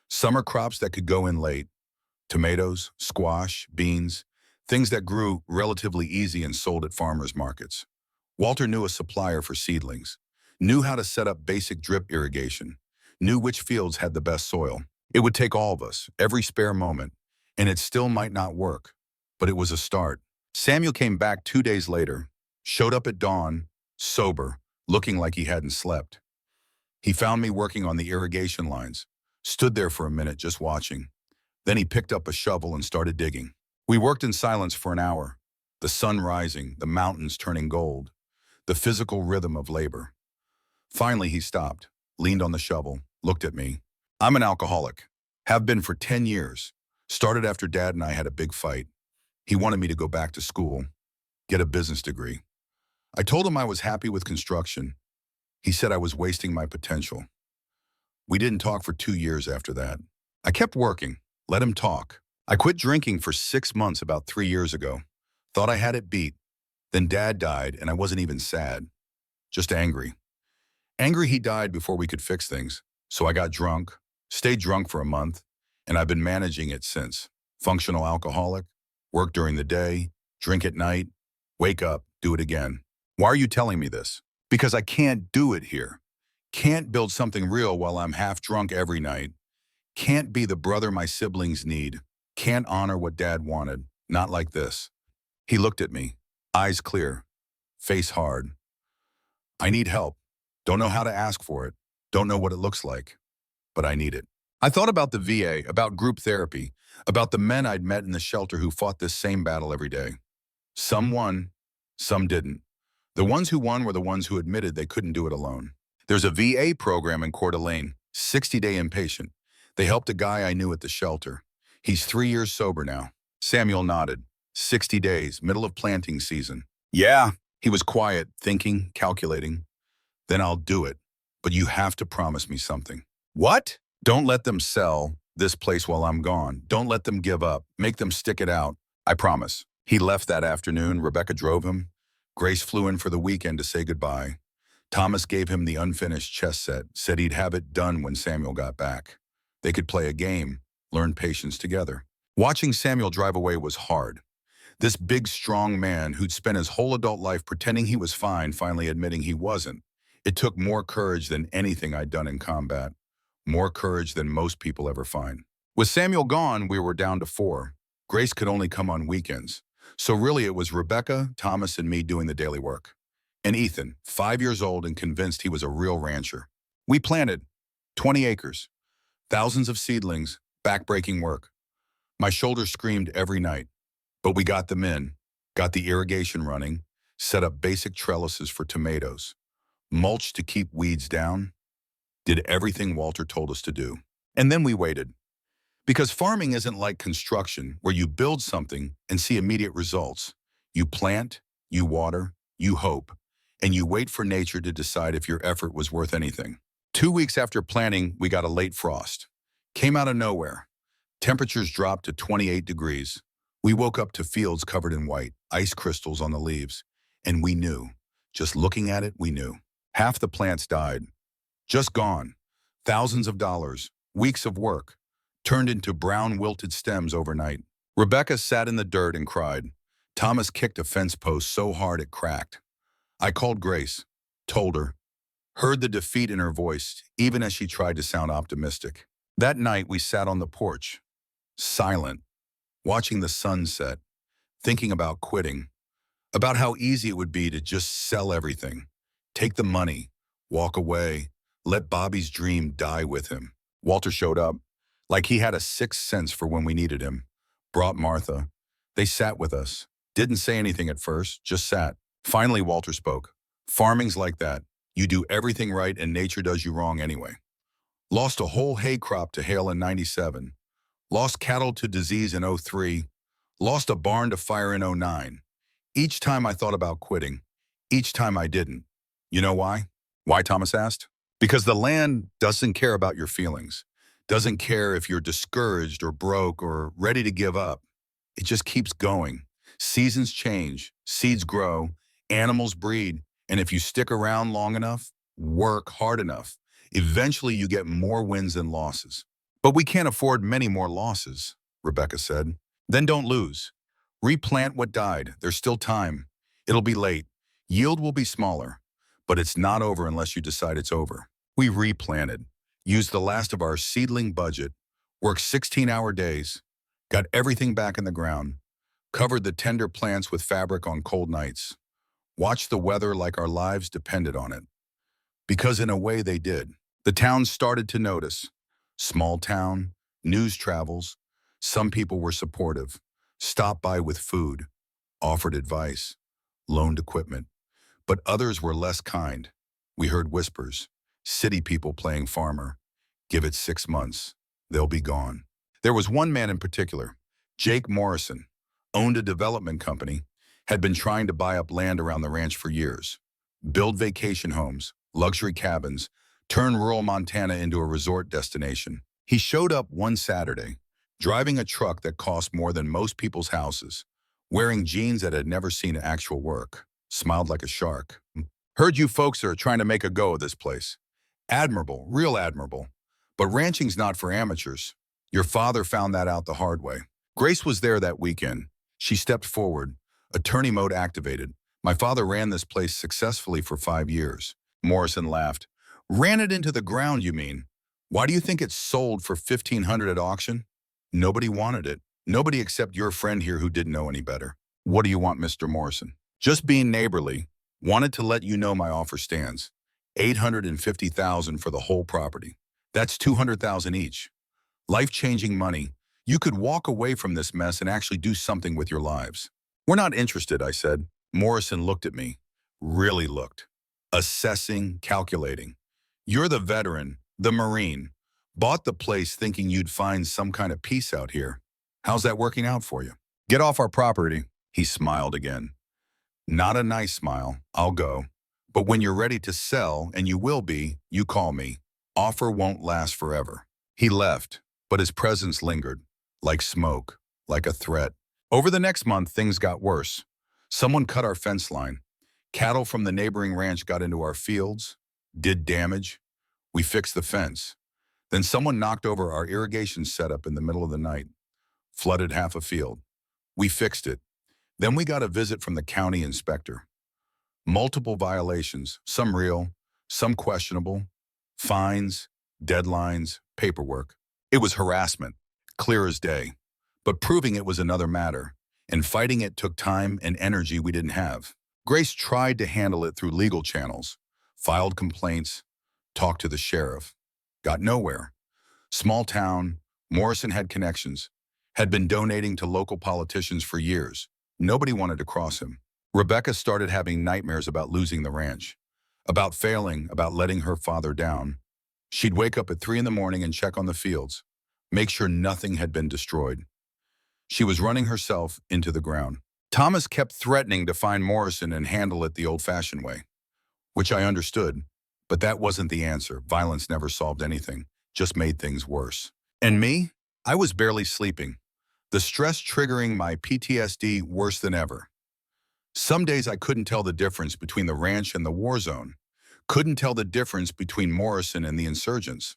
Summer crops that could go in late. Tomatoes, squash, beans, things that grew relatively easy and sold at farmers markets. Walter knew a supplier for seedlings. knew how to set up basic drip irrigation, knew which fields had the best soil. It would take all of us, every spare moment, and it still might not work, but it was a start. Samuel came back 2 days later, showed up at dawn, sober, looking like he hadn't slept. He found me working on the irrigation lines, stood there for a minute just watching. Then he picked up a shovel and started digging. We worked in silence for an hour, the sun rising, the mountains turning gold, the physical rhythm of labor. Finally, he stopped, leaned on the shovel, looked at me. I'm an alcoholic, have been for 10 years. Started after Dad and I had a big fight. He wanted me to go back to school, get a business degree. I told him I was happy with construction. He said I was wasting my potential. We didn't talk for 2 years after that. I kept working, let him talk. I quit drinking for 6 months about 3 years ago. Thought I had it beat. Then Dad died and I wasn't even sad, just angry. Angry he died before we could fix things. So I got drunk, stayed drunk for a month, and I've been managing it since. Functional alcoholic, work during the day, drink at night, wake up, do it again. Why are you telling me this? Because I can't do it here. Can't build something real while I'm half drunk every night. Can't be the brother my siblings need. Can't honor what Dad wanted. Not like this. He looked at me, eyes clear, face hard. I need help. Don't know how to ask for it. Don't know what it looks like. But I need it. I thought about the VA, about group therapy, about the men I'd met in the shelter who fought this same battle every day. Some won, some didn't. The ones who won were the ones who admitted they couldn't do it alone. There's a VA program in Coeur d'Alene, 60-day inpatient. They helped a guy I knew at the shelter. He's 3 years sober now. Samuel nodded. 60 days, middle of planting season. Yeah, he was quiet, thinking, calculating. Then I'll do it. But you have to promise me something. What? Don't let them sell this place while I'm gone. Don't let them give up. Make them stick it out. I promise. He left that afternoon. Rebecca drove him. Grace flew in for the weekend to say goodbye. Thomas gave him the unfinished chess set, said he'd have it done when Samuel got back. They could play a game, learn patience together. Watching Samuel drive away was hard. This big, strong man who'd spent his whole adult life pretending he was fine, finally admitting he wasn't. It took more courage than anything I'd done in combat. More courage than most people ever find. With Samuel gone, we were down to 4. Grace could only come on weekends. So really it was Rebecca, Thomas, and me doing the daily work. And Ethan, 5 years old and convinced he was a real rancher. We planted 20 acres, thousands of seedlings, back-breaking work. My shoulder screamed every night, but we got them in, got the irrigation running, set up basic trellises for tomatoes, mulch to keep weeds down, did everything Walter told us to do. And then we waited. Because farming isn't like construction, where you build something and see immediate results. You plant, you water, you hope, and you wait for nature to decide if your effort was worth anything. 2 weeks after planting, we got a late frost. Came out of nowhere. Temperatures dropped to 28 degrees. We woke up to fields covered in white, ice crystals on the leaves. And we knew. Just looking at it, we knew. Half the plants died. Just gone. Thousands of dollars, weeks of work, turned into brown wilted stems overnight. Rebecca sat in the dirt and cried. Thomas kicked a fence post so hard it cracked. I called Grace, told her, heard the defeat in her voice, even as she tried to sound optimistic. That night we sat on the porch, silent, watching the sun set, thinking about quitting, about how easy it would be to just sell everything, take the money, walk away, let Bobby's dream die with him. Walter showed up, like he had a sixth sense for when we needed him. Brought Martha. They sat with us. Didn't say anything at first, just sat. Finally, Walter spoke. Farming's like that. You do everything right and nature does you wrong anyway. Lost a whole hay crop to hail in '97. Lost cattle to disease in '03. Lost a barn to fire in '09. Each time I thought about quitting. Each time I didn't. You know why? Why, Thomas asked? Because the land doesn't care about your feelings. Doesn't care if you're discouraged or broke or ready to give up. It just keeps going. Seasons change, seeds grow, animals breed, and if you stick around long enough, work hard enough, eventually you get more wins than losses. But we can't afford many more losses, Rebecca said. Then don't lose. Replant what died. There's still time. It'll be late. Yield will be smaller. But it's not over unless you decide it's over. We replanted, used the last of our seedling budget, worked 16-hour days, got everything back in the ground, covered the tender plants with fabric on cold nights, watched the weather like our lives depended on it. Because in a way they did. The town started to notice. Small town, news travels. Some people were supportive, stopped by with food, offered advice, loaned equipment. But others were less kind. We heard whispers, city people playing farmer. Give it 6 months, they'll be gone. There was one man in particular, Jake Morrison, owned a development company, had been trying to buy up land around the ranch for years, build vacation homes, luxury cabins, turn rural Montana into a resort destination. He showed up one Saturday, driving a truck that cost more than most people's houses, wearing jeans that had never seen actual work, smiled like a shark. Heard you folks are trying to make a go of this place. Admirable, real admirable. But ranching's not for amateurs. Your father found that out the hard way. Grace was there that weekend. She stepped forward, attorney mode activated. My father ran this place successfully for 5 years. Morrison laughed. Ran it into the ground, you mean? Why do you think it sold for $1,500 at auction? Nobody wanted it. Nobody except your friend here who didn't know any better. What do you want, Mr. Morrison? Just being neighborly. Wanted to let you know my offer stands. $850,000 for the whole property. That's $200,000 each. Life-changing money. You could walk away from this mess and actually do something with your lives. We're not interested, I said. Morrison looked at me. Really looked. Assessing, calculating. You're the veteran, the Marine. Bought the place thinking you'd find some kind of peace out here. How's that working out for you? Get off our property. He smiled again. Not a nice smile. I'll go. But when you're ready to sell, and you will be, you call me. Offer won't last forever. He left, but his presence lingered, like smoke, like a threat. Over the next month, things got worse. Someone cut our fence line. Cattle from the neighboring ranch got into our fields, did damage. We fixed the fence. Then someone knocked over our irrigation setup in the middle of the night, flooded half a field. We fixed it. Then we got a visit from the county inspector. Multiple violations, some real, some questionable, fines, deadlines, paperwork. It was harassment, clear as day. But proving it was another matter, and fighting it took time and energy we didn't have. Grace tried to handle it through legal channels, filed complaints, talked to the sheriff. Got nowhere. Small town, Morrison had connections, had been donating to local politicians for years. Nobody wanted to cross him. Rebecca started having nightmares about losing the ranch, about failing, about letting her father down. She'd wake up at 3 in the morning and check on the fields, make sure nothing had been destroyed. She was running herself into the ground. Thomas kept threatening to find Morrison and handle it the old-fashioned way, which I understood, but that wasn't the answer. Violence never solved anything, just made things worse. And me? I was barely sleeping. The stress triggering my PTSD worse than ever. Some days I couldn't tell the difference between the ranch and the war zone. Couldn't tell the difference between Morrison and the insurgents.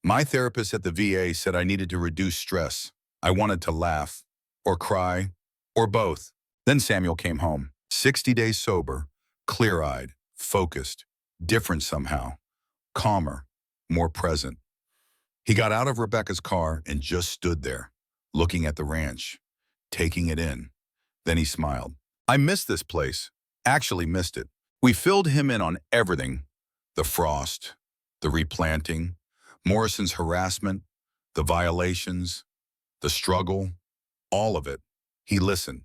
My therapist at the VA said I needed to reduce stress. I wanted to laugh, or cry, or both. Then Samuel came home, 60 days sober, clear-eyed, focused, different somehow, calmer, more present. He got out of Rebecca's car and just stood there, looking at the ranch, taking it in. Then he smiled. I missed this place, actually missed it. We filled him in on everything, the frost, the replanting, Morrison's harassment, the violations, the struggle, all of it. He listened,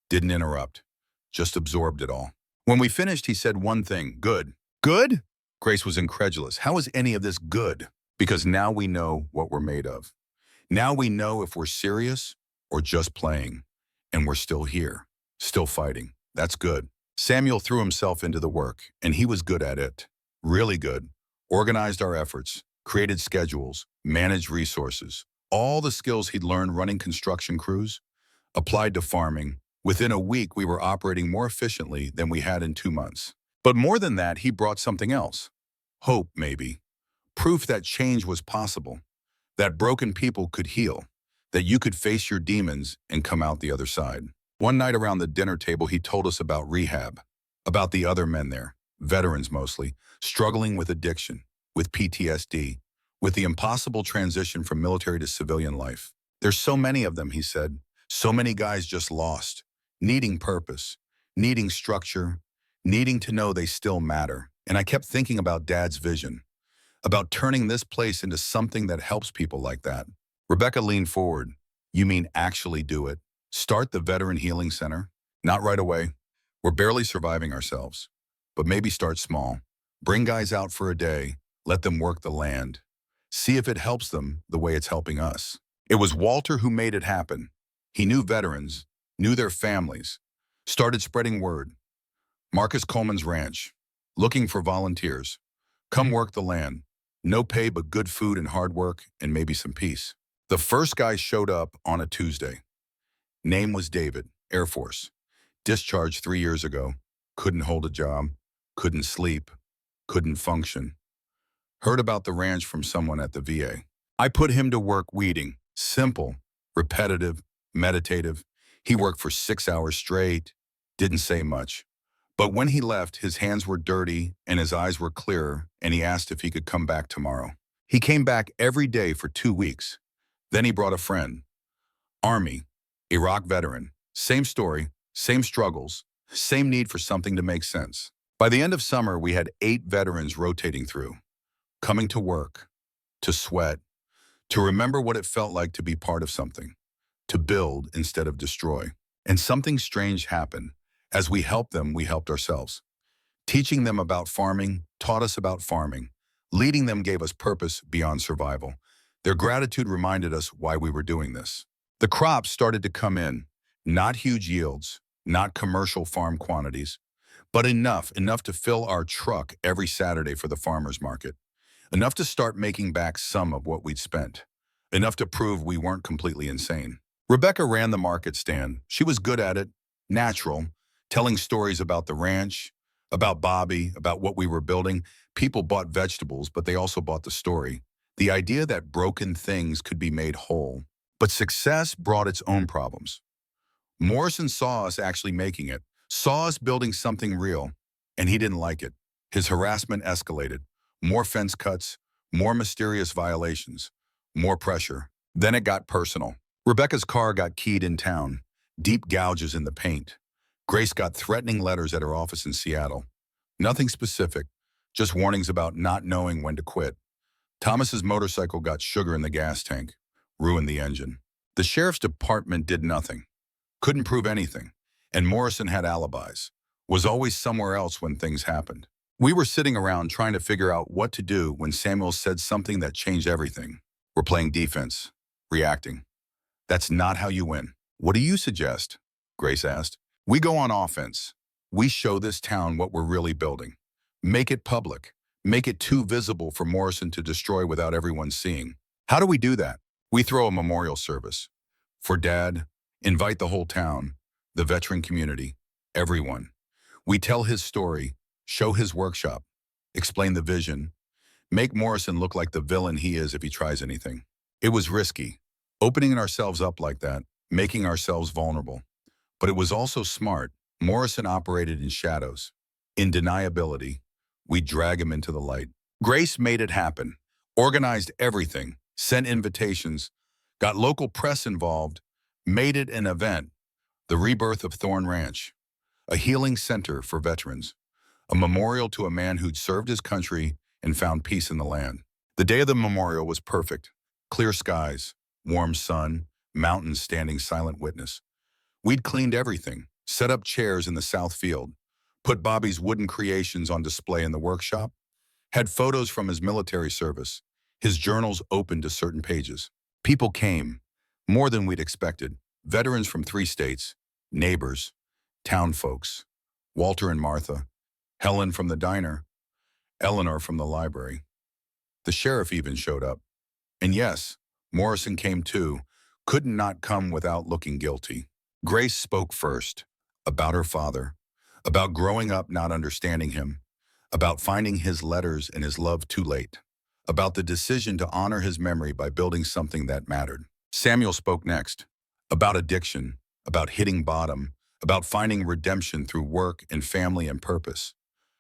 didn't interrupt, just absorbed it all. When we finished, he said one thing, good. Good? Grace was incredulous. How is any of this good? Because now we know what we're made of. Now we know if we're serious or just playing. And we're still here, still fighting. That's good. Samuel threw himself into the work, and he was good at it. Really good. Organized our efforts, created schedules, managed resources. All the skills he'd learned running construction crews, applied to farming. Within a week, we were operating more efficiently than we had in 2 months. But more than that, he brought something else. Hope, maybe. Proof that change was possible, that broken people could heal, that you could face your demons and come out the other side. One night around the dinner table, he told us about rehab, about the other men there. veterans mostly, struggling with addiction, with PTSD, with the impossible transition from military to civilian life. There's so many of them, he said. So many guys just lost, needing purpose, needing structure, needing to know they still matter. And I kept thinking about Dad's vision, about turning this place into something that helps people like that. Rebecca leaned forward. You mean actually do it? Start the Veteran Healing Center? Not right away. We're barely surviving ourselves. But maybe start small. Bring guys out for a day. Let them work the land. See if it helps them the way it's helping us. It was Walter who made it happen. He knew veterans, knew their families, started spreading word. Marcus Coleman's ranch, looking for volunteers. Come work the land. No pay but good food and hard work and maybe some peace. The first guy showed up on a Tuesday. Name was David, Air Force. Discharged 3 years ago. Couldn't hold a job. Couldn't sleep. Couldn't function. Heard about the ranch from someone at the VA. I put him to work weeding. Simple, repetitive, meditative. He worked for 6 hours straight. Didn't say much. But when he left, his hands were dirty and his eyes were clearer, and he asked if he could come back tomorrow. He came back every day for 2 weeks. Then he brought a friend. Army, Iraq veteran. Same story, same struggles, same need for something to make sense. By the end of summer, we had 8 veterans rotating through, coming to work, to sweat, to remember what it felt like to be part of something, to build instead of destroy. And something strange happened. As we helped them, we helped ourselves. Teaching them about farming taught us about farming. Leading them gave us purpose beyond survival. Their gratitude reminded us why we were doing this. The crops started to come in, not huge yields, not commercial farm quantities, but enough to fill our truck every Saturday for the farmer's market. Enough to start making back some of what we'd spent. Enough to prove we weren't completely insane. Rebecca ran the market stand. She was good at it, natural, telling stories about the ranch, about Bobby, about what we were building. People bought vegetables, but they also bought the story. The idea that broken things could be made whole. But success brought its own problems. Morrison saw us actually making it, saw us building something real, and he didn't like it. His harassment escalated. More fence cuts, more mysterious violations, more pressure. Then it got personal. Rebecca's car got keyed in town, deep gouges in the paint. Grace got threatening letters at her office in Seattle. Nothing specific, just warnings about not knowing when to quit. Thomas's motorcycle got sugar in the gas tank, ruined the engine. The sheriff's department did nothing, couldn't prove anything, and Morrison had alibis, was always somewhere else when things happened. We were sitting around trying to figure out what to do when Samuel said something that changed everything. We're playing defense, reacting. That's not how you win. What do you suggest? Grace asked. We go on offense. We show this town what we're really building. Make it public. Make it too visible for Morrison to destroy without everyone seeing. How do we do that? We throw a memorial service. For Dad, invite the whole town, the veteran community, everyone. We tell his story, show his workshop, explain the vision, make Morrison look like the villain he is if he tries anything. It was risky, opening ourselves up like that, making ourselves vulnerable. But it was also smart. Morrison operated in shadows, in deniability. We'd drag him into the light. Grace made it happen, organized everything, sent invitations, got local press involved, made it an event. The rebirth of Thorn Ranch, a healing center for veterans, a memorial to a man who'd served his country and found peace in the land. The day of the memorial was perfect. Clear skies, warm sun, mountains standing silent witness. We'd cleaned everything, set up chairs in the south field, put Bobby's wooden creations on display in the workshop, had photos from his military service, his journals open to certain pages. People came, more than we'd expected, veterans from 3 states, neighbors, town folks, Walter and Martha, Helen from the diner, Eleanor from the library. The sheriff even showed up. And yes, Morrison came too, couldn't not come without looking guilty. Grace spoke first, about her father, about growing up not understanding him, about finding his letters and his love too late, about the decision to honor his memory by building something that mattered. Samuel spoke next, about addiction, about hitting bottom, about finding redemption through work and family and purpose,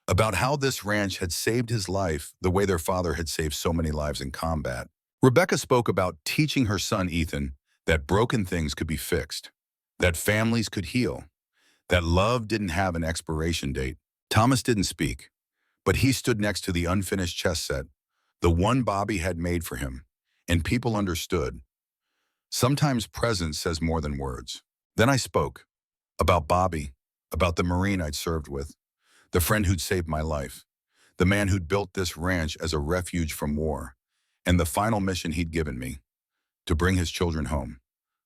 about how this ranch had saved his life the way their father had saved so many lives in combat. Rebecca spoke about teaching her son Ethan that broken things could be fixed, that families could heal, that love didn't have an expiration date. Thomas didn't speak, but he stood next to the unfinished chess set, the one Bobby had made for him, and people understood. Sometimes presence says more than words. Then I spoke about Bobby, about the Marine I'd served with, the friend who'd saved my life, the man who'd built this ranch as a refuge from war, and the final mission he'd given me, to bring his children home,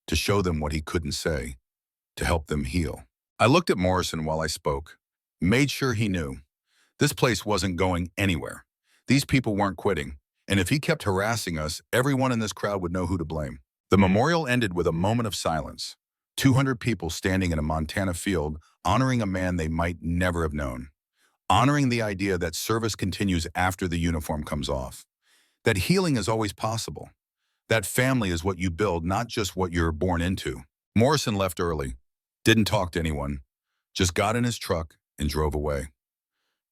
to show them what he couldn't say, to help them heal. I looked at Morrison while I spoke, made sure he knew. This place wasn't going anywhere. These people weren't quitting, and if he kept harassing us, everyone in this crowd would know who to blame. The memorial ended with a moment of silence. 200 people standing in a Montana field, honoring a man they might never have known. Honoring the idea that service continues after the uniform comes off. That healing is always possible. That family is what you build, not just what you're born into. Morrison left early, didn't talk to anyone, just got in his truck and drove away.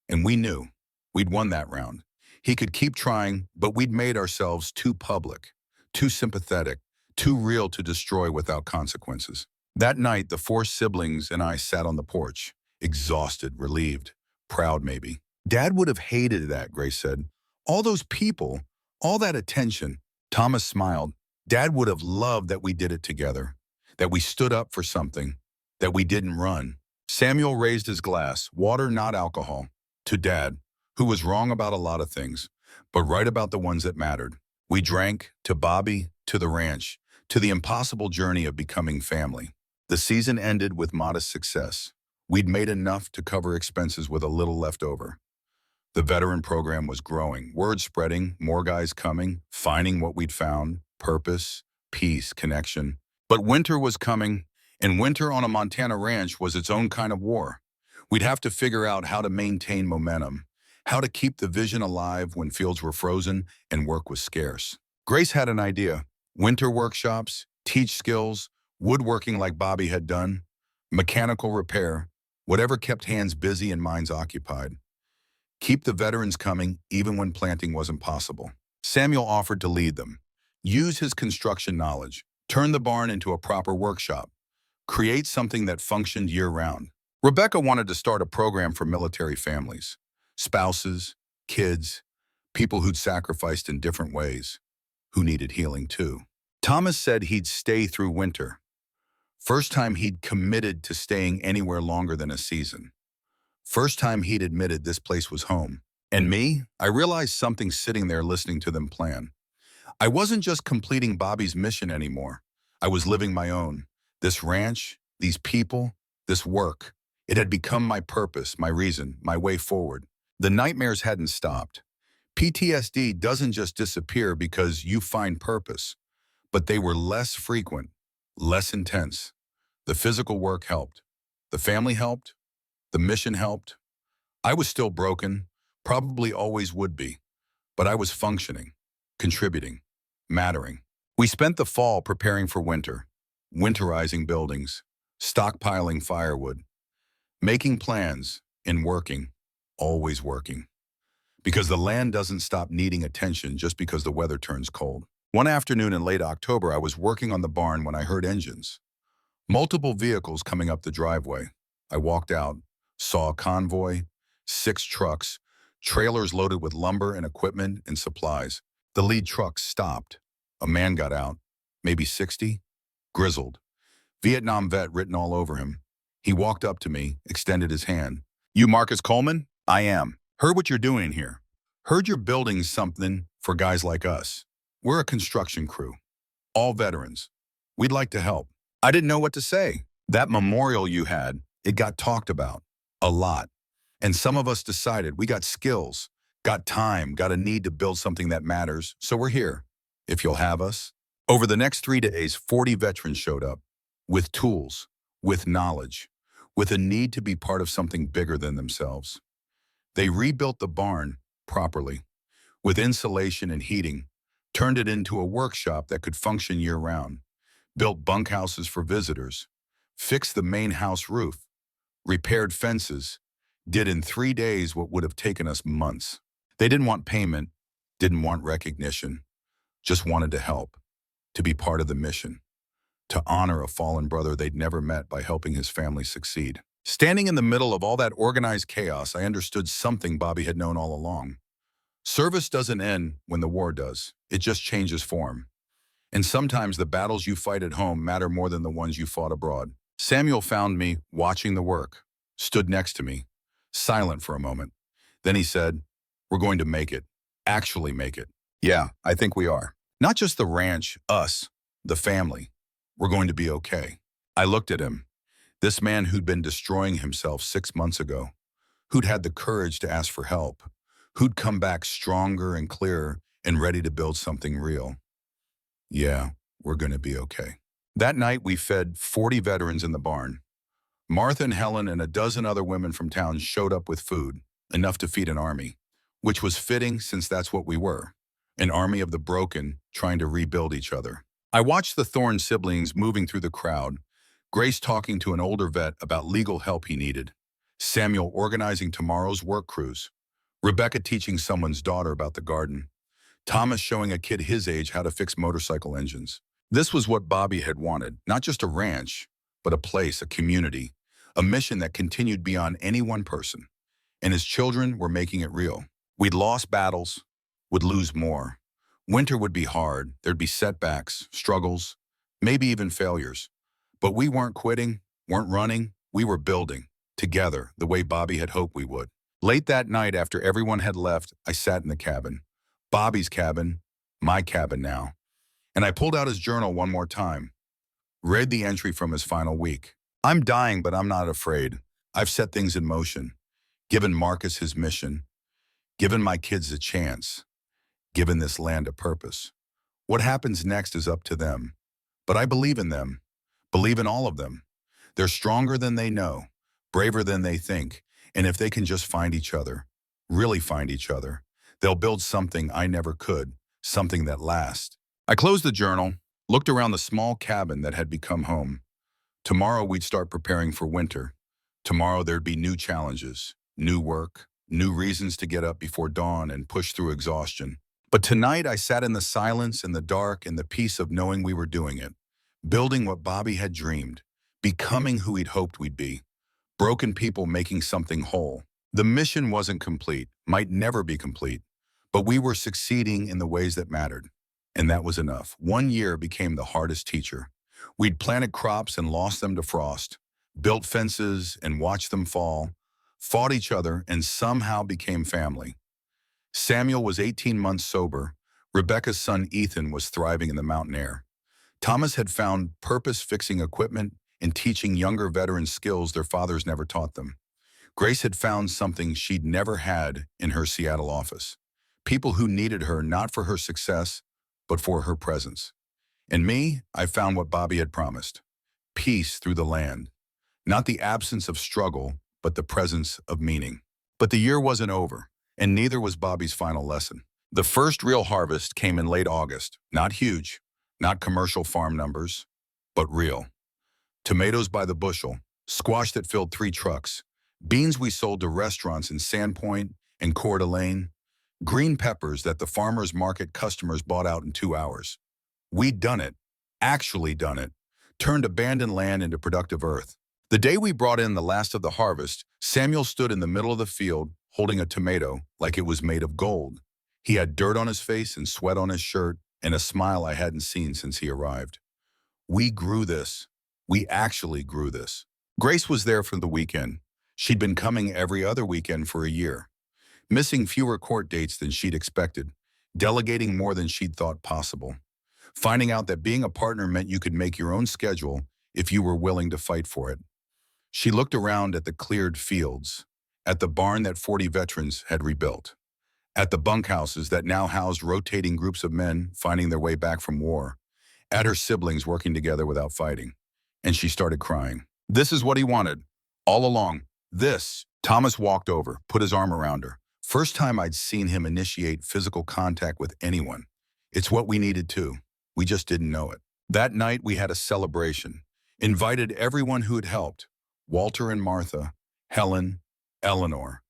And we knew we'd won that round. He could keep trying, but we'd made ourselves too public, too sympathetic, too real to destroy without consequences. That night, the 4 siblings and I sat on the porch, exhausted, relieved, proud maybe. Dad would have hated that, Grace said. All those people, all that attention. Thomas smiled. Dad would have loved that we did it together, that we stood up for something, that we didn't run. Samuel raised his glass, water, not alcohol, to Dad, who was wrong about a lot of things, but right about the ones that mattered. We drank to Bobby, to the ranch, to the impossible journey of becoming family. The season ended with modest success. We'd made enough to cover expenses with a little left over. The veteran program was growing, word spreading, more guys coming, finding what we'd found, purpose, peace, connection. But winter was coming, and winter on a Montana ranch was its own kind of war. We'd have to figure out how to maintain momentum, how to keep the vision alive when fields were frozen and work was scarce. Grace had an idea. Winter workshops, teach skills, woodworking like Bobby had done, mechanical repair, whatever kept hands busy and minds occupied. Keep the veterans coming even when planting wasn't possible. Samuel offered to lead them. Use his construction knowledge. Turn the barn into a proper workshop. Create something that functioned year-round. Rebecca wanted to start a program for military families. Spouses, kids, people who'd sacrificed in different ways, who needed healing too. Thomas said he'd stay through winter. First time he'd committed to staying anywhere longer than a season. First time he'd admitted this place was home. And me, I realized something sitting there listening to them plan. I wasn't just completing Bobby's mission anymore. I was living my own. This ranch, these people, this work. It had become my purpose, my reason, my way forward. The nightmares hadn't stopped. PTSD doesn't just disappear because you find purpose, but they were less frequent, less intense. The physical work helped. The family helped. The mission helped. I was still broken, probably always would be, but I was functioning, contributing, mattering. We spent the fall preparing for winter, winterizing buildings, stockpiling firewood, making plans, and working, always working. Because the land doesn't stop needing attention just because the weather turns cold. One afternoon in late October, I was working on the barn when I heard engines. Multiple vehicles coming up the driveway. I walked out, saw a convoy, 6 trucks, trailers loaded with lumber and equipment and supplies. The lead truck stopped. A man got out, maybe 60, grizzled, Vietnam vet written all over him. He walked up to me, extended his hand. "You Marcus Coleman?" "I am. Heard what you're doing here. Heard you're building something for guys like us. We're a construction crew, all veterans. We'd like to help." I didn't know what to say. That memorial you had, it got talked about a lot. And some of us decided we got skills, got time, got a need to build something that matters, so we're here, if you'll have us. Over the next 3 days, 40 veterans showed up, with tools, with knowledge, with a need to be part of something bigger than themselves. They rebuilt the barn properly, with insulation and heating, turned it into a workshop that could function year-round, built bunkhouses for visitors, fixed the main house roof, repaired fences, did in 3 days what would have taken us months. They didn't want payment, didn't want recognition, just wanted to help, to be part of the mission, to honor a fallen brother they'd never met by helping his family succeed. Standing in the middle of all that organized chaos, I understood something Bobby had known all along. Service doesn't end when the war does. It just changes form. And sometimes the battles you fight at home matter more than the ones you fought abroad. Samuel found me watching the work, stood next to me, silent for a moment. Then he said, "We're going to make it. Actually make it." "Yeah, I think we are. Not just the ranch, us, the family. We're going to be okay." I looked at him, this man who'd been destroying himself 6 months ago, who'd had the courage to ask for help, who'd come back stronger and clearer and ready to build something real. "Yeah, we're going to be okay." That night, we fed 40 veterans in the barn. Martha and Helen and a dozen other women from town showed up with food, enough to feed an army, which was fitting since that's what we were, an army of the broken trying to rebuild each other. I watched the Thorne siblings moving through the crowd, Grace talking to an older vet about legal help he needed, Samuel organizing tomorrow's work crews, Rebecca teaching someone's daughter about the garden, Thomas showing a kid his age how to fix motorcycle engines. This was what Bobby had wanted, not just a ranch, but a place, a community, a mission that continued beyond any one person. And his children were making it real. We'd lost battles, would lose more. Winter would be hard, there'd be setbacks, struggles, maybe even failures. But we weren't quitting, weren't running, we were building, together, the way Bobby had hoped we would. Late that night, after everyone had left, I sat in the cabin. Bobby's cabin, my cabin now. And I pulled out his journal one more time, read the entry from his final week. "I'm dying, but I'm not afraid. I've set things in motion, given Marcus his mission, given my kids a chance, given this land a purpose. What happens next is up to them. But I believe in them, believe in all of them. They're stronger than they know, braver than they think, and if they can just find each other, really find each other, they'll build something I never could, something that lasts." I closed the journal, looked around the small cabin that had become home. Tomorrow we'd start preparing for winter. Tomorrow there'd be new challenges, new work, new reasons to get up before dawn and push through exhaustion. But tonight I sat in the silence, in the dark, in the peace of knowing we were doing it, building what Bobby had dreamed, becoming who he'd hoped we'd be, broken people making something whole. The mission wasn't complete, might never be complete, but we were succeeding in the ways that mattered. And that was enough. 1 year became the hardest teacher. We'd planted crops and lost them to frost, built fences and watched them fall, fought each other and somehow became family. Samuel was 18 months sober. Rebecca's son Ethan was thriving in the mountain air. Thomas had found purpose fixing equipment and teaching younger veterans skills their fathers never taught them. Grace had found something she'd never had in her Seattle office. People who needed her not for her success, but for her presence. And me, I found what Bobby had promised. Peace through the land. Not the absence of struggle, but the presence of meaning. But the year wasn't over, and neither was Bobby's final lesson. The first real harvest came in late August. Not huge, not commercial farm numbers, but real. Tomatoes by the bushel, squash that filled 3 trucks, beans we sold to restaurants in Sandpoint and Coeur d'Alene, green peppers that the farmers market customers bought out in 2 hours. We'd done it, actually done it, turned abandoned land into productive earth. The day we brought in the last of the harvest, Samuel stood in the middle of the field holding a tomato like it was made of gold. He had dirt on his face and sweat on his shirt and a smile I hadn't seen since he arrived. We grew this. We actually grew this. Grace was there for the weekend. She'd been coming every other weekend for a year, missing fewer court dates than she'd expected, delegating more than she'd thought possible, finding out that being a partner meant you could make your own schedule if you were willing to fight for it. She looked around at the cleared fields, at the barn that 40 veterans had rebuilt, at the bunkhouses that now housed rotating groups of men finding their way back from war, at her siblings working together without fighting. And she started crying. This is what he wanted, all along. This. Thomas walked over, put his arm around her. First time I'd seen him initiate physical contact with anyone. It's what we needed too. We just didn't know it. That night we had a celebration. Invited everyone who had helped. Walter and Martha, Helen, Eleanor,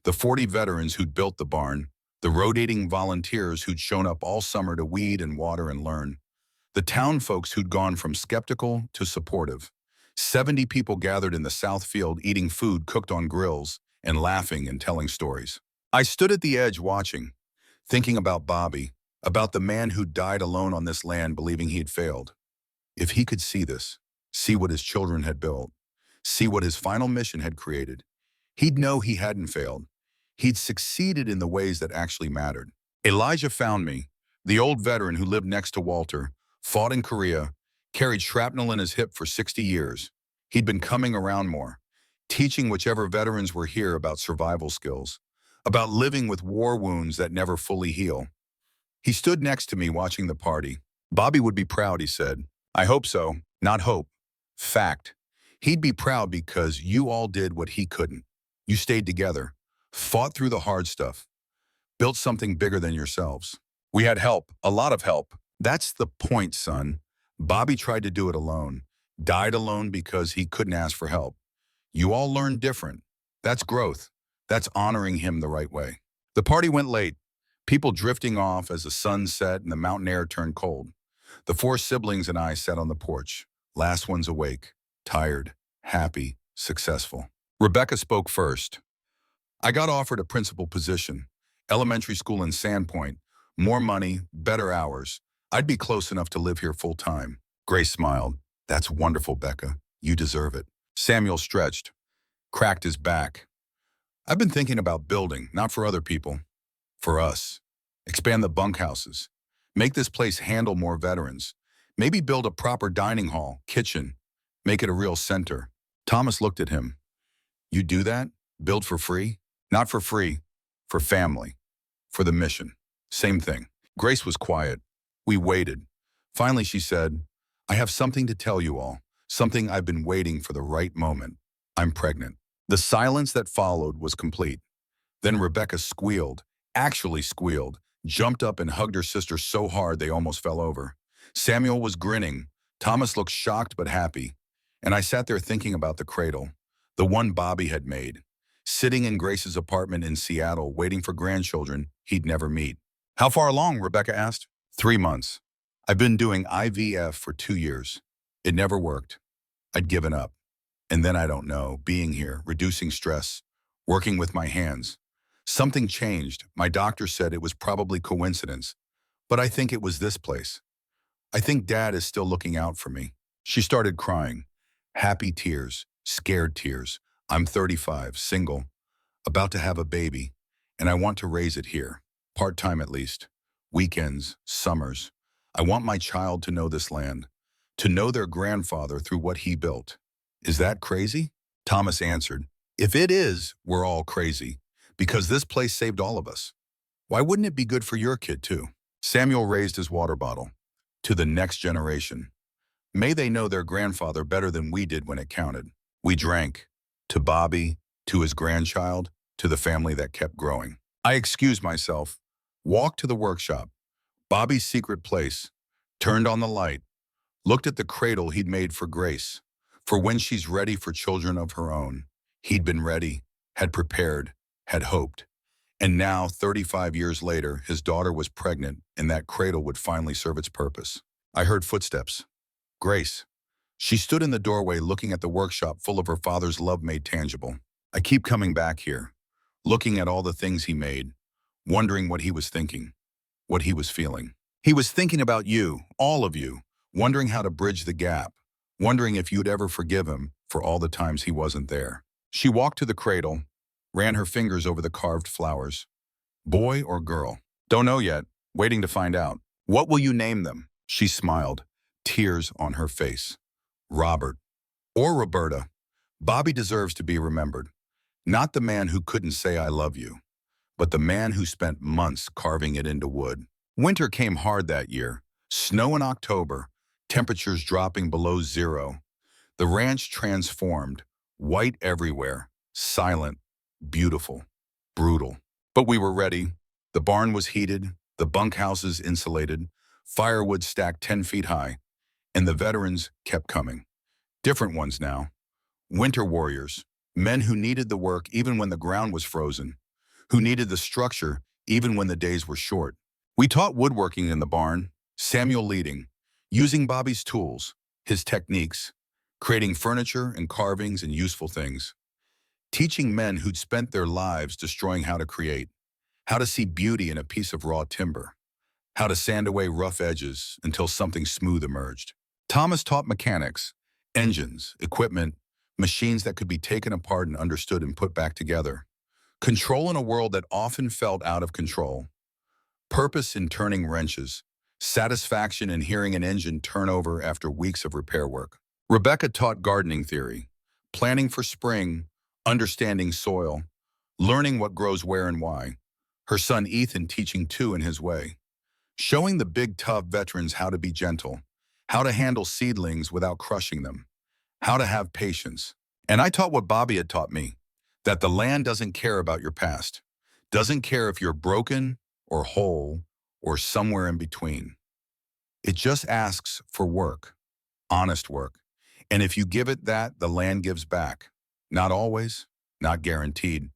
the 40 veterans who'd built the barn, the rotating volunteers who'd shown up all summer to weed and water and learn, the town folks who'd gone from skeptical to supportive. 70 people gathered in the south field eating food cooked on grills and laughing and telling stories. I stood at the edge watching, thinking about Bobby, about the man who died alone on this land believing he'd failed. If he could see this, see what his children had built, see what his final mission had created, he'd know he hadn't failed. He'd succeeded in the ways that actually mattered. Elijah found me, the old veteran who lived next to Walter, fought in Korea, carried shrapnel in his hip for 60 years. He'd been coming around more, teaching whichever veterans were here about survival skills, about living with war wounds that never fully heal. He stood next to me watching the party. Bobby would be proud, he said. I hope so, not hope. Fact. He'd be proud because you all did what he couldn't. You stayed together, fought through the hard stuff, built something bigger than yourselves. We had help, a lot of help. That's the point, son. Bobby tried to do it alone, died alone because he couldn't ask for help. You all learned different. That's growth. That's honoring him the right way. The party went late, people drifting off as the sun set and the mountain air turned cold. The 4 siblings and I sat on the porch, last ones awake, tired, happy, successful. Rebecca spoke first. I got offered a principal position, elementary school in Sandpoint, more money, better hours. I'd be close enough to live here full time. Grace smiled. That's wonderful, Becca. You deserve it. Samuel stretched, cracked his back. I've been thinking about building, not for other people, for us. Expand the bunkhouses. Make this place handle more veterans. Maybe build a proper dining hall, kitchen. Make it a real center. Thomas looked at him. You do that? Build for free? Not for free, for family, for the mission. Same thing. Grace was quiet. We waited. Finally, she said, I have something to tell you all, something I've been waiting for the right moment. I'm pregnant. The silence that followed was complete. Then Rebecca squealed, actually squealed, jumped up and hugged her sister so hard they almost fell over. Samuel was grinning. Thomas looked shocked but happy. And I sat there thinking about the cradle, the one Bobby had made, sitting in Grace's apartment in Seattle, waiting for grandchildren he'd never meet. How far along? Rebecca asked. 3 months. I've been doing IVF for 2 years. It never worked. I'd given up. And then I don't know, being here, reducing stress, working with my hands. Something changed. My doctor said it was probably coincidence. But I think it was this place. I think Dad is still looking out for me. She started crying. Happy tears, scared tears. I'm 35, single, about to have a baby, and I want to raise it here, part-time at least. Weekends, summers. I want my child to know this land, to know their grandfather through what he built. Is that crazy? Thomas answered, if it is, we're all crazy, because this place saved all of us. Why wouldn't it be good for your kid too? Samuel raised his water bottle. To the next generation. May they know their grandfather better than we did when it counted. We drank. To Bobby, to his grandchild, to the family that kept growing. I excused myself, walked to the workshop, Bobby's secret place, turned on the light, looked at the cradle he'd made for Grace, for when she's ready for children of her own. He'd been ready, had prepared, had hoped. And now, 35 years later, his daughter was pregnant and that cradle would finally serve its purpose. I heard footsteps. Grace. She stood in the doorway looking at the workshop full of her father's love made tangible. I keep coming back here, looking at all the things he made, wondering what he was thinking, what he was feeling. He was thinking about you, all of you, wondering how to bridge the gap, wondering if you'd ever forgive him for all the times he wasn't there. She walked to the cradle, ran her fingers over the carved flowers. Boy or girl? Don't know yet, waiting to find out. What will you name them? She smiled, tears on her face. Robert. Or Roberta. Bobby deserves to be remembered. Not the man who couldn't say I love you, but the man who spent months carving it into wood. Winter came hard that year. Snow in October, temperatures dropping below zero. The ranch transformed, white everywhere, silent, beautiful, brutal. But we were ready. The barn was heated, the bunkhouses insulated, firewood stacked 10 feet high, and the veterans kept coming. Different ones now. Winter warriors, Men who needed the work even when the ground was frozen, who needed the structure even when the days were short. We taught woodworking in the barn, Samuel leading, using Bobby's tools, his techniques, creating furniture and carvings and useful things, teaching men who'd spent their lives destroying how to create, how to see beauty in a piece of raw timber, how to sand away rough edges until something smooth emerged. Thomas taught mechanics, engines, equipment, machines that could be taken apart and understood and put back together, control in a world that often felt out of control, purpose in turning wrenches, satisfaction in hearing an engine turn over after weeks of repair work. Rebecca taught gardening theory, planning for spring, understanding soil, learning what grows where and why. Her son Ethan teaching too in his way, showing the big tough veterans how to be gentle, how to handle seedlings without crushing them, how to have patience. And I taught what Bobby had taught me, that the land doesn't care about your past, doesn't care if you're broken or whole or somewhere in between. It just asks for work, honest work. And if you give it that, the land gives back. Not always, not guaranteed,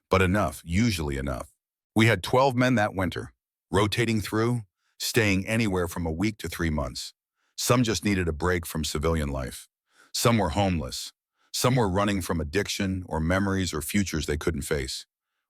but enough, usually enough. We had 12 men that winter, rotating through, staying anywhere from a week to 3 months. Some just needed a break from civilian life. Some were homeless. Some were running from addiction or memories or futures they couldn't face.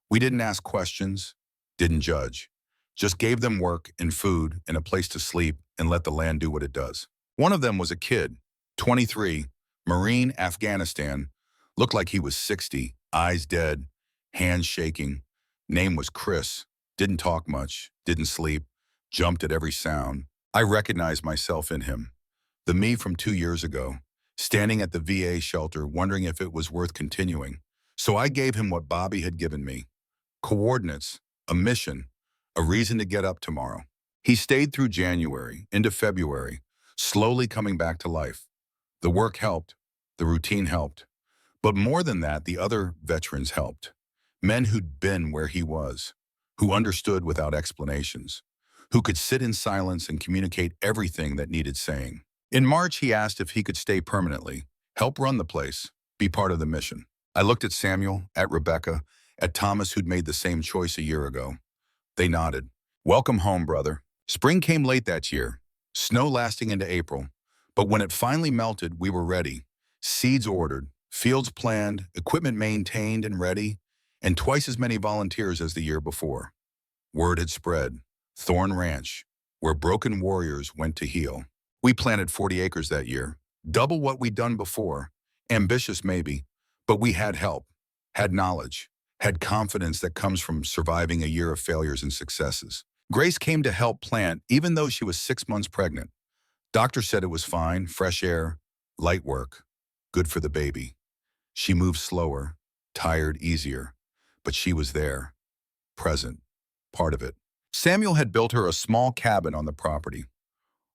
We didn't ask questions, didn't judge. Just gave them work and food and a place to sleep and let the land do what it does. One of them was a kid, 23, Marine, Afghanistan, looked like he was 60, eyes dead, hands shaking. Name was Chris, didn't talk much, didn't sleep, jumped at every sound. I recognized myself in him. The me from 2 years ago, standing at the VA shelter wondering if it was worth continuing. So I gave him what Bobby had given me. Coordinates, a mission, a reason to get up tomorrow. He stayed through January, into February, slowly coming back to life. The work helped, the routine helped. But more than that, the other veterans helped. Men who'd been where he was, who understood without explanations, who could sit in silence and communicate everything that needed saying. In March, he asked if he could stay permanently, help run the place, be part of the mission. I looked at Samuel, at Rebecca, at Thomas, who'd made the same choice a year ago. They nodded. Welcome home, brother. Spring came late that year, snow lasting into April. But when it finally melted, we were ready. Seeds ordered, fields planned, equipment maintained and ready, and twice as many volunteers as the year before. Word had spread. Thorn Ranch, where broken warriors went to heal. We planted 40 acres that year, double what we'd done before. Ambitious maybe, but we had help, had knowledge, had confidence that comes from surviving a year of failures and successes. Grace came to help plant even though she was 6 months pregnant. Doctor said it was fine, fresh air, light work, good for the baby. She moved slower, tired, easier, but she was there, present, part of it. Samuel had built her a small cabin on the property.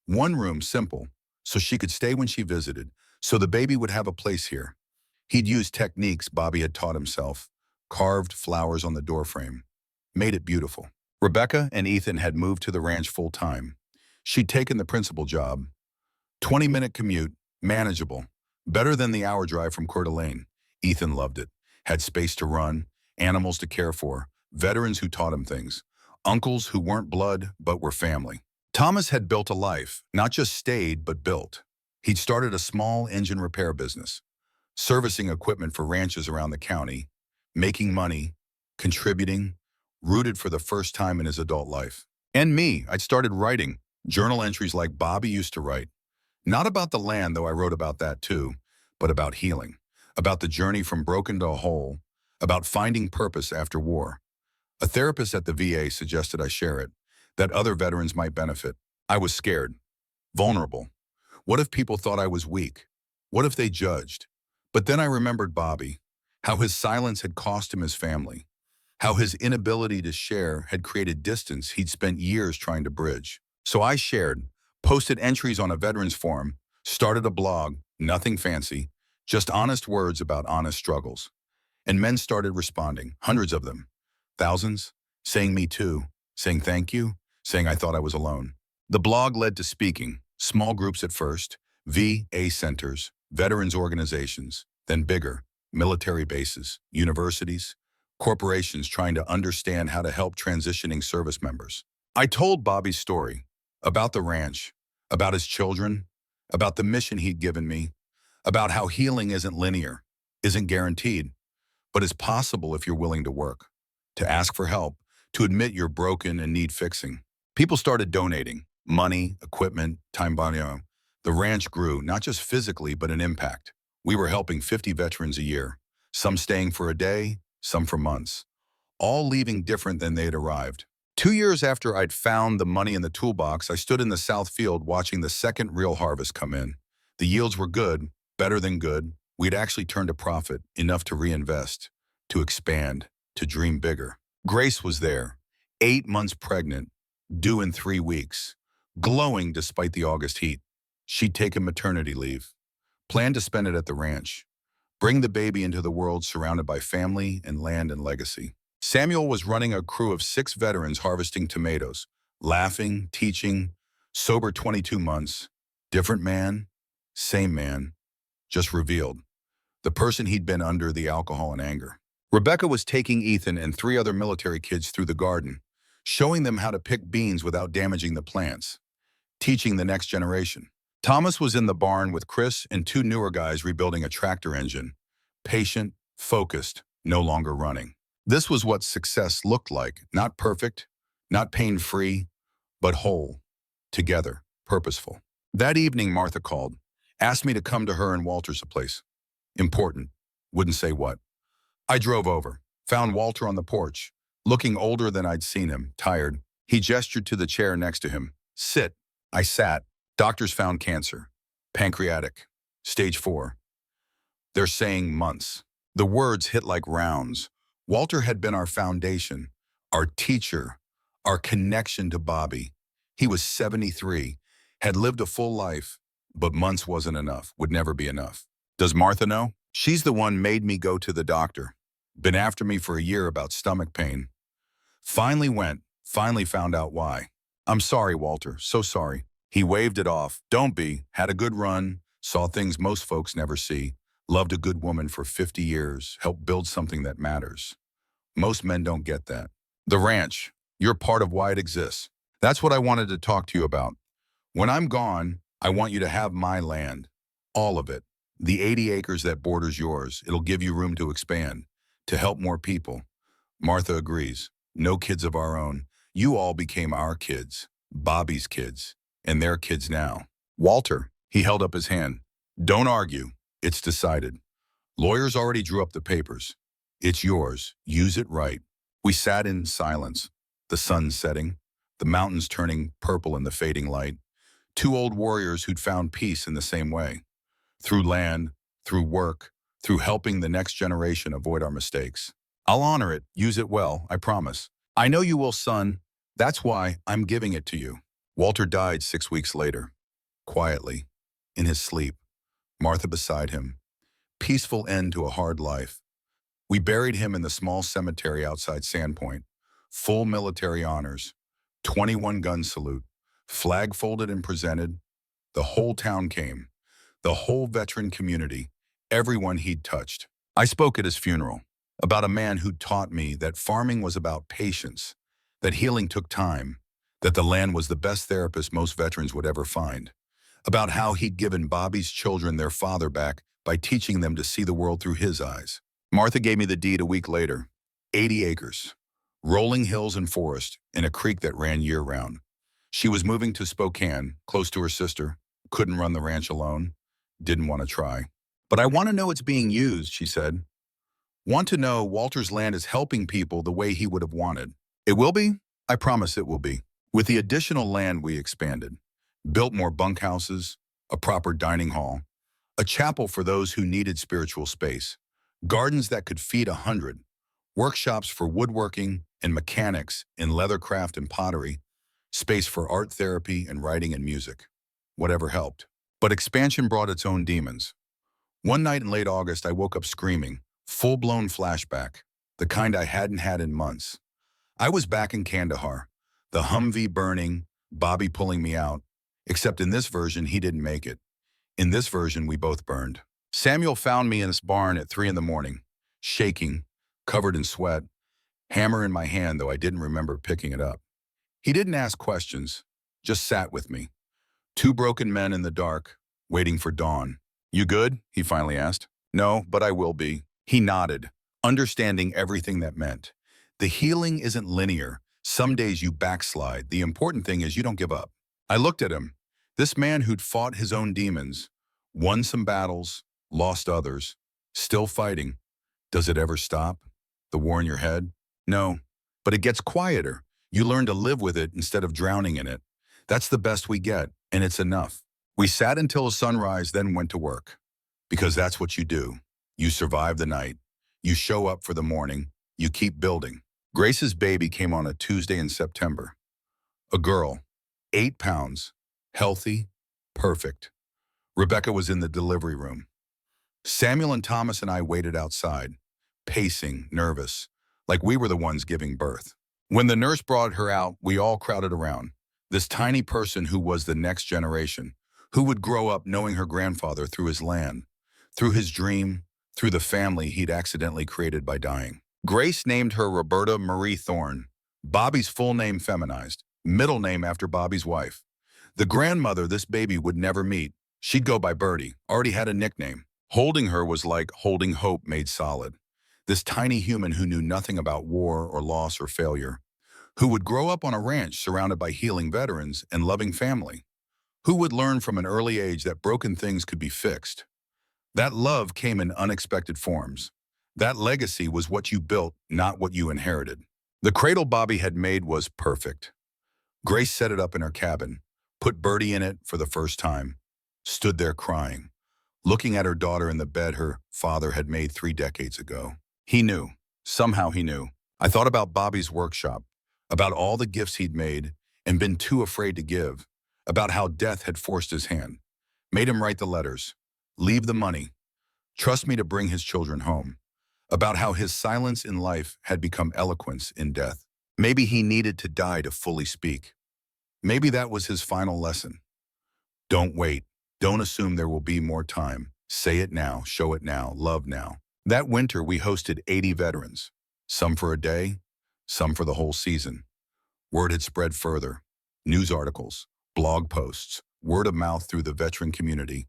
One room, simple, so she could stay when she visited, so the baby would have a place here. He'd used techniques Bobby had taught himself, carved flowers on the doorframe, made it beautiful. Rebecca and Ethan had moved to the ranch full-time. She'd taken the principal job. 20-minute commute, manageable, better than the hour drive from Coeur d'Alene. Ethan loved it, had space to run, animals to care for, veterans who taught him things, uncles who weren't blood but were family. Thomas had built a life, not just stayed but built. He'd started a small engine repair business, servicing equipment for ranches around the county, making money, contributing, rooted for the first time in his adult life. And me, I'd started writing, journal entries like Bobby used to write. Not about the land, though I wrote about that too, but about healing, about the journey from broken to whole, about finding purpose after war. A therapist at the VA suggested I share it, that other veterans might benefit. I was scared, vulnerable. What if people thought I was weak? What if they judged? But then I remembered Bobby, how his silence had cost him his family, how his inability to share had created distance he'd spent years trying to bridge. So I shared, posted entries on a veterans forum, started a blog, nothing fancy, just honest words about honest struggles. And men started responding, hundreds of them, thousands, saying me too, saying thank you, saying I thought I was alone. The blog led to speaking, small groups at first, VA centers, veterans organizations, then bigger, military bases, universities, corporations trying to understand how to help transitioning service members. I told Bobby's story about the ranch, about his children, about the mission he'd given me, about how healing isn't linear, isn't guaranteed, but is possible if you're willing to work, to ask for help, to admit you're broken and need fixing. People started donating money, equipment, time. The ranch grew, not just physically, but in impact. We were helping 50 veterans a year, some staying for a day, some for months, all leaving different than they'd arrived. 2 years after I'd found the money in the toolbox, I stood in the south field watching the second real harvest come in. The yields were good, better than good. We'd actually turned a profit, enough to reinvest, to expand, to dream bigger. Grace was there, 8 months pregnant, due in 3 weeks, glowing despite the August heat. She'd taken maternity leave, planned to spend it at the ranch, bring the baby into the world surrounded by family and land and legacy. Samuel was running a crew of 6 veterans harvesting tomatoes, laughing, teaching, sober 22 months, different man, same man, just revealed, the person he'd been under the alcohol and anger. Rebecca was taking Ethan and 3 other military kids through the garden, showing them how to pick beans without damaging the plants, teaching the next generation. Thomas was in the barn with Chris and 2 newer guys rebuilding a tractor engine, patient, focused, no longer running. This was what success looked like, not perfect, not pain-free, but whole, together, purposeful. That evening, Martha called, asked me to come to her and Walter's place. Important, wouldn't say what. I drove over, found Walter on the porch, looking older than I'd seen him, tired. He gestured to the chair next to him. Sit. I sat. Doctors found cancer. Pancreatic. Stage 4. They're saying months. The words hit like rounds. Walter had been our foundation, our teacher, our connection to Bobby. He was 73, had lived a full life, but months wasn't enough, would never be enough. Does Martha know? She's the one made me go to the doctor. Been after me for a year about stomach pain. Finally found out why. I'm sorry, Walter, so sorry. He waved it off. Don't be. Had a good run. Saw things most folks never see. Loved a good woman for 50 years. Helped build something that matters. Most men don't get that. The ranch. You're part of why it exists. That's what I wanted to talk to you about. When I'm gone, I want you to have my land. All of it. The 80 acres that borders yours. It'll give you room to expand, to help more people. Martha agrees. No kids of our own. You all became our kids, Bobby's kids, and their kids now. Walter, he held up his hand. Don't argue. It's decided. Lawyers already drew up the papers. It's yours. Use it right. We sat in silence. The sun setting, the mountains turning purple in the fading light. 2 old warriors who'd found peace in the same way. Through land, through work, through helping the next generation avoid our mistakes. I'll honor it. Use it well, I promise. I know you will, son. That's why I'm giving it to you. Walter died 6 weeks later. Quietly, in his sleep. Martha beside him. Peaceful end to a hard life. We buried him in the small cemetery outside Sandpoint. Full military honors. 21-gun salute. Flag folded and presented. The whole town came. The whole veteran community. Everyone he'd touched. I spoke at his funeral. About a man who taught me that farming was about patience, that healing took time, that the land was the best therapist most veterans would ever find, about how he'd given Bobby's children their father back by teaching them to see the world through his eyes. Martha gave me the deed a week later. 80 acres, rolling hills and forest, and a creek that ran year-round. She was moving to Spokane, close to her sister, couldn't run the ranch alone, didn't want to try. But I want to know it's being used, she said. Want to know Walter's land is helping people the way he would have wanted. It will be? I promise it will be. With the additional land we expanded, built more bunkhouses, a proper dining hall, a chapel for those who needed spiritual space, gardens that could feed 100, workshops for woodworking and mechanics in leathercraft and pottery, space for art therapy and writing and music. Whatever helped. But expansion brought its own demons. One night in late August, I woke up screaming, full-blown flashback, the kind I hadn't had in months. I was back in Kandahar, the Humvee burning, Bobby pulling me out, except in this version, he didn't make it. In this version, we both burned. Samuel found me in this barn at 3 in the morning, shaking, covered in sweat, hammer in my hand, though I didn't remember picking it up. He didn't ask questions, just sat with me. Two broken men in the dark, waiting for dawn. "You good?" he finally asked. "No, but I will be." He nodded, understanding everything that meant. The healing isn't linear. Some days you backslide. The important thing is you don't give up. I looked at him, this man who'd fought his own demons, won some battles, lost others, still fighting. Does it ever stop? The war in your head? No, but it gets quieter. You learn to live with it instead of drowning in it. That's the best we get, and it's enough. We sat until sunrise, then went to work. Because that's what you do. You survive the night. You show up for the morning. You keep building. Grace's baby came on a Tuesday in September. A girl, 8 pounds, healthy, perfect. Rebecca was in the delivery room. Samuel and Thomas and I waited outside, pacing, nervous, like we were the ones giving birth. When the nurse brought her out, we all crowded around. This tiny person who was the next generation, who would grow up knowing her grandfather through his land, through his dream, through the family he'd accidentally created by dying. Grace named her Roberta Marie Thorne, Bobby's full name feminized, middle name after Bobby's wife. The grandmother this baby would never meet, she'd go by Bertie, already had a nickname. Holding her was like holding hope made solid. This tiny human who knew nothing about war or loss or failure, who would grow up on a ranch surrounded by healing veterans and loving family, who would learn from an early age that broken things could be fixed. That love came in unexpected forms. That legacy was what you built, not what you inherited. The cradle Bobby had made was perfect. Grace set it up in her cabin, put Bertie in it for the first time, stood there crying, looking at her daughter in the bed her father had made 3 decades ago. He knew. Somehow he knew. I thought about Bobby's workshop, about all the gifts he'd made and been too afraid to give, about how death had forced his hand, made him write the letters, leave the money, trust me to bring his children home, about how his silence in life had become eloquence in death. Maybe he needed to die to fully speak. Maybe that was his final lesson. Don't wait. Don't assume there will be more time. Say it now, show it now, love now. That winter, we hosted 80 veterans, some for a day, some for the whole season. Word had spread further. News articles, blog posts, word of mouth through the veteran community.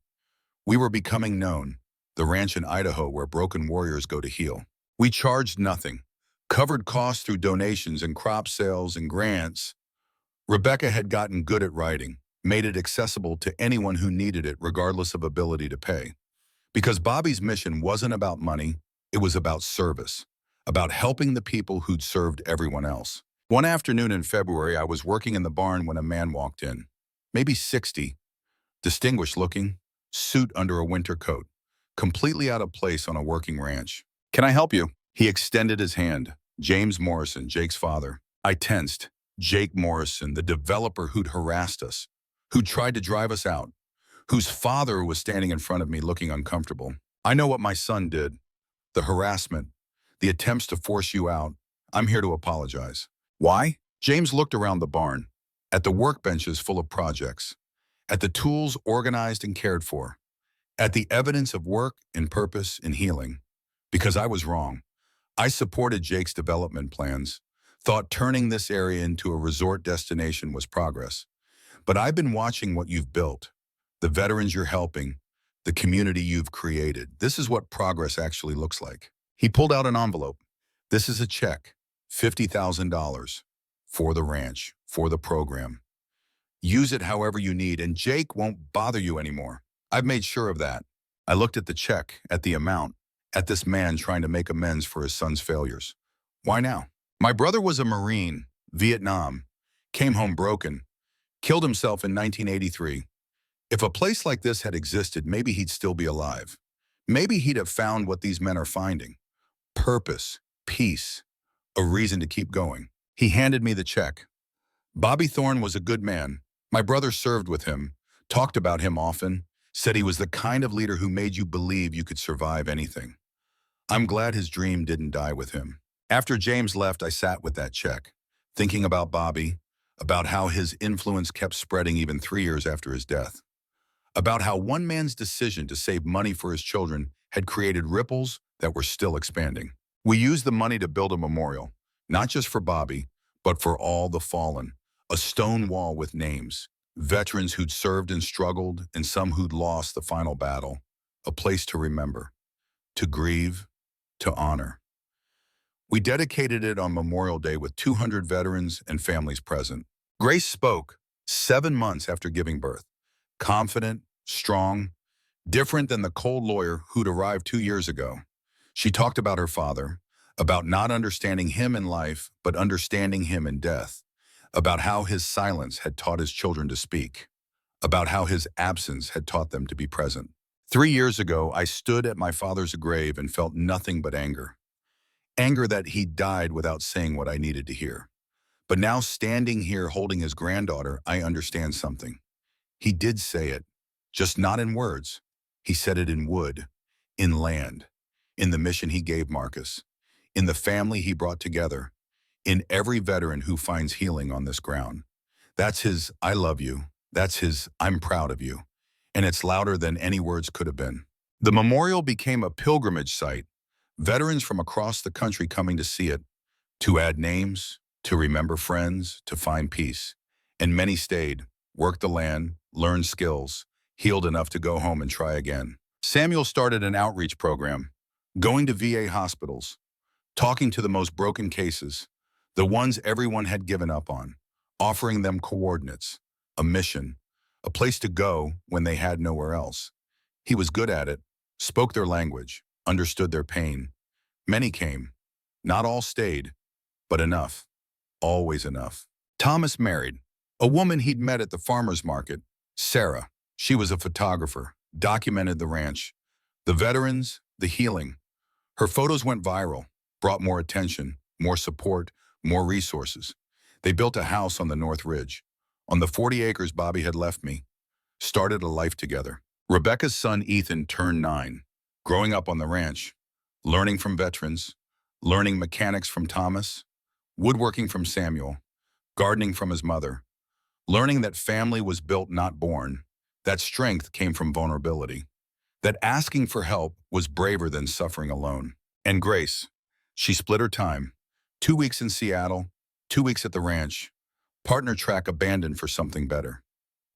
We were becoming known, the ranch in Idaho where broken warriors go to heal. We charged nothing, covered costs through donations and crop sales and grants. Rebecca had gotten good at writing, made it accessible to anyone who needed it regardless of ability to pay. Because Bobby's mission wasn't about money, it was about service, about helping the people who'd served everyone else. One afternoon in February, I was working in the barn when a man walked in, maybe 60, distinguished looking, suit under a winter coat, completely out of place on a working ranch. "Can I help you?" He extended his hand. James Morrison, Jake's father. I tensed. Jake Morrison, the developer who'd harassed us, who tried to drive us out, whose father was standing in front of me looking uncomfortable. "I know what my son did. The harassment, the attempts to force you out. I'm here to apologize." "Why?" James looked around the barn, at the workbenches full of projects, at the tools organized and cared for, at the evidence of work and purpose and healing. Because I was wrong. I supported Jake's development plans, thought turning this area into a resort destination was progress. But I've been watching what you've built, the veterans you're helping, the community you've created. This is what progress actually looks like. He pulled out an envelope. This is a check, $50,000, for the ranch, for the program. Use it however you need, and Jake won't bother you anymore. I've made sure of that. I looked at the check, at the amount, at this man trying to make amends for his son's failures. Why now? My brother was a Marine, Vietnam, came home broken, killed himself in 1983. If a place like this had existed, maybe he'd still be alive. Maybe he'd have found what these men are finding. Purpose, peace, a reason to keep going. He handed me the check. Bobby Thorne was a good man. My brother served with him, talked about him often, said he was the kind of leader who made you believe you could survive anything. I'm glad his dream didn't die with him. After James left, I sat with that check, thinking about Bobby, about how his influence kept spreading even 3 years after his death. about how one man's decision to save money for his children had created ripples that were still expanding. We used the money to build a memorial, not just for Bobby, but for all the fallen, a stone wall with names, veterans who'd served and struggled, and some who'd lost the final battle, a place to remember, to grieve, to honor. We dedicated it on Memorial Day with 200 veterans and families present. Grace spoke 7 months after giving birth, confident, strong, different than the cold lawyer who'd arrived 2 years ago. She talked about her father, about not understanding him in life, but understanding him in death, about how his silence had taught his children to speak, about how his absence had taught them to be present. 3 years ago, I stood at my father's grave and felt nothing but anger. Anger that he died without saying what I needed to hear. But now standing here holding his granddaughter, I understand something. He did say it, just not in words. He said it in wood, in land, in the mission he gave Marcus, in the family he brought together, in every veteran who finds healing on this ground. That's his "I love you." That's his "I'm proud of you." And it's louder than any words could have been. The memorial became a pilgrimage site, veterans from across the country coming to see it, to add names, to remember friends, to find peace. And many stayed, worked the land, learned skills, healed enough to go home and try again. Samuel started an outreach program, going to VA hospitals, talking to the most broken cases, the ones everyone had given up on, offering them coordinates, a mission, a place to go when they had nowhere else. He was good at it, spoke their language, understood their pain. Many came. Not all stayed, but enough. Always enough. Thomas married a woman he'd met at the farmer's market, Sarah. She was a photographer, documented the ranch, the veterans, the healing. Her photos went viral, brought more attention, more support, more resources. They built a house on the North Ridge, on the 40 acres Bobby had left me, started a life together. Rebecca's son Ethan turned 9, growing up on the ranch, learning from veterans, learning mechanics from Thomas, woodworking from Samuel, gardening from his mother, learning that family was built not born, that strength came from vulnerability, that asking for help was braver than suffering alone. And Grace, she split her time, 2 weeks in Seattle, 2 weeks at the ranch, partner track abandoned for something better.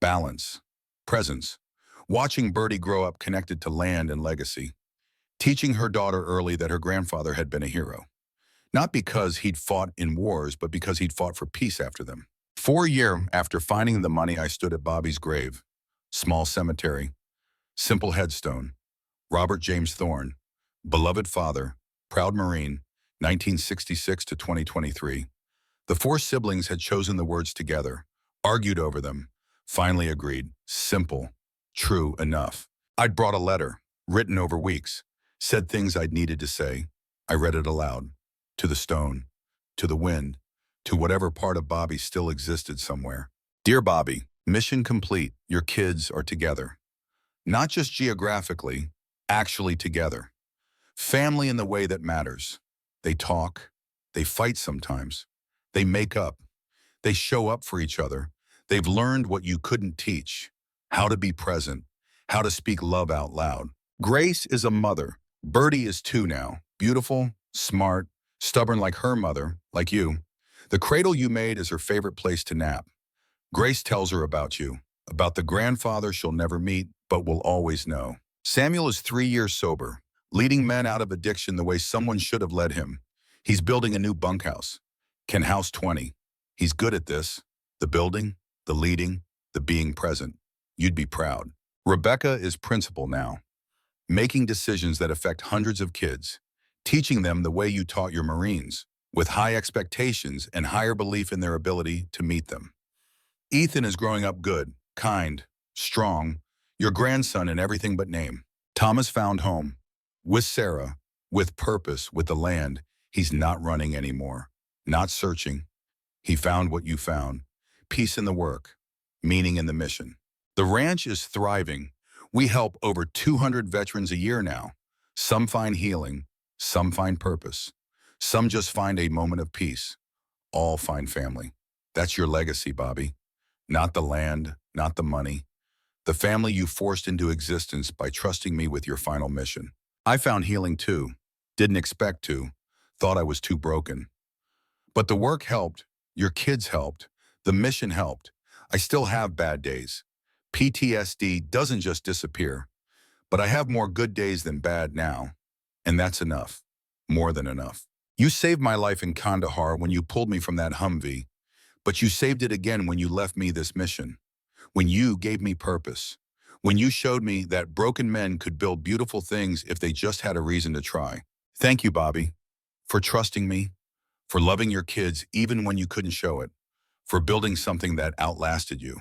Balance, presence, watching Birdie grow up connected to land and legacy, teaching her daughter early that her grandfather had been a hero. Not because he'd fought in wars, but because he'd fought for peace after them. 4 years after finding the money, I stood at Bobby's grave. Small cemetery, simple headstone. Robert James Thorne, beloved father, proud Marine, 1966 to 2023. The 4 siblings had chosen the words together, argued over them, finally agreed. Simple, true enough. I'd brought a letter, written over weeks, said things I'd needed to say. I read it aloud, to the stone, to the wind, to whatever part of Bobby still existed somewhere. Dear Bobby, mission complete. Your kids are together. Not just geographically, actually together. Family in the way that matters. They talk, they fight sometimes, they make up, they show up for each other. They've learned what you couldn't teach, how to be present, how to speak love out loud. Grace is a mother. Birdie is 2 now, beautiful, smart, stubborn like her mother, like you. The cradle you made is her favorite place to nap. Grace tells her about you, about the grandfather she'll never meet, but will always know. Samuel is 3 years sober, leading men out of addiction the way someone should have led him. He's building a new bunkhouse, can house 20. He's good at this, the building, the leading, the being present. You'd be proud. Rebecca is principal now, making decisions that affect hundreds of kids, teaching them the way you taught your Marines, with high expectations and higher belief in their ability to meet them. Ethan is growing up good, kind, strong, your grandson in everything but name. Thomas found home, with Sarah, with purpose, with the land. He's not running anymore, not searching. He found what you found, peace in the work, meaning in the mission. The ranch is thriving. We help over 200 veterans a year now. Some find healing, some find purpose, some just find a moment of peace. All find family. That's your legacy, Bobby. Not the land, not the money. the family you forced into existence by trusting me with your final mission. I found healing too. Didn't expect to. Thought I was too broken. But the work helped. Your kids helped. The mission helped. I still have bad days. PTSD doesn't just disappear. But I have more good days than bad now. And that's enough. More than enough. You saved my life in Kandahar when you pulled me from that Humvee. But you saved it again when you left me this mission. When you gave me purpose. When you showed me that broken men could build beautiful things if they just had a reason to try. Thank you, Bobby, for trusting me, for loving your kids even when you couldn't show it, for building something that outlasted you,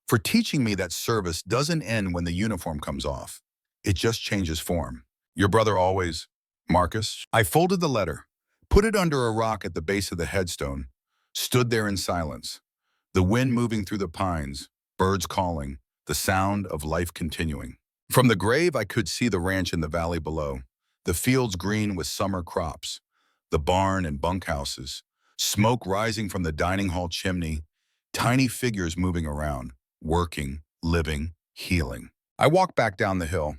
for teaching me that service doesn't end when the uniform comes off. It just changes form. Your brother always, Marcus. I folded the letter, put it under a rock at the base of the headstone, stood there in silence, the wind moving through the pines, birds calling, the sound of life continuing. From the grave, I could see the ranch in the valley below, the fields green with summer crops, the barn and bunkhouses, smoke rising from the dining hall chimney, tiny figures moving around, working, living, healing. I walked back down the hill,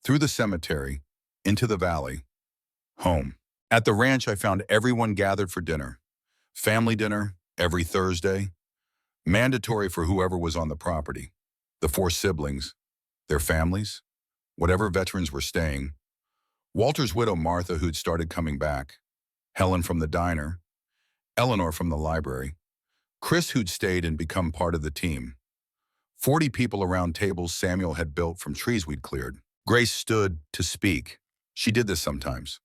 through the cemetery, into the valley, home. At the ranch, I found everyone gathered for dinner. Family dinner, every Thursday, mandatory for whoever was on the property. The 4 siblings, their families, whatever veterans were staying. Walter's widow, Martha, who'd started coming back. Helen from the diner. Eleanor from the library. Chris, who'd stayed and become part of the team. 40 people around tables Samuel had built from trees we'd cleared. Grace stood to speak. She did this sometimes.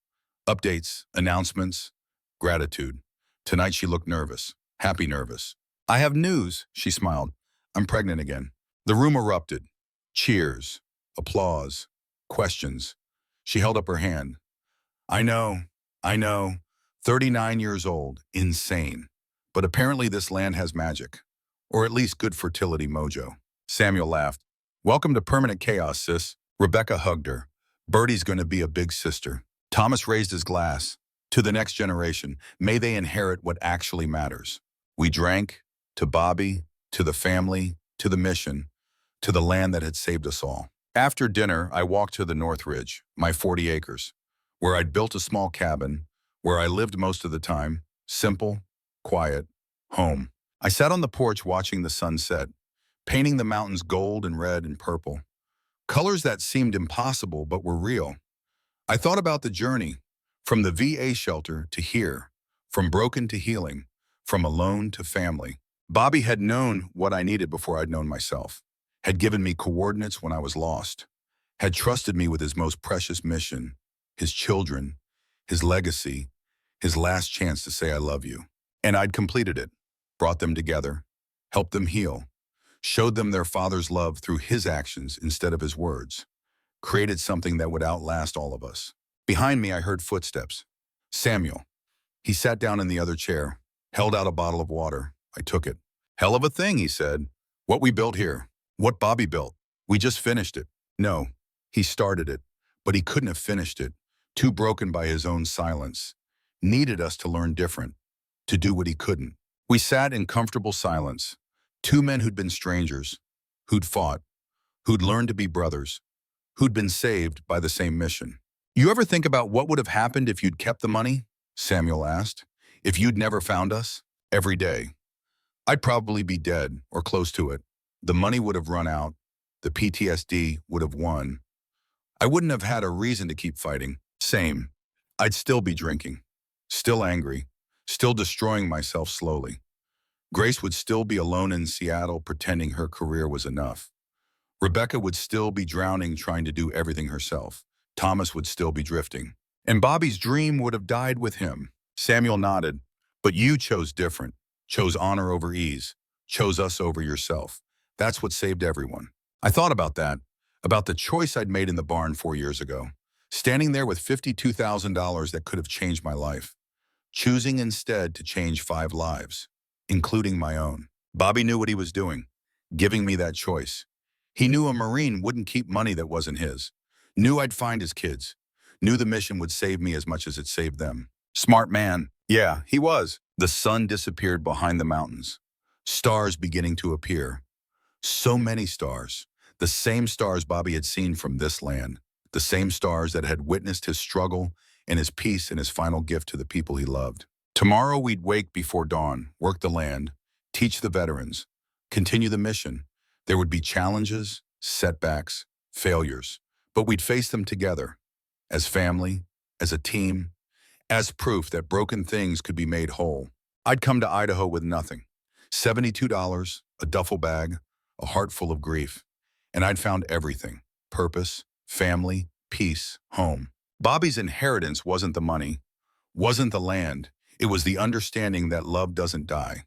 Updates, announcements, gratitude. Tonight she looked nervous, happy nervous. I have news, she smiled. I'm pregnant again. The room erupted. Cheers, applause, questions. She held up her hand. I know. 39 years old, insane. But apparently this land has magic, or at least good fertility mojo. Samuel laughed. Welcome to permanent chaos, sis. Rebecca hugged her. Bertie's going to be a big sister. Thomas raised his glass. To the next generation, may they inherit what actually matters. We drank, to Bobby, to the family, to the mission, to the land that had saved us all. After dinner, I walked to the North Ridge, my 40 acres, where I'd built a small cabin, where I lived most of the time, simple, quiet, home. I sat on the porch watching the sun set, painting the mountains gold and red and purple, colors that seemed impossible but were real. I thought about the journey, from the VA shelter to here, from broken to healing, from alone to family. Bobby had known what I needed before I'd known myself, had given me coordinates when I was lost, had trusted me with his most precious mission, his children, his legacy, his last chance to say I love you. And I'd completed it, brought them together, helped them heal, showed them their father's love through his actions instead of his words, created something that would outlast all of us. Behind me, I heard footsteps. Samuel. He sat down in the other chair, held out a bottle of water. I took it. Hell of a thing, he said. What we built here. What Bobby built. We just finished it. No, he started it, but he couldn't have finished it. Too broken by his own silence. Needed us to learn different, to do what he couldn't. We sat in comfortable silence. 2 men who'd been strangers, who'd fought, who'd learned to be brothers, who'd been saved by the same mission. You ever think about what would have happened if you'd kept the money? Samuel asked. If you'd never found us? Every day. I'd probably be dead or close to it. The money would have run out. The PTSD would have won. I wouldn't have had a reason to keep fighting. Same. I'd still be drinking. Still angry. Still destroying myself slowly. Grace would still be alone in Seattle pretending her career was enough. Rebecca would still be drowning trying to do everything herself. Thomas would still be drifting. And Bobby's dream would have died with him. Samuel nodded. But you chose different. Chose honor over ease. Chose us over yourself. That's what saved everyone. I thought about that. About the choice I'd made in the barn 4 years ago. Standing there with $52,000 that could have changed my life. Choosing instead to change 5 lives, including my own. Bobby knew what he was doing, giving me that choice. He knew a Marine wouldn't keep money that wasn't his. Knew I'd find his kids. Knew the mission would save me as much as it saved them. Smart man. Yeah, he was. The sun disappeared behind the mountains. Stars beginning to appear. So many stars. The same stars Bobby had seen from this land, the same stars that had witnessed his struggle and his peace and his final gift to the people he loved. Tomorrow we'd wake before dawn, work the land, teach the veterans, continue the mission. There would be challenges, setbacks, failures, but we'd face them together, as family, as a team, as proof that broken things could be made whole. I'd come to Idaho with nothing. $72, a duffel bag, a heart full of grief. And I'd found everything: purpose, family, peace, home. Bobby's inheritance wasn't the money, wasn't the land. It was the understanding that love doesn't die.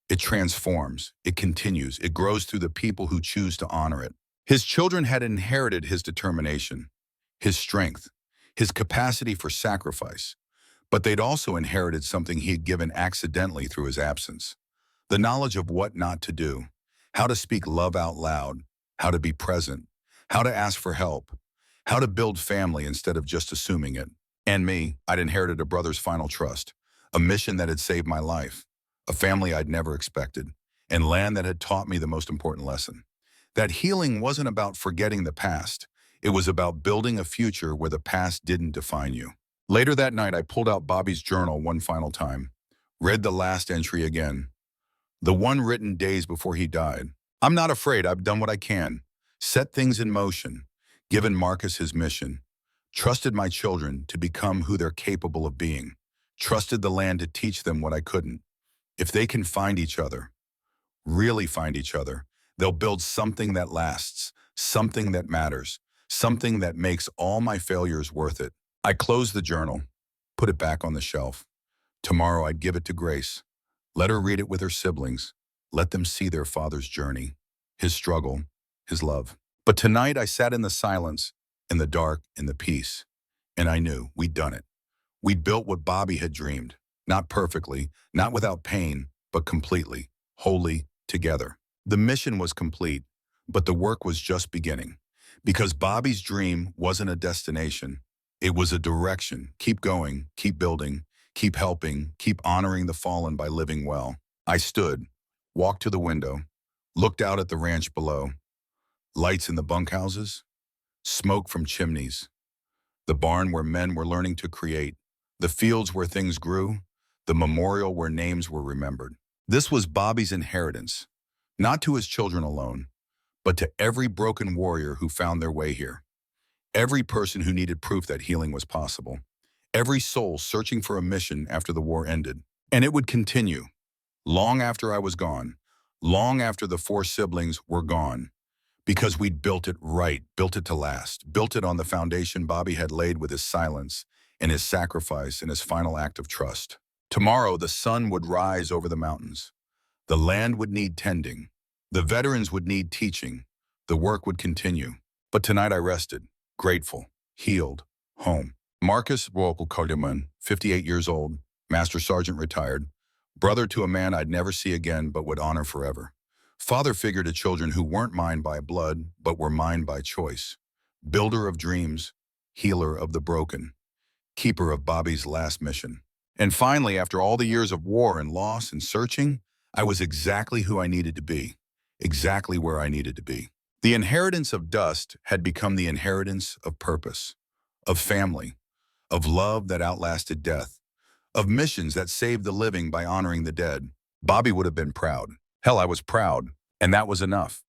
It transforms, it continues, it grows through the people who choose to honor it. His children had inherited his determination, his strength, his capacity for sacrifice, but they'd also inherited something he had given accidentally through his absence: the knowledge of what not to do, how to speak love out loud, how to be present, how to ask for help, how to build family instead of just assuming it. And me, I'd inherited a brother's final trust, a mission that had saved my life, a family I'd never expected, and land that had taught me the most important lesson: that healing wasn't about forgetting the past. It was about building a future where the past didn't define you. Later that night, I pulled out Bobby's journal one final time, read the last entry again, the one written days before he died. I'm not afraid. I've done what I can, set things in motion, given Marcus his mission, trusted my children to become who they're capable of being, trusted the land to teach them what I couldn't. If they can find each other, really find each other, they'll build something that lasts, something that matters, something that makes all my failures worth it. I closed the journal, put it back on the shelf. Tomorrow I'd give it to Grace. Let her read it with her siblings. Let them see their father's journey, his struggle, his love. But tonight I sat in the silence, in the dark, in the peace, and I knew we'd done it. We'd built what Bobby had dreamed, not perfectly, not without pain, but completely, wholly, together. The mission was complete, but the work was just beginning. Because Bobby's dream wasn't a destination, it was a direction. Keep going, keep building, keep helping, keep honoring the fallen by living well. I stood, walked to the window, looked out at the ranch below. Lights in the bunkhouses, smoke from chimneys, the barn where men were learning to create, the fields where things grew, the memorial where names were remembered. This was Bobby's inheritance, not to his children alone, but to every broken warrior who found their way here, every person who needed proof that healing was possible, every soul searching for a mission after the war ended. And it would continue, long after I was gone, long after the 4 siblings were gone, because we'd built it right, built it to last, built it on the foundation Bobby had laid with his silence and his sacrifice and his final act of trust. Tomorrow, the sun would rise over the mountains. The land would need tending. The veterans would need teaching. The work would continue. But tonight I rested, grateful, healed, home. Marcus Coleman, 58 years old, Master Sergeant retired, brother to a man I'd never see again but would honor forever. Father figure to children who weren't mine by blood, but were mine by choice. Builder of dreams, healer of the broken, keeper of Bobby's last mission. And finally, after all the years of war and loss and searching, I was exactly who I needed to be, exactly where I needed to be. The inheritance of dust had become the inheritance of purpose, of family, of love that outlasted death, of missions that saved the living by honoring the dead. Bobby would have been proud. Hell, I was proud, and that was enough.